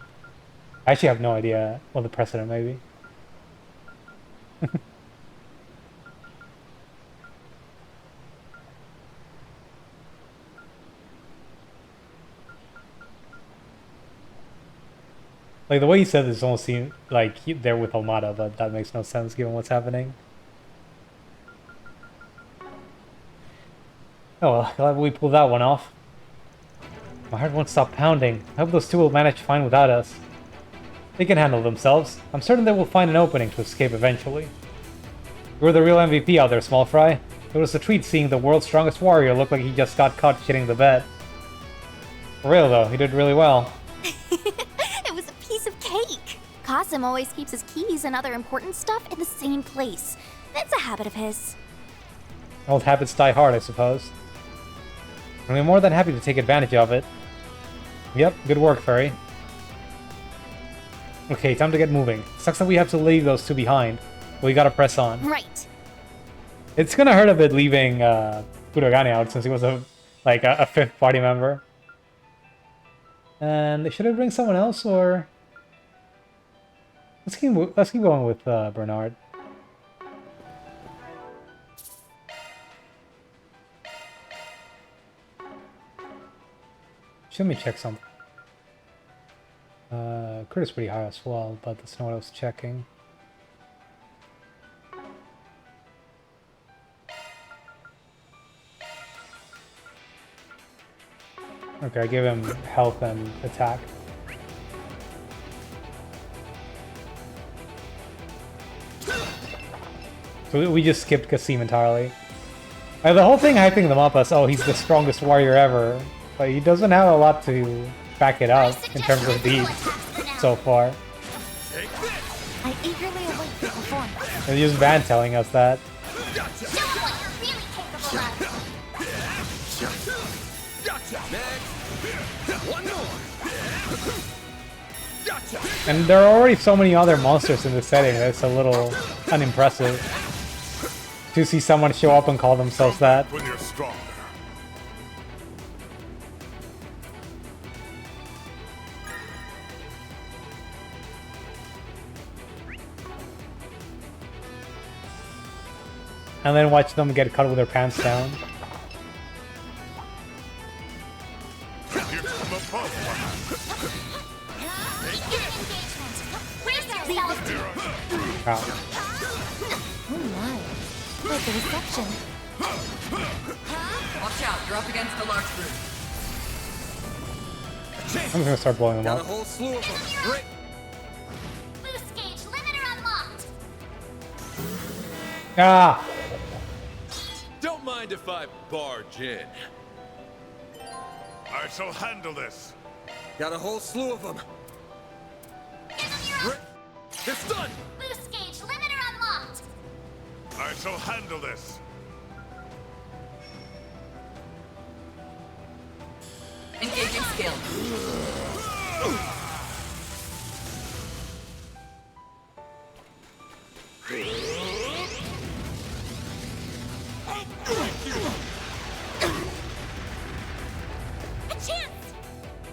I actually have no idea. Well, the president maybe. Like, the way he said this almost seemed like they're with Almada, but that makes no sense given what's happening. Oh well, glad we pulled that one off. My heart won't stop pounding. I hope those two will manage fine without us. They can handle themselves. I'm certain they will find an opening to escape eventually. You're the real MVP out there, small fry. It was a treat seeing the world's strongest warrior look like he just got caught shitting the bed. For real though, he did really well. It was a piece of cake. Qasim always keeps his keys and other important stuff in the same place. That's a habit of his. Old habits die hard, I suppose. And we're more than happy to take advantage of it. Yep, good work, Fairy. Okay, time to get moving. Sucks that we have to leave those two behind, but we gotta press on. Right. It's gonna hurt a bit leaving Kurogane out since he was a fifth party member. And should I bring someone else or let's keep going with Bernard. Let me check something. Crit is pretty high as well, but that's not what I was checking. Okay, I give him health and attack. So we just skipped Qasim entirely. The whole thing hyping them up as, oh, he's the strongest warrior ever. But he doesn't have a lot to back it up in terms of deeds so far. I eagerly await the performance. It's just Van telling us that. Show them what you're really capable of. And there are already so many other monsters in this setting that it's a little unimpressive to see someone show up and call themselves that. When you're stronger. And then watch them get caught with their pants down. Wow. Oh my. Quite the reception. Watch out, you're up against a large group. I'm just gonna start blowing them Got a up. whole slew of them. Great. Boost gauge limiter unlocked. Ah! Don't mind if I barge in. I shall handle this. Got a whole slew of them. Great. They're stunned. Boost gauge limiter unlocked. I shall handle this. Engaging skill. A chance.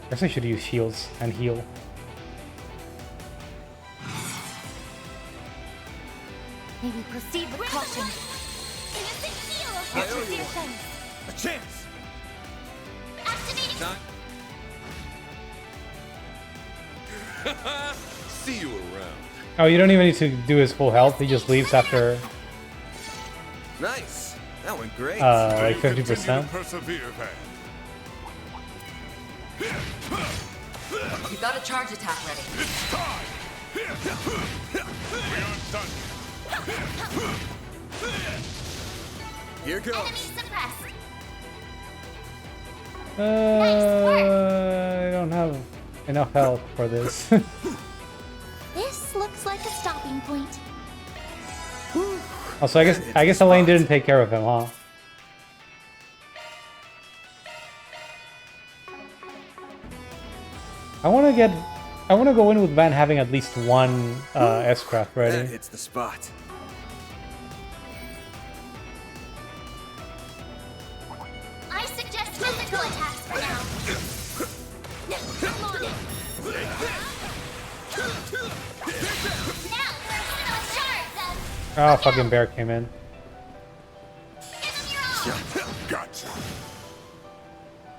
I guess I should use shields and heal. Maybe proceed with caution. Innocent heal. I owe you one. A chance. Activating. See you around. Oh, you don't even need to do his full health. He just leaves after Nice. That went great. like 50%. Persevere, Van. You've got a charge attack ready. It's time. We aren't done. Here goes. Enemy suppressed. I don't have enough health for this. This looks like a stopping point. Also, I guess Elaine didn't take care of him, huh? I want to go in with Van having at least one S-craft That ready. hits the spot. I suggest physical attacks for now. Come on in. Now, personal shards of... Oh, fucking bear came in. Gotcha.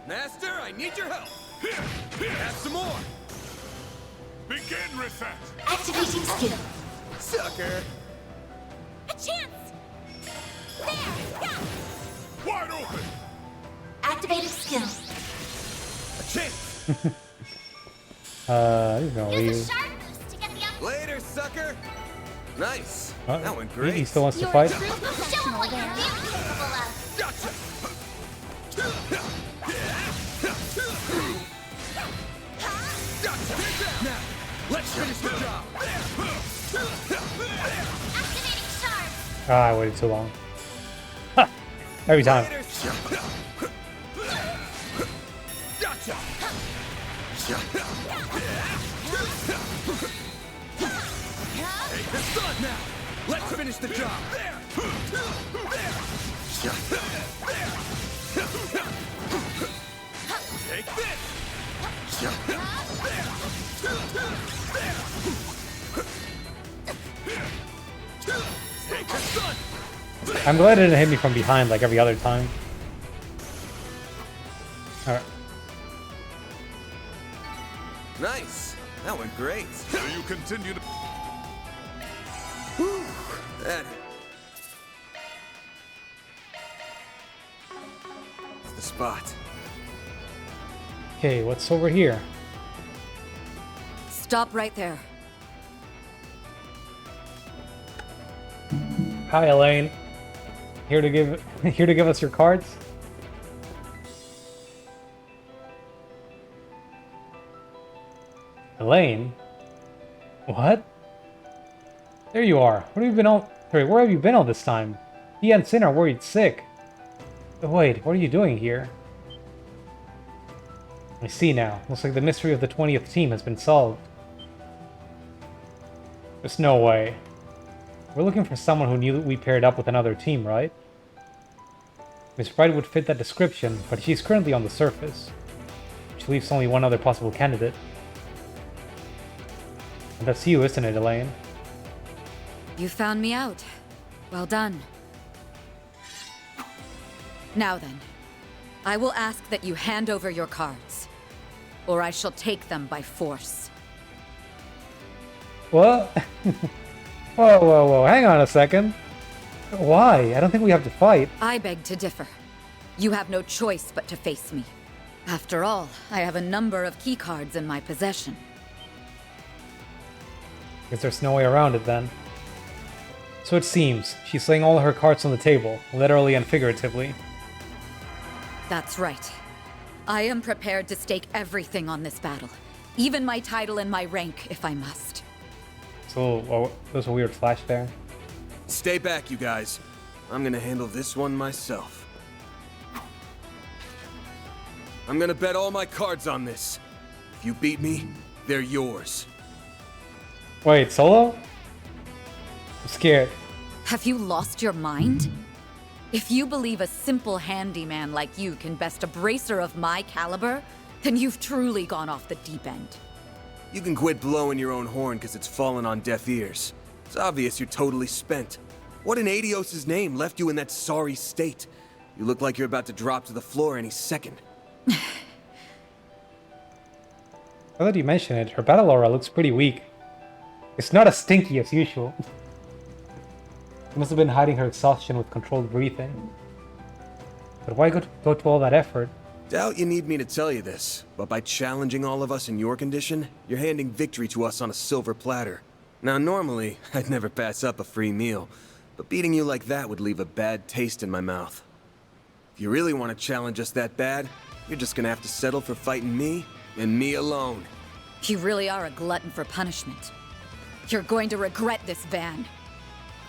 Master, I need your help. Have some more. Begin reset. Activating skill. Sucker. A chance. There. Yeah. Wide open. Activating skill. A chance. He's gonna Use a leave. sharp boost to get the up. Later, sucker. Nice. Oh, That went he great. still wants to You're fight. a true professional. Show 'em what you're really capable of. Gotcha! Gotcha! Now, let's finish the job! Activating charge! Ah, I waited too long. Ha! Every time. Gotcha! Take this on now! Let's finish the job! Take this! Take this on! I'm glad it didn't hit me from behind like every other time. Alright. Nice. That went great. So you continue to... That... It's the spot. Okay, what's over here? Stop right there. Hi, Elaine. Here to give us your cards. Elaine? What? There you are. What have you been all... Sorry, where have you been all this time? He and Sin are worried sick. Wait, what are you doing here? I see now. Looks like the mystery of the 20th team has been solved. There's no way. We're looking for someone who knew that we paired up with another team, right? Miss Bright would fit that description, but she's currently on the surface. Which leaves only one other possible candidate. And that's you, isn't it, Elaine? You found me out. Well done. Now then, I will ask that you hand over your cards, or I shall take them by force. What? Whoa, whoa, whoa, hang on a second. Why? I don't think we have to fight. I beg to differ. You have no choice but to face me. After all, I have a number of keycards in my possession. Guess there's no way around it then. So it seems, she's laying all her cards on the table, literally and figuratively. That's right. I am prepared to stake everything on this battle. Even my title and my rank, if I must. So, oh, there's a weird flash there. Stay back, you guys. I'm gonna handle this one myself. I'm gonna bet all my cards on this. If you beat me, they're yours. Wait, Solo? I'm scared. Have you lost your mind? If you believe a simple handyman like you can best a bracer of my caliber, then you've truly gone off the deep end. You can quit blowing your own horn because it's fallen on deaf ears. It's obvious you're totally spent. What in Adios' name left you in that sorry state? You look like you're about to drop to the floor any second. Now that you mention it, her battle aura looks pretty weak. It's not as stinky as usual. She must have been hiding her exhaustion with controlled breathing. But why go to all that effort? Doubt you need me to tell you this, but by challenging all of us in your condition, you're handing victory to us on a silver platter. Now normally, I'd never pass up a free meal, but beating you like that would leave a bad taste in my mouth. If you really want to challenge us that bad, you're just gonna have to settle for fighting me, and me alone. You really are a glutton for punishment. You're going to regret this, Van.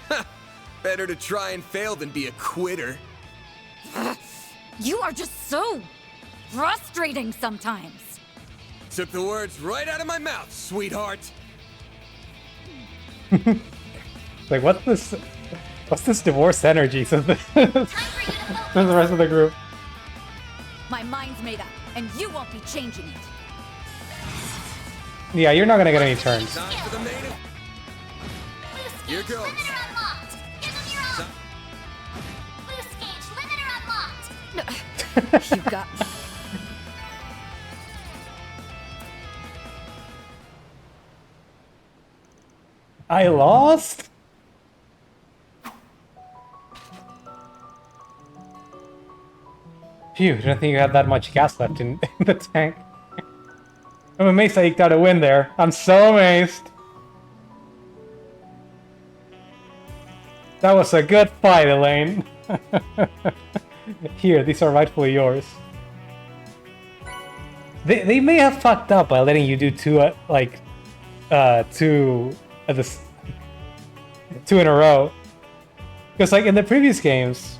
Ha! Better to try and fail than be a quitter. You are just so frustrating sometimes. Took the words right out of my mouth, sweetheart. Like, what's this divorce energy? Says the rest of the group. My mind's made up, and you won't be changing it. Yeah, you're not gonna get any turns. Time for the main. Here goes. You got me. I lost? Phew, didn't think you had that much gas left in the tank. I'm amazed I eked out a win there. I'm so amazed. That was a good fight, Elaine. Here, these are rightfully yours. They may have fucked up by letting you do two two in a row. Because like in the previous games,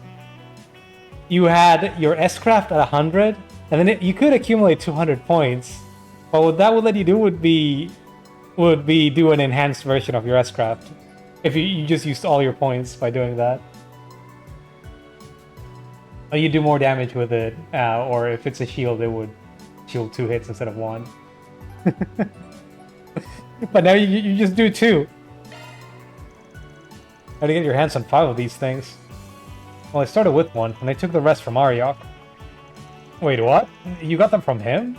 you had your S-Craft at 100, and then you could accumulate 200 points. But what that would let you do would be do an enhanced version of your S-Craft. If you just used all your points by doing that. Or you do more damage with it, or if it's a shield, it would shield 2 hits instead of 1. But now you just do 2. How to get your hands on 5 of these things? Well, I started with 1, and I took the rest from Ariok. Wait, what? You got them from him?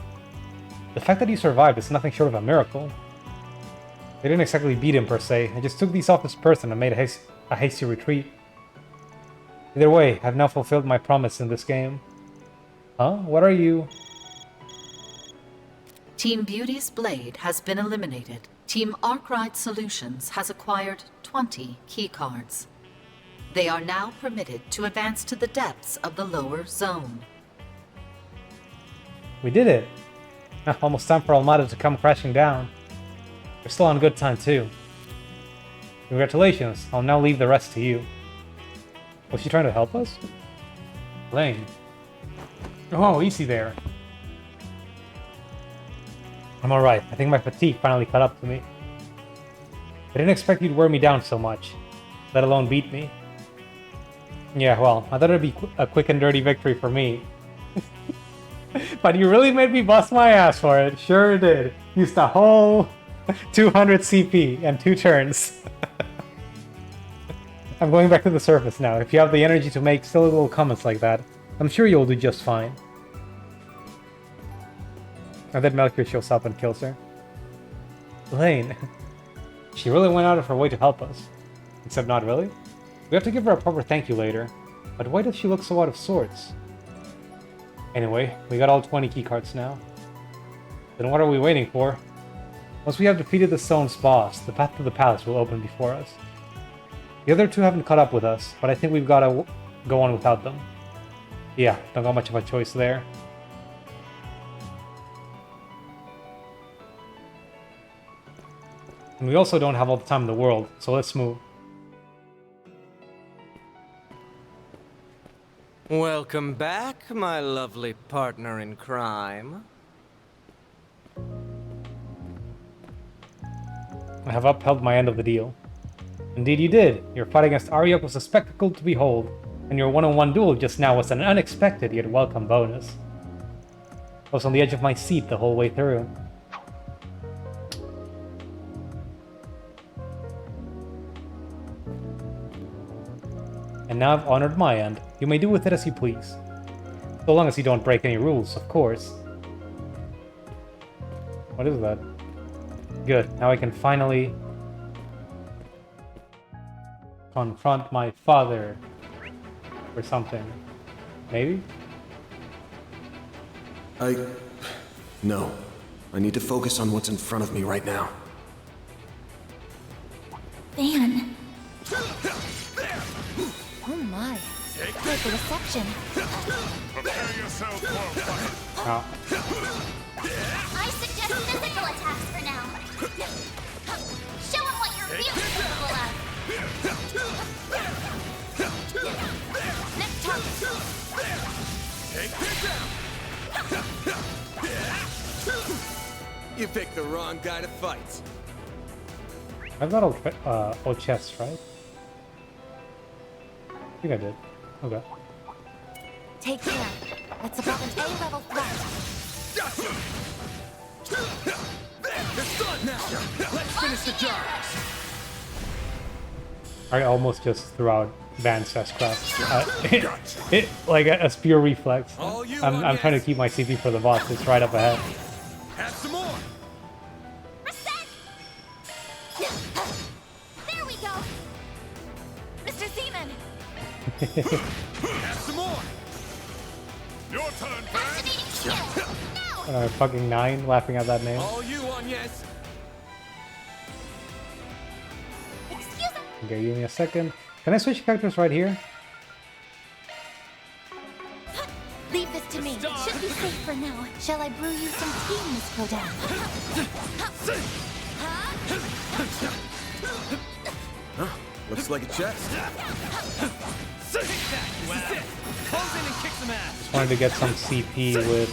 The fact that he survived is nothing short of a miracle. I didn't exactly beat him per se, I just took these off his person and made a hasty retreat. Either way, I've now fulfilled my promise in this game. Huh? What are you? Team Beauty's blade has been eliminated. Team Arkwright Solutions has acquired 20 keycards. They are now permitted to advance to the depths of the lower zone. We did it! Almost time for Almada to come crashing down. We're still on good time too. Congratulations, I'll now leave the rest to you. Was she trying to help us? Lane. Oh, easy there. I'm alright, I think my fatigue finally caught up to me. I didn't expect you'd wear me down so much, let alone beat me. Yeah, well, I thought it'd be a quick and dirty victory for me. But you really made me bust my ass for it, sure did. Used a whole 200 CP and 2 turns. I'm going back to the surface now. If you have the energy to make silly little comments like that, I'm sure you'll do just fine. And then Melchior shows up and kills her. Lane. She really went out of her way to help us. Except not really. We have to give her a proper thank you later. But why does she look so out of sorts? Anyway, we got all 20 keycards now. Then what are we waiting for? Once we have defeated the stone's boss, the path to the palace will open before us. The other 2 haven't caught up with us, but I think we've got to go on without them. Yeah, don't got much of a choice there. And we also don't have all the time in the world, so let's move. Welcome back, my lovely partner in crime. I have upheld my end of the deal. Indeed you did. Your fight against Ariok was a spectacle to behold, and your one-on-one duel just now was an unexpected yet welcome bonus. I was on the edge of my seat the whole way through. And now I've honored my end. You may do with it as you please. So long as you don't break any rules, of course. What is that? Good, now I can finally confront my father or something. Maybe? No. I need to focus on what's in front of me right now. Van. Oh my. Quite the reception. Prepare yourself for a fight. Oh. I suggest physical attacks for now. Show him what you're really capable of. Next target. You picked the wrong guy to fight. I've got all chests, right? I think I did. Okay. Take care. That's about an A-level threat. It's done now! Let's finish the job! I almost just threw out Van's S-Craft. It like a spear reflex. I'm trying to keep my CP for the boss. It's right up ahead. Have some more! There we go! Mr. Seaman! Have some more! Your turn, Van! Fucking 9, laughing at that name. All you on, yes! Okay, give me a second. Can I switch characters right here? for now. Shall I brew you some tea, Miss Crodan? Huh? Looks like a chest. Just wanted to get some CP with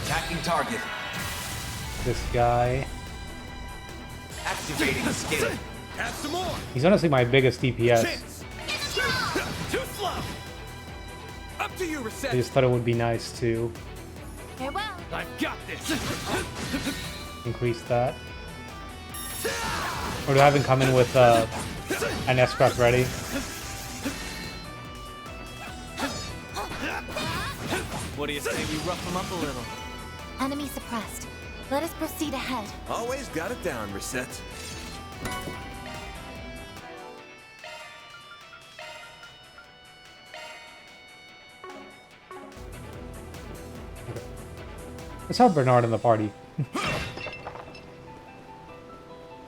Attacking target. this guy. Activating skill. Have some more. He's honestly my biggest DPS. Too slow. Up to you, I Reset. just thought it would be nice to Farewell. I've got this. increase that. Or to have him come in with an S-Craft ready. What do you say we rough him up a little? Enemy suppressed. Let us proceed ahead. Always got it down, Reset. Let's have Bernard in the party.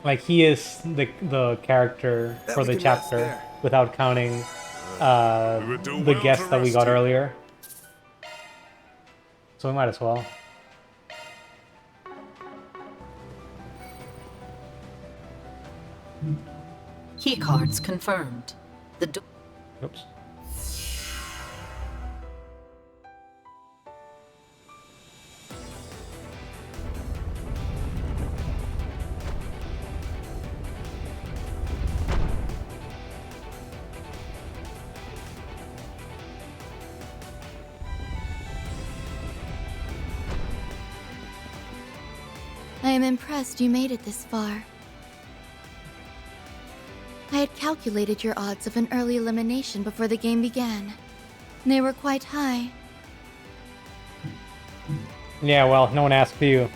Like, he is the character for the chapter, without counting the guest that we got earlier. So we might as well. Keycards confirmed. The door. Oops. I am impressed you made it this far. I had calculated your odds of an early elimination before the game began. They were quite high. Yeah, well, no one asked you.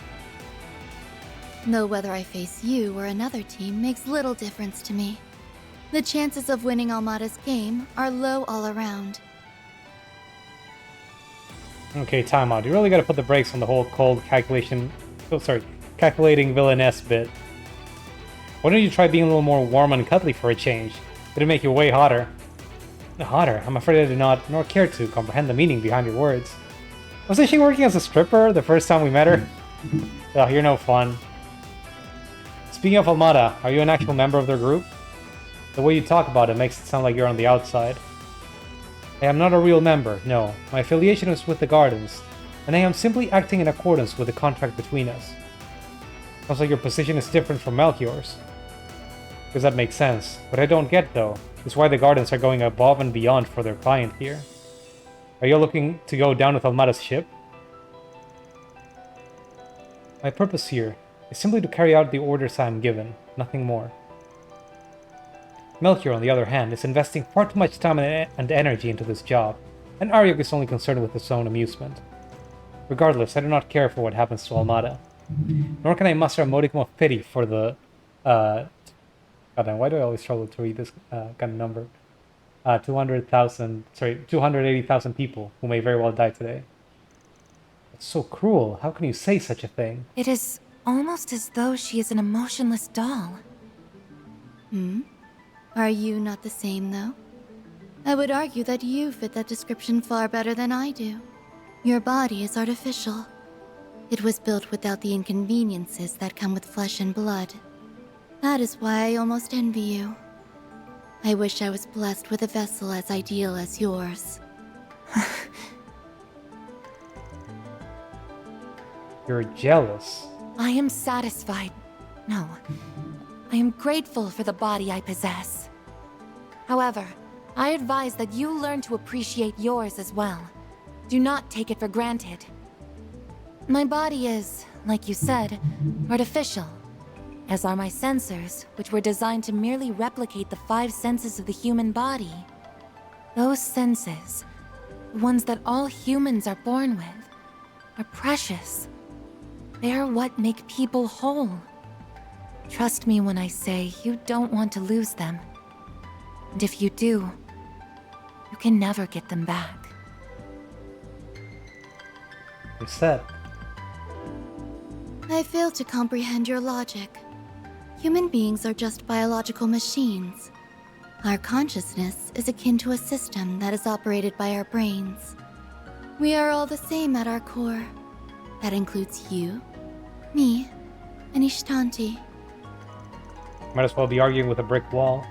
Though whether I face you or another team makes little difference to me. The chances of winning Almada's game are low all around. Okay, timeout. You really gotta put the brakes on the whole cold calculation... Oh, sorry. Calculating villainess bit. Why don't you try being a little more warm and cuddly for a change? It'll make you way hotter. Hotter? I'm afraid I do not, nor care to, comprehend the meaning behind your words. Wasn't she working as a stripper the first time we met her? Oh, you're no fun. Speaking of Almada, are you an actual member of their group? The way you talk about it makes it sound like you're on the outside. I am not a real member, no. My affiliation is with the Gardens, and I am simply acting in accordance with the contract between us. Sounds like your position is different from Melchior's. Because that makes sense. What I don't get, though, is why the Gardens are going above and beyond for their client here. Are you looking to go down with Almada's ship? My purpose here is simply to carry out the orders I am given, nothing more. Melchior, on the other hand, is investing far too much time and energy into this job, and Aryok is only concerned with his own amusement. Regardless, I do not care for what happens to Almada. Nor can I muster a modicum of pity for the, goddamn, why do I always struggle to read this kind of number? 280,000 people who may very well die today. It's so cruel. How can you say such a thing? It is almost as though she is an emotionless doll. Are you not the same, though? I would argue that you fit that description far better than I do. Your body is artificial. It was built without the inconveniences that come with flesh and blood. That is why I almost envy you. I wish I was blessed with a vessel as ideal as yours. You're jealous. I am satisfied. No. I am grateful for the body I possess. However, I advise that you learn to appreciate yours as well. Do not take it for granted. My body is, like you said, artificial, as are my sensors, which were designed to merely replicate the 5 senses of the human body. Those senses, the ones that all humans are born with, are precious. They are what make people whole. Trust me when I say you don't want to lose them. And if you do, you can never get them back. You're set. I fail to comprehend your logic. Human beings are just biological machines. Our consciousness is akin to a system that is operated by our brains. We are all the same at our core. That includes you, me, and Ishtanti. Might as well be arguing with a brick wall.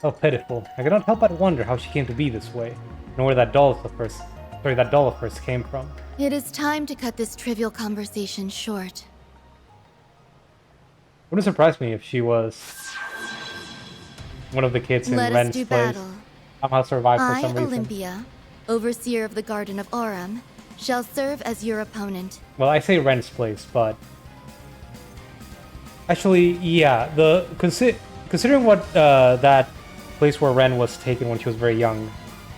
How pitiful. I cannot help but wonder how she came to be this way, and where that doll of hers came from. It is time to cut this trivial conversation short. Wouldn't surprise me if she was one of the kids in Let us Ren's do place. battle. Somehow survived for some I, reason. Olympia, overseer of the Garden of Aurum, shall serve as your opponent. Well, I say Ren's place, but actually, yeah. Considering what that place where Ren was taken when she was very young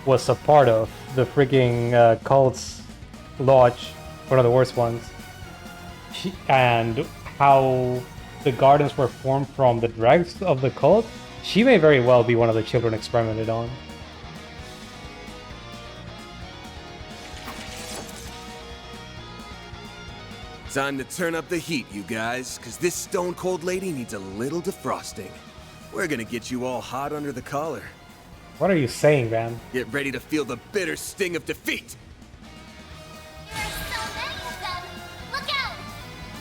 was a part of, the freaking cult's lodge, one of the worst ones, and how the gardens were formed from the dregs of the cult, she may very well be one of the children experimented on. Time to turn up the heat, you guys, because this stone-cold lady needs a little defrosting. We're gonna get you all hot under the collar. What are you saying, Van? Get ready to feel the bitter sting of defeat!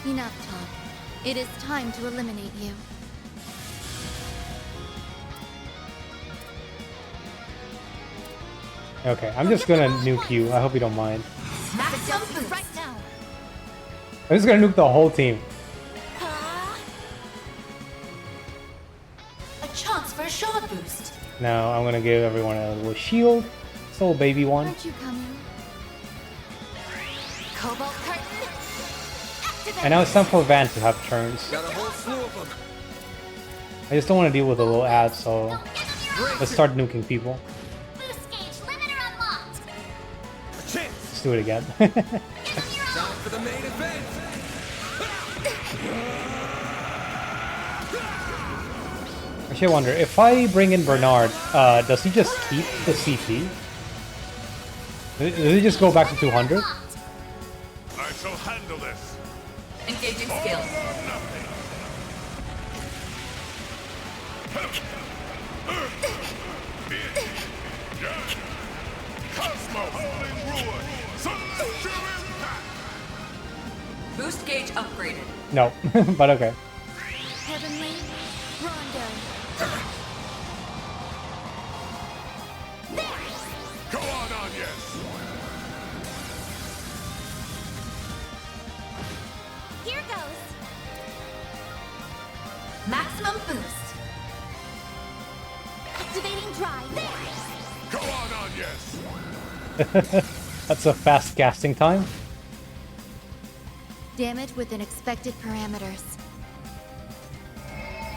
Enough talk. It is time to eliminate you. Okay, I'm just gonna nuke you. I hope you don't mind. Right now. I'm just gonna nuke the whole team. A chance for a shard boost. Now I'm gonna give everyone a little shield. This little baby one. Aren't you coming? Cobalt curtain. Activate. And now it's time for Van to have turns. Got a whole slew of them. I just don't want to deal with the little ads, so let's start nuking people. Boost gauge limiter unlocked. Let's do it again. Time for the main event! Actually, I wonder, if I bring in Bernard, does he just keep the CP? Does he just go back to 200? I shall handle this. Engaging skill. Cosmo Holding Ruin. Celestial Impact. Boost gauge upgraded. No, but okay. Heavenly Rondo. Go on, yes. Here goes. Maximum boost. Activating drive. Go on, yes. That's a fast casting time. Damage within expected parameters.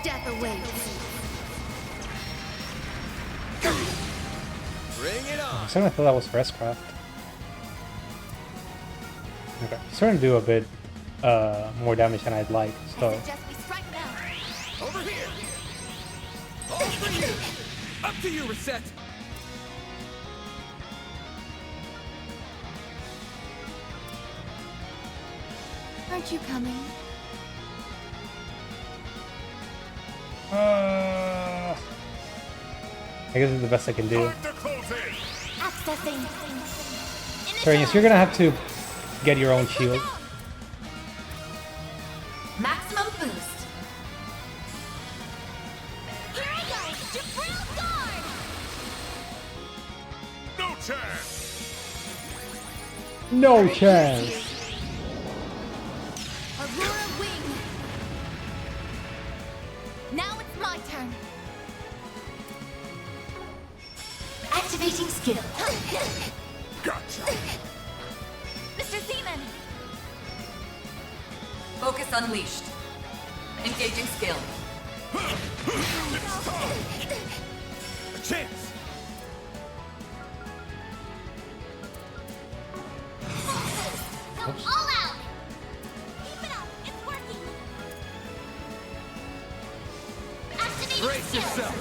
Death awaits. Bring it on! I thought that was for S-Craft. Okay, starting to do a bit more damage than I'd like, so... We strike now. Over here! All for you! Up to you, Reset! Aren't you coming? I guess it's the best I can do. Accessing. Sirius, you're gonna have to get your own shield. Maximum boost. Here I go. Jabril guard. No chance. No chance. Aurora wing. Now it's my turn. Activating skill. Gotcha. Mr. Zeman. Focus unleashed. Engaging skill. A chance! Go all out. Keep it up. It's working. Activating Brace skill. yourself!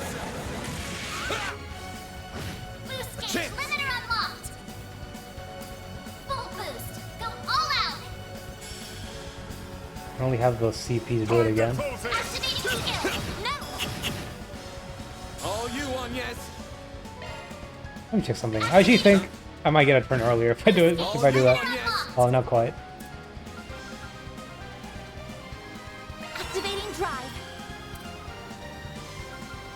Boost gauge Chance. limiter unlocked. Full boost. Go all out. I only have the CP to do it again. Activating skill. No. All you on, yes! Let me check something. I actually think I might get a turn earlier if I do it. If I do that. Oh, not quite. Activating drive.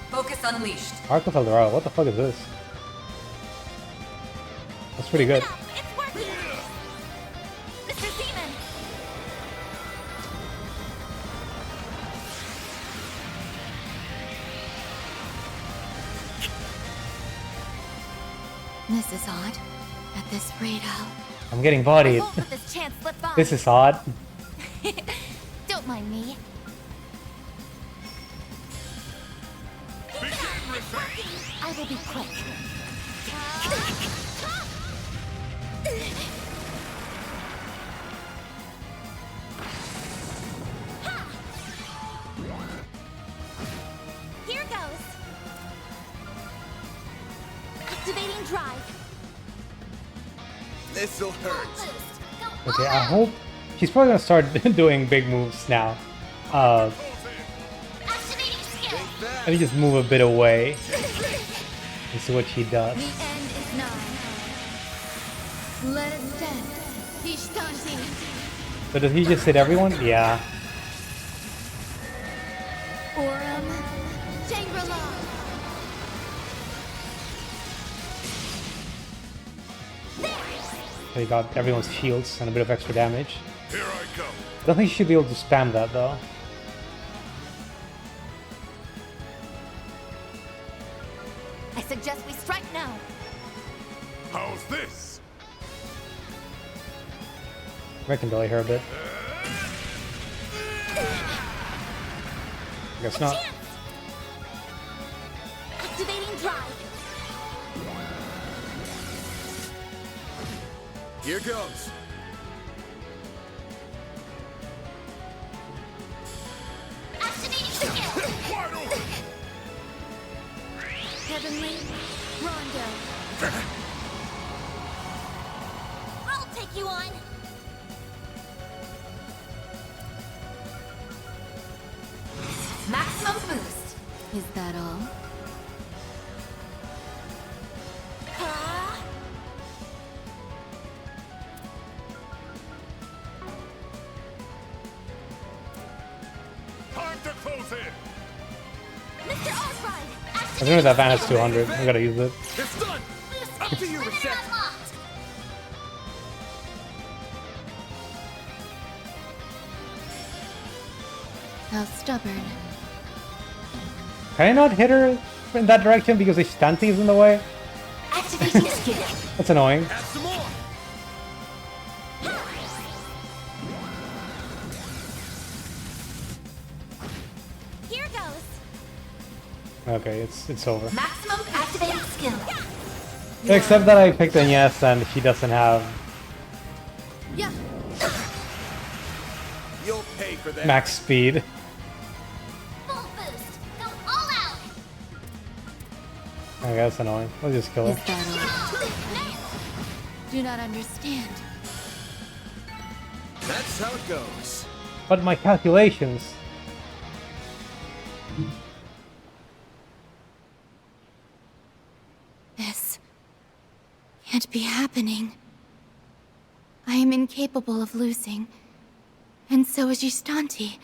Focus unleashed. Arc of Eldorado. What the fuck is this? That's pretty good. It's working. Mr. Seaman. This is odd. At this rate, I'm getting bodied. I won't let this chance slip by. This is odd. Don't mind me. I will be quick. Here goes. Activating drive. This'll hurt. Okay, I hope she's probably gonna start doing big moves now. Let me just move a bit away and see what she does. the end is nigh. Let it stand. Ishtanti. So does he just hit everyone? Yeah. Aurum. Shangri-La. They got everyone's shields and a bit of extra damage. Here I come. I don't think you should be able to spam that though. I suggest we strike now. How's this? I can delay her a bit. I guess not. Activating drive. Here goes. Activating skill. Heavenly Rondo. I'll take you on. Maximum boost. Is that all? Time to close in. Mr. Osprey. I think that van has 200. I gotta use it. It's done. Up to you, Reset. How stubborn. Can I not hit her in that direction because Ishtanti is in the way? Activating skill. That's annoying. Have some more. Here goes. Okay, it's over. Maximum activated skill. Except that I picked Agnes and she doesn't have Yeah. You'll pay for that. max speed. Full boost. Go all out. Okay, that's annoying. Let's just kill Is her. that all? I do not understand. That's how it goes. But my calculations. This can't be happening. I am incapable of losing. And so is Ishtanti.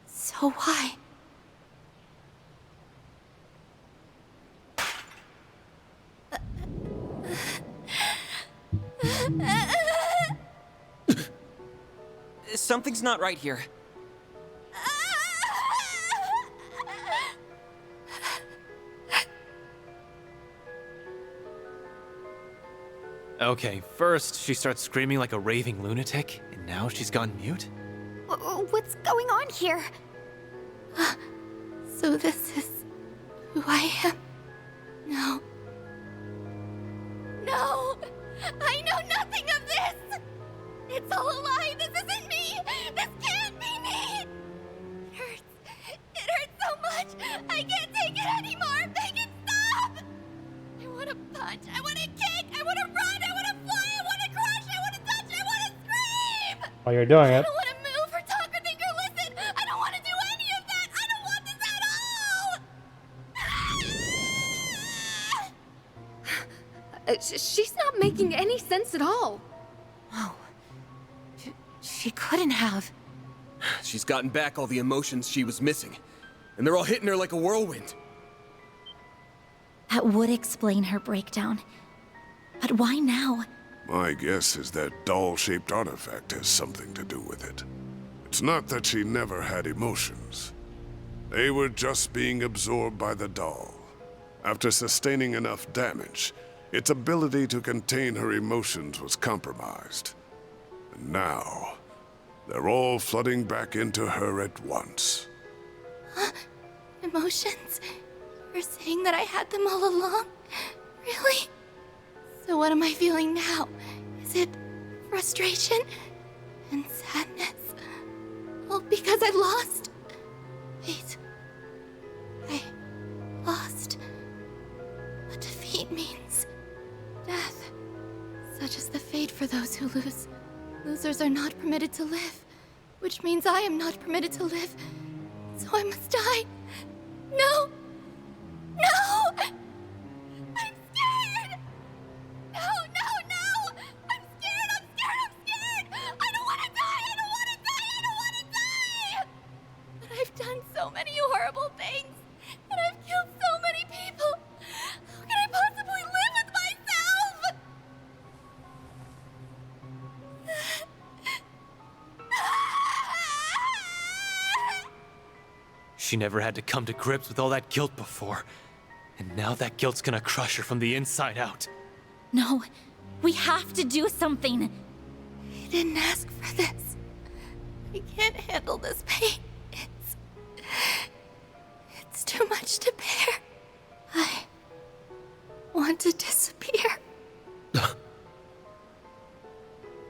So why? Something's not right here. Okay, first she starts screaming like a raving lunatic, and now she's gone mute? What's going on here? So this is who I am? No. No! I know nothing of this! It's all a lie! This isn't me! This can't be me! It hurts. It hurts so much! I can't take it anymore! Make it stop! I want to punch! I want to kick! I want to run! I want to fly! I want to crush! I want to touch! I want to scream! While you're doing I it. don't want to move or talk or think or listen! I don't want to do any of that! I don't want this at all! She's not making at all. Oh. She couldn't have. She's gotten back all the emotions she was missing, and they're all hitting her like a whirlwind. That would explain her breakdown. But why now? My guess is that doll-shaped artifact has something to do with it. It's not that she never had emotions. They were just being absorbed by the doll. After sustaining enough damage, its ability to contain her emotions was compromised. And now, they're all flooding back into her at once. Huh? Emotions? You're saying that I had them all along? Really? So what am I feeling now? Is it frustration and sadness? All because I lost? Wait. I lost. But defeat means death. Such is the fate for those who lose. Losers are not permitted to live, which means I am not permitted to live. So I must die. No! No! I'm scared! No, no, no! I'm scared, I'm scared, I'm scared! I don't want to die! I don't want to die! I don't want to die! But I've done so many horrible things, and I've killed so many people. How can I possibly live with myself? She never had to come to grips with all that guilt before. And now that guilt's gonna crush her from the inside out. No, we have to do something. I didn't ask for this. I can't handle this pain. It's too much to bear. I want to disappear.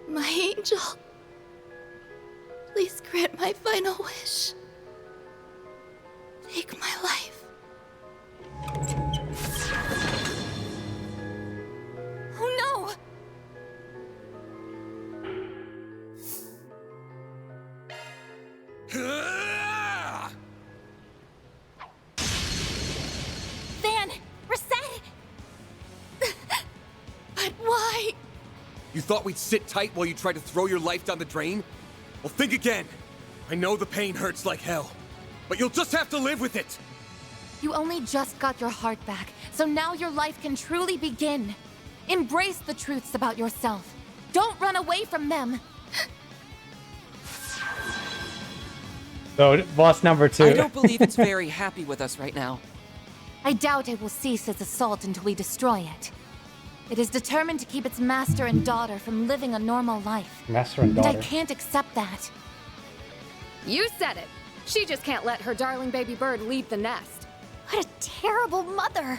My angel, please grant my final wish. Take my life. Oh no! Van! Reset! But why? You thought we'd sit tight while you tried to throw your life down the drain? Well, think again. I know the pain hurts like hell, but you'll just have to live with it. You only just got your heart back, so now your life can truly begin. Embrace the truths about yourself. Don't run away from them. So, boss number 2. I don't believe it's very happy with us right now. I doubt it will cease its assault until we destroy it. It is determined to keep its master and daughter from living a normal life. Master and And daughter. I can't accept that. You said it. She just can't let her darling baby bird leave the nest. What a terrible mother.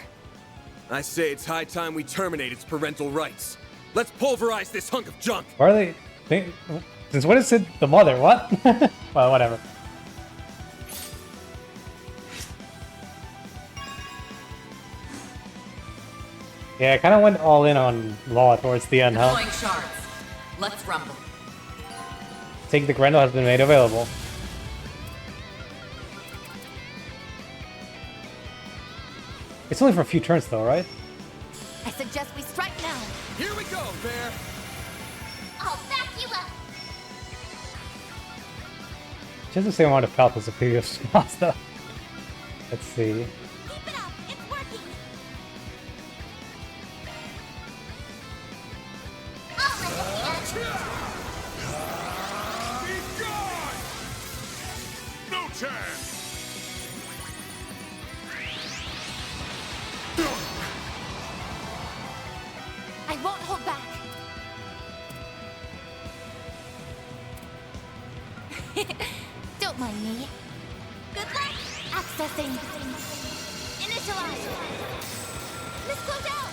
I say it's high time we terminate its parental rights. Let's pulverize this hunk of junk. Why are they... Since when is it the mother? What? Well, whatever. Yeah, I kind of went all in on Law towards the end, huh? Deploying shards. Let's rumble. Take the Grendel has been made available. It's only for a few turns though, right? I suggest we strike now. Here we go, Bear. I'll back you up. Just the same amount of health as the previous boss though. Let's see. Keep it up. It's working. I'll let you Be gone! No chance! I won't hold back. Don't mind me. Good luck. Accessing. Initialize. Miss Glow down.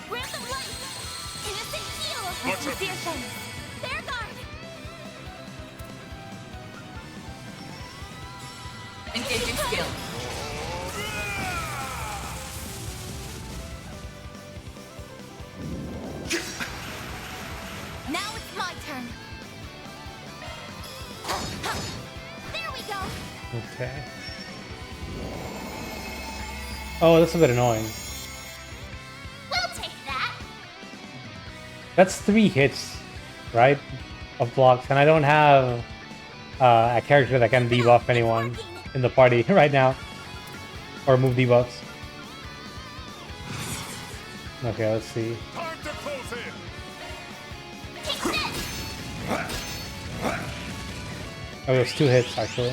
Grant them life. Innocent heal. My sincere thanks. Their guard. Engaging skill. Now it's my turn. There we go. Okay. Oh, that's a bit annoying. We'll take that. That's 3 hits, right? Of blocks, and I don't have a character that can debuff anyone in the party right now. Or move debuffs. Okay, let's see. Oh, it was 2 hits actually.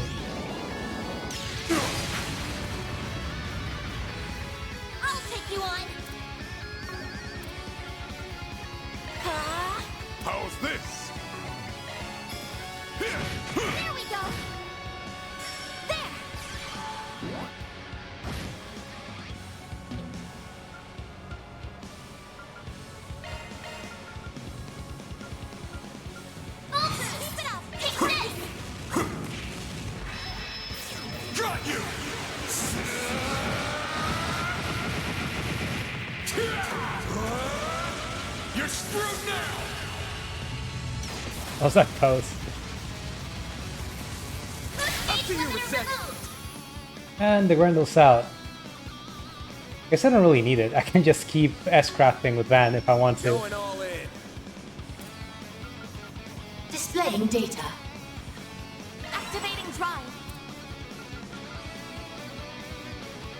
I'll take you on. How's this? There we go. There. Keep it up. Take this. Got you! You're screwed now! How's that pose? Up to you, Reset! And the Grendel's out. I guess I don't really need it. I can just keep S-crafting with Van if I want to. Going all in. Displaying data. Activating drive.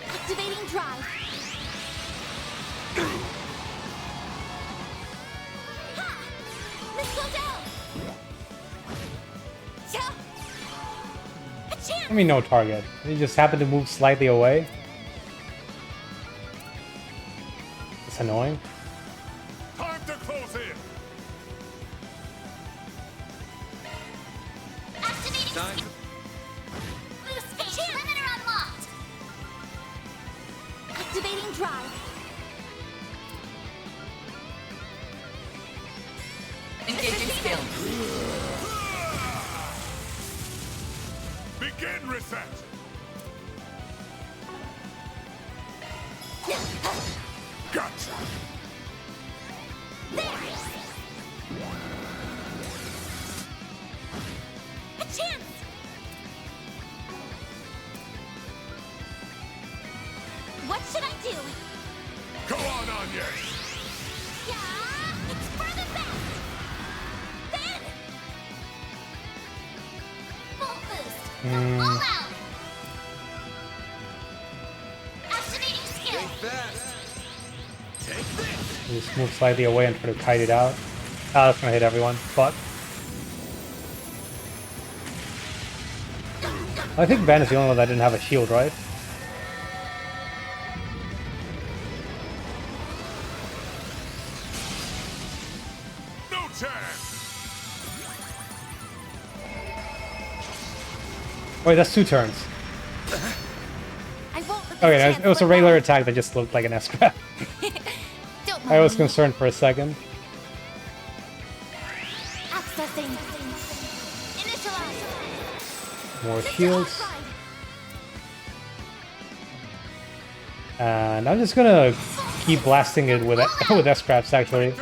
Activating drive. Ha! Missile down. Yeah. A chance. I mean, no target. It just happened to move slightly away. It's annoying. Time to close in! Activating Time. boost stage limiter unlocked. Activating drive. Engaging skill. Begin Reset! Gotcha! A chance. What should I do? Go on, Anya! Yeah, it's for the best. Then full boost. All out. Activating skill. Take this! Just move slightly away and try to kite it out. Ah, that's gonna hit everyone. Fuck. I think Van is the only one that didn't have a shield, right? No chance! Wait, that's 2 turns. I won't let Okay, this it was a chance regular attack that just looked like an S-crap. Don't I was mind me. concerned for a second. Accessing. Initialize. More shields. And I'm just gonna keep blasting it with with S-craps actually.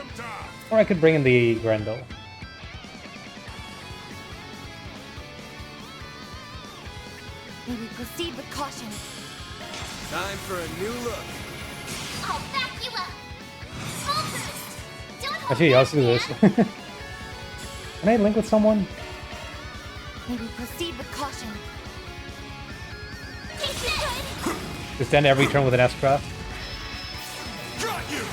Or I could bring in the Grendel. May we proceed with caution. Time for a new look. I'll back you up. Full boost. Don't hold Actually, let's do this. Can I link with someone? May we proceed with caution. Take this. Just end every turn with an S-craft. Got you!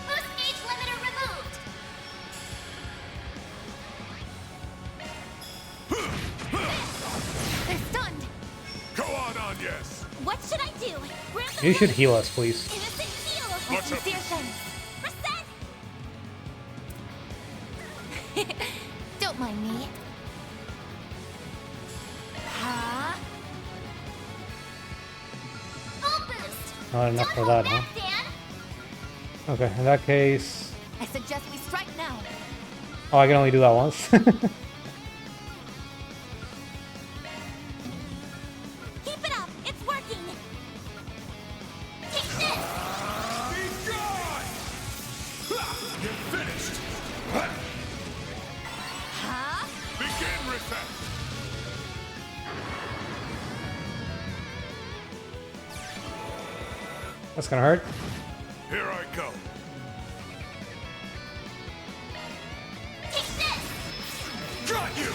Boost gauge limiter removed. They're stunned. Go on, Anyas! What should I do? Grant them You should heal us, please. innocent heal. What's With up? sincere thanks. Reset. Don't mind me. Huh? Full boost. Not enough for that, huh? Dan. Okay, in that case... I suggest we strike now. Oh, I can only do that once. Keep it up. It's working. Take this. Be gone! You're finished! Huh? Begin Reset! That's gonna hurt. Here I go. Got you!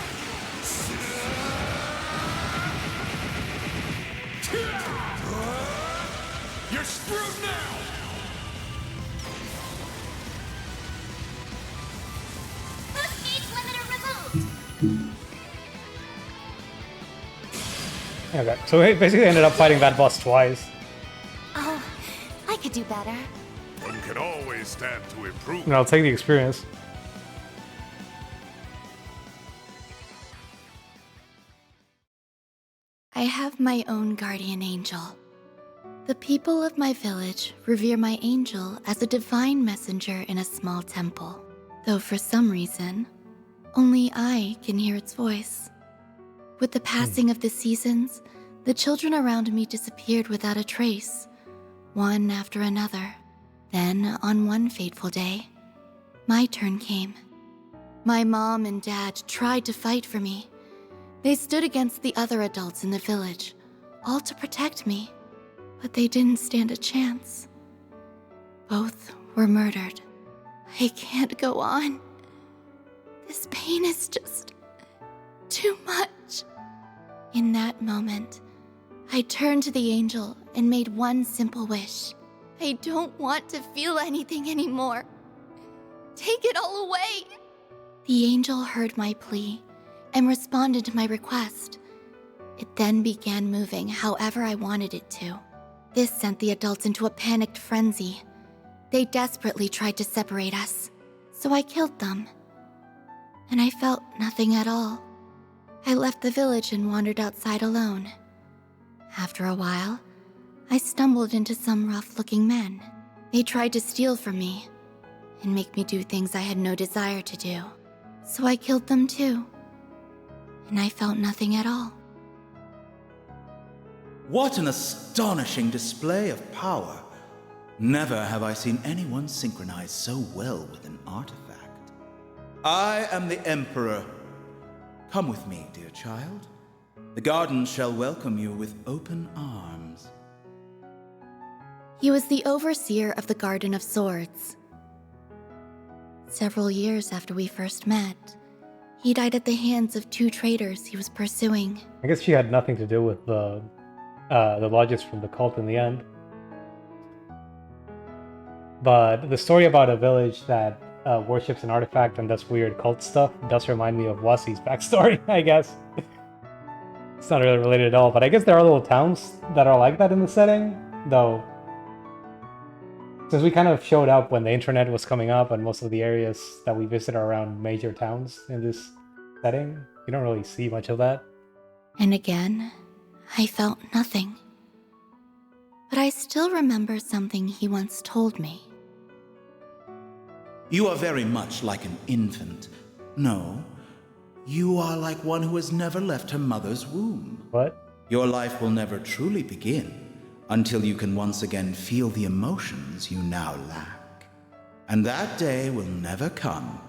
You're screwed now! Boost gauge limiter removed. Okay, so we basically ended up fighting that boss twice. Oh, I could do better. One can always stand to improve. And I'll take the experience. I have my own guardian angel. The people of my village revere my angel as a divine messenger in a small temple, though for some reason, only I can hear its voice. With the passing of the seasons, the children around me disappeared without a trace, one after another. Then, on one fateful day, my turn came. My mom and dad tried to fight for me. They stood against the other adults in the village, all to protect me, but they didn't stand a chance. Both were murdered. I can't go on. This pain is just too much. In that moment, I turned to the angel and made one simple wish. I don't want to feel anything anymore. Take it all away. The angel heard my plea and responded to my request. It then began moving however I wanted it to. This sent the adults into a panicked frenzy. They desperately tried to separate us, so I killed them. And I felt nothing at all. I left the village and wandered outside alone. After a while, I stumbled into some rough-looking men. They tried to steal from me and make me do things I had no desire to do. So I killed them too. And I felt nothing at all. What an astonishing display of power. Never have I seen anyone synchronize so well with an artifact. I am the Emperor. Come with me, dear child. The garden shall welcome you with open arms. He was the overseer of the Garden of Swords. Several years after we first met, he died at the hands of two traitors he was pursuing. I guess she had nothing to do with the lodges from the cult in the end. But the story about a village that worships an artifact and does weird cult stuff does remind me of Wasi's backstory, I guess. It's not really related at all, but I guess there are little towns that are like that in the setting, though. Since we kind of showed up when the internet was coming up and most of the areas that we visit are around major towns in this setting, you don't really see much of that. And again, I felt nothing. But I still remember something he once told me. You are very much like an infant. No, you are like one who has never left her mother's womb. What? Your life will never truly begin until you can once again feel the emotions you now lack. And that day will never come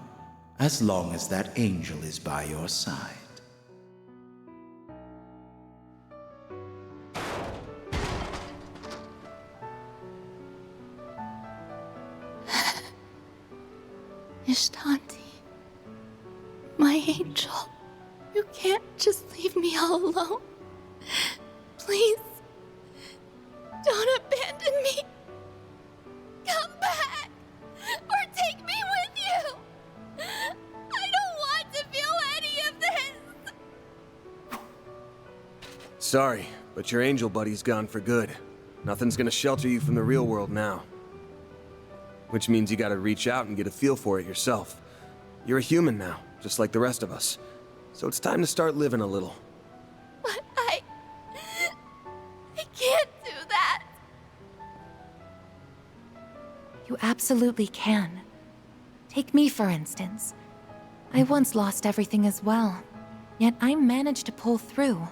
as long as that angel is by your side. Ishtanti, my angel, you can't just leave me all alone. Please, don't abandon me. Come back, or take me with you. I don't want to feel any of this. Sorry, but your angel buddy's gone for good. Nothing's gonna shelter you from the real world now. Which means you gotta reach out and get a feel for it yourself. You're a human now, just like the rest of us. So it's time to start living a little. But I can't do that. You absolutely can. Take me, for instance. I once lost everything as well, yet I managed to pull through.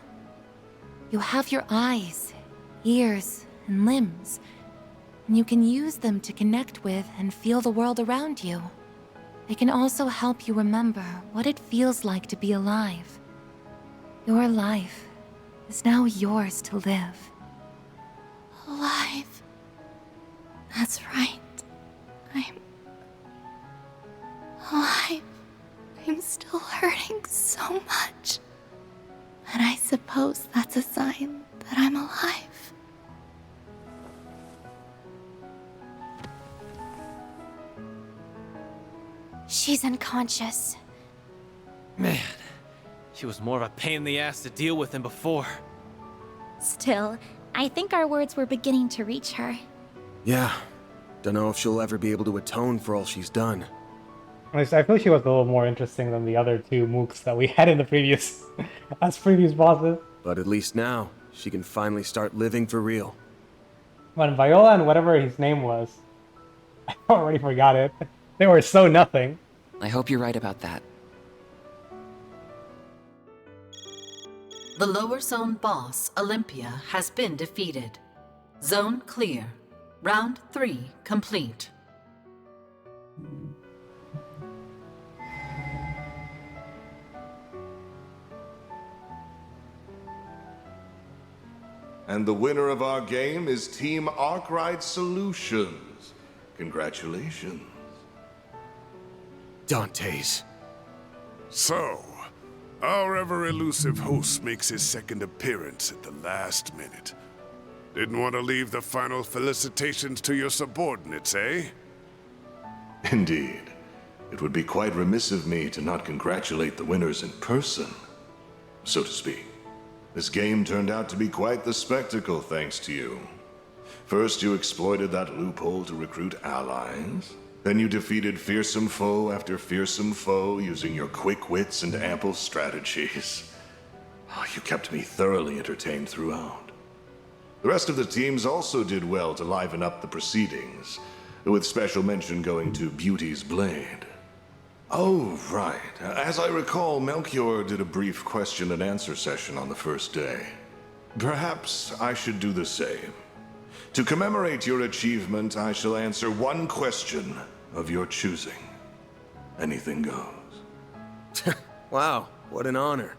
You have your eyes, ears, and limbs, and you can use them to connect with and feel the world around you. They can also help you remember what it feels like to be alive. Your life is now yours to live. Alive. That's right. I'm alive. I I'm still hurting so much. And I suppose that's a sign that I'm alive. She's unconscious. Man, she was more of a pain in the ass to deal with than before. Still, I think our words were beginning to reach her. Yeah. Don't know if she'll ever be able to atone for all she's done. Honestly, I feel she was a little more interesting than the other two mooks that we had in the previous previous bosses. But at least now, she can finally start living for real. When Viola and whatever his name was, I already forgot it. They were so nothing. I hope you're right about that. The lower zone boss, Olympia, has been defeated. Zone clear. Round 3 complete. And the winner of our game is Team Arkwright Solutions. Congratulations. Dante's. So, our ever-elusive host makes his second appearance at the last minute. Didn't want to leave the final felicitations to your subordinates, eh? Indeed. It would be quite remiss of me to not congratulate the winners in person, so to speak. This game turned out to be quite the spectacle thanks to you. First, you exploited that loophole to recruit allies. Then you defeated fearsome foe after fearsome foe using your quick wits and ample strategies. You kept me thoroughly entertained throughout. The rest of the teams also did well to liven up the proceedings, with special mention going to Beauty's Blade. Oh, right. As I recall, Melchior did a brief question and answer session on the first day. Perhaps I should do the same. To commemorate your achievement, I shall answer one question of your choosing. Anything goes. Wow, what an honor.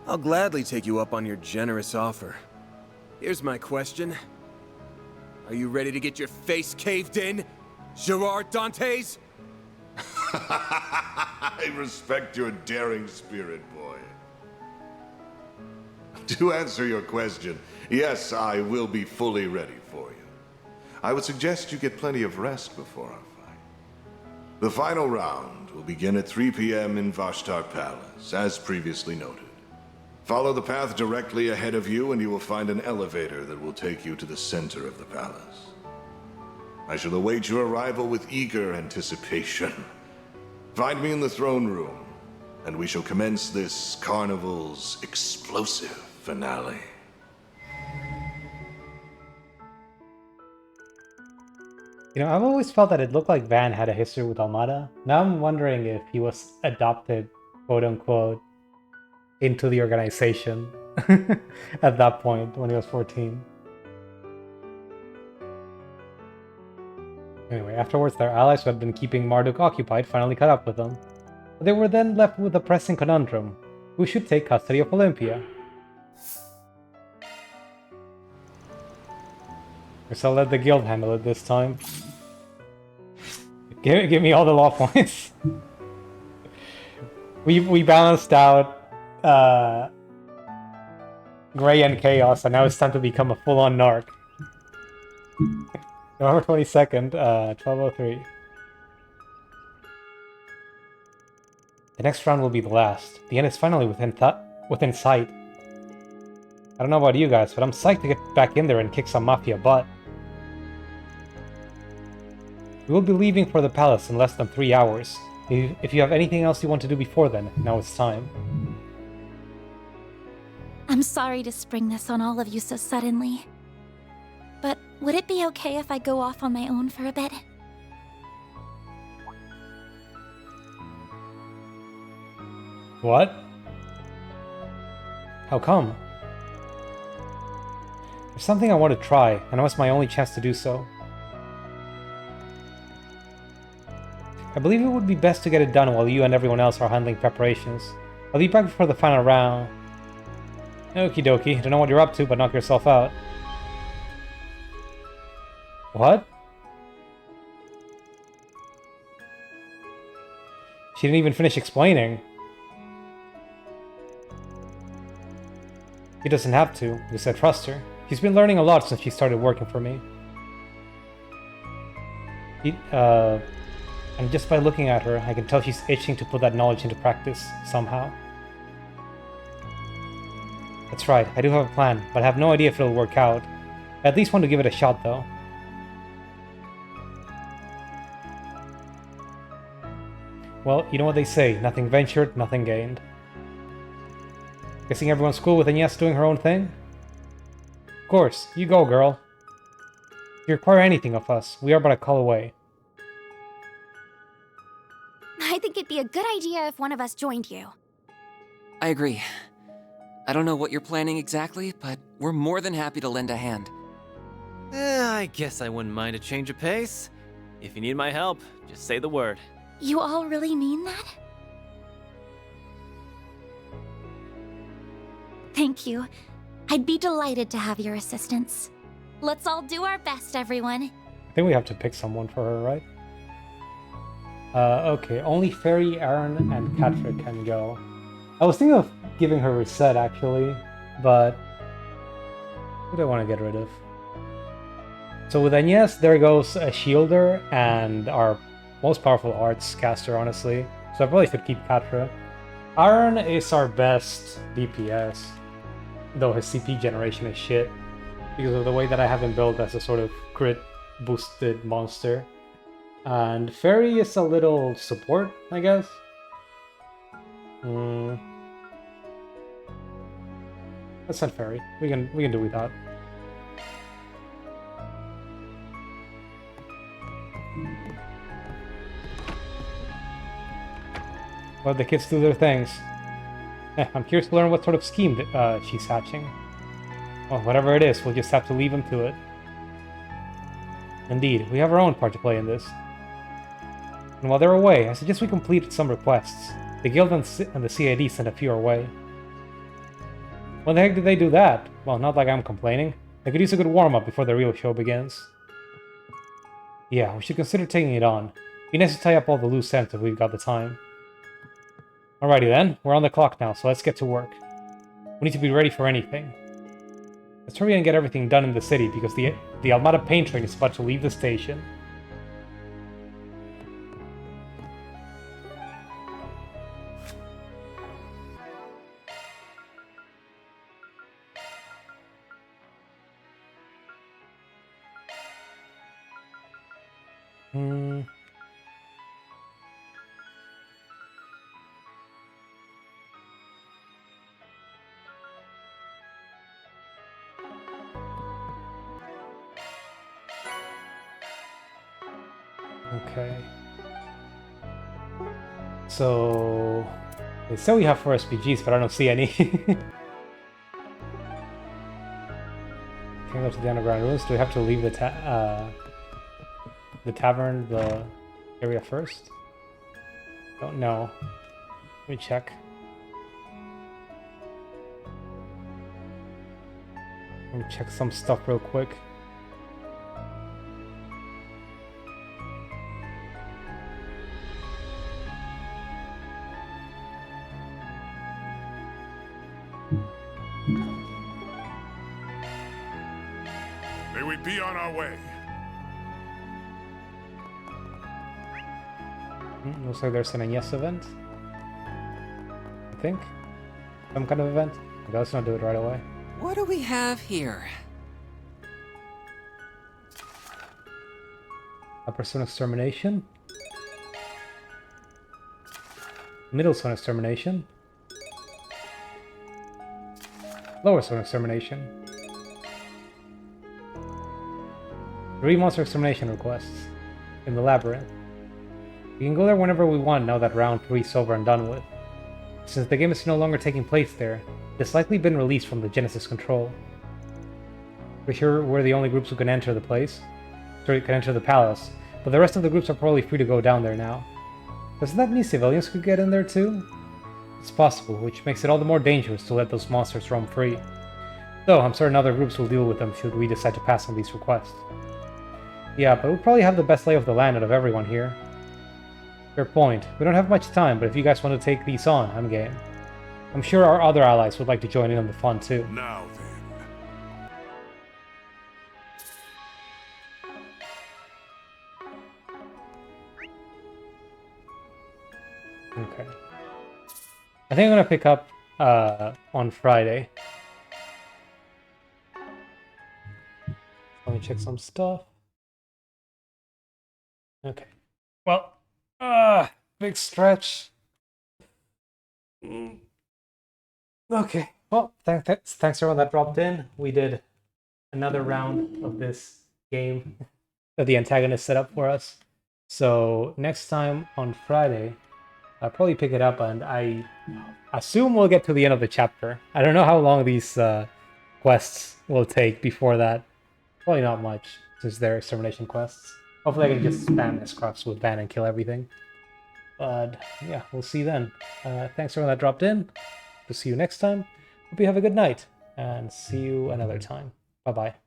I'll gladly take you up on your generous offer. Here's my question. Are you ready to get your face caved in, Gerard Dantes? I respect your daring spirit, boy. To answer your question, yes, I will be fully ready for you. I would suggest you get plenty of rest before our fight. The final round will begin at 3 p.m. in Vashtar Palace, as previously noted. Follow the path directly ahead of you and you will find an elevator that will take you to the center of the palace. I shall await your arrival with eager anticipation. Find me in the throne room, and we shall commence this carnival's explosive finale. You know, I've always felt that it looked like Van had a history with Almada. Now I'm wondering if he was adopted, quote unquote, into the organization at that point when he was 14. Anyway, afterwards their allies who had been keeping Marduk occupied finally caught up with them. But they were then left with a pressing conundrum. Who should take custody of Olympia? Guess I'll let the guild handle it this time. Give me all the law points. we balanced out Gray and Chaos, and now it's time to become a full-on narc. November 22nd, 12:03. The next round will be the last. The end is finally within sight. I don't know about you guys, but I'm psyched to get back in there and kick some Mafia butt. We will be leaving for the palace in less than 3 hours. If you have anything else you want to do before then, now it's time. I'm sorry to spring this on all of you so suddenly. But would it be okay if I go off on my own for a bit? What? How come? There's something I want to try, and now it's my only chance to do so. I believe it would be best to get it done while you and everyone else are handling preparations. I'll be back before the final round. Okie dokie, don't know what you're up to, but knock yourself out. What? She didn't even finish explaining. She doesn't have to, because I trust her. She's been learning a lot since she started working for me. And just by looking at her, I can tell she's itching to put that knowledge into practice, somehow. That's right, I do have a plan, but I have no idea if it'll work out. I at least want to give it a shot, though. Well, you know what they say, nothing ventured, nothing gained. Guessing everyone's cool with Agnes doing her own thing? Of course, you go, girl. If you require anything of us, we are but a call away. I think it'd be a good idea if one of us joined you. I agree. I don't know what you're planning exactly, but we're more than happy to lend a hand. I guess I wouldn't mind a change of pace. If you need my help, just say the word. You all really mean that? Thank you. I'd be delighted to have your assistance. Let's all do our best, everyone. I think we have to pick someone for her, right? Okay, only Fairy, Aaron, and Katra can go. I was thinking of giving her Reset, actually, but who do I want to get rid of? So with Agnes, there goes a Shielder and our most powerful arts caster, honestly. So I probably should keep Katra. Aaron is our best DPS, though his CP generation is shit, because of the way that I have him built as a sort of crit boosted monster. And Fairy is a little support, I guess. Let's send Fairy. We can do without. Let the kids do their things. I'm curious to learn what sort of scheme she's hatching. Well, whatever it is, we'll just have to leave them to it. Indeed, we have our own part to play in this. And while they're away, I suggest we complete some requests. The Guild and the CID sent a few our way. When the heck did they do that? Well, not like I'm complaining. I could use a good warm-up before the real show begins. Yeah, we should consider taking it on. Be nice to tie up all the loose ends if we've got the time. Alrighty then, we're on the clock now, so let's get to work. We need to be ready for anything. Let's hurry and get everything done in the city, because the Almada paint train is about to leave the station. Okay. So they say we have 4 SPGs, but I don't see any. Can't go to the underground ruins. Do we have to leave the tavern, the area first? Don't know. Let me check. Let me check some stuff real quick. May we be on our way. Looks like there's an Agnes event. I think. Some kind of event. Okay, let's not do it right away. What do we have here? Upper Zone Extermination. Middle Zone Extermination. Lower Zone Extermination. 3 monster extermination requests in the labyrinth. We can go there whenever we want now that round 3 is over and done with. Since the game is no longer taking place there, it's likely been released from the Genesis control. We're sure we're the only groups who can enter the place. Sorry, can enter the palace, but the rest of the groups are probably free to go down there now. Doesn't that mean civilians could get in there too? It's possible, which makes it all the more dangerous to let those monsters roam free. Though I'm certain other groups will deal with them should we decide to pass on these requests. Yeah, but we probably have the best lay of the land out of everyone here. Fair point. We don't have much time, but if you guys want to take these on, I'm game. I'm sure our other allies would like to join in on the fun too. Now Okay. I think I'm gonna pick up on Friday. Let me check some stuff. Okay. Well, big stretch. Okay. Well, thanks everyone that dropped in. We did another round of this game that the antagonist set up for us. So next time on Friday, I'll probably pick it up, and I assume we'll get to the end of the chapter. I don't know how long these quests will take before that. Probably not much, since they're extermination quests. Hopefully I can just spam S-Crops with Van and kill everything. But yeah, we'll see then. Thanks everyone that dropped in. We'll see you next time. Hope you have a good night, and see you another time. Bye-bye.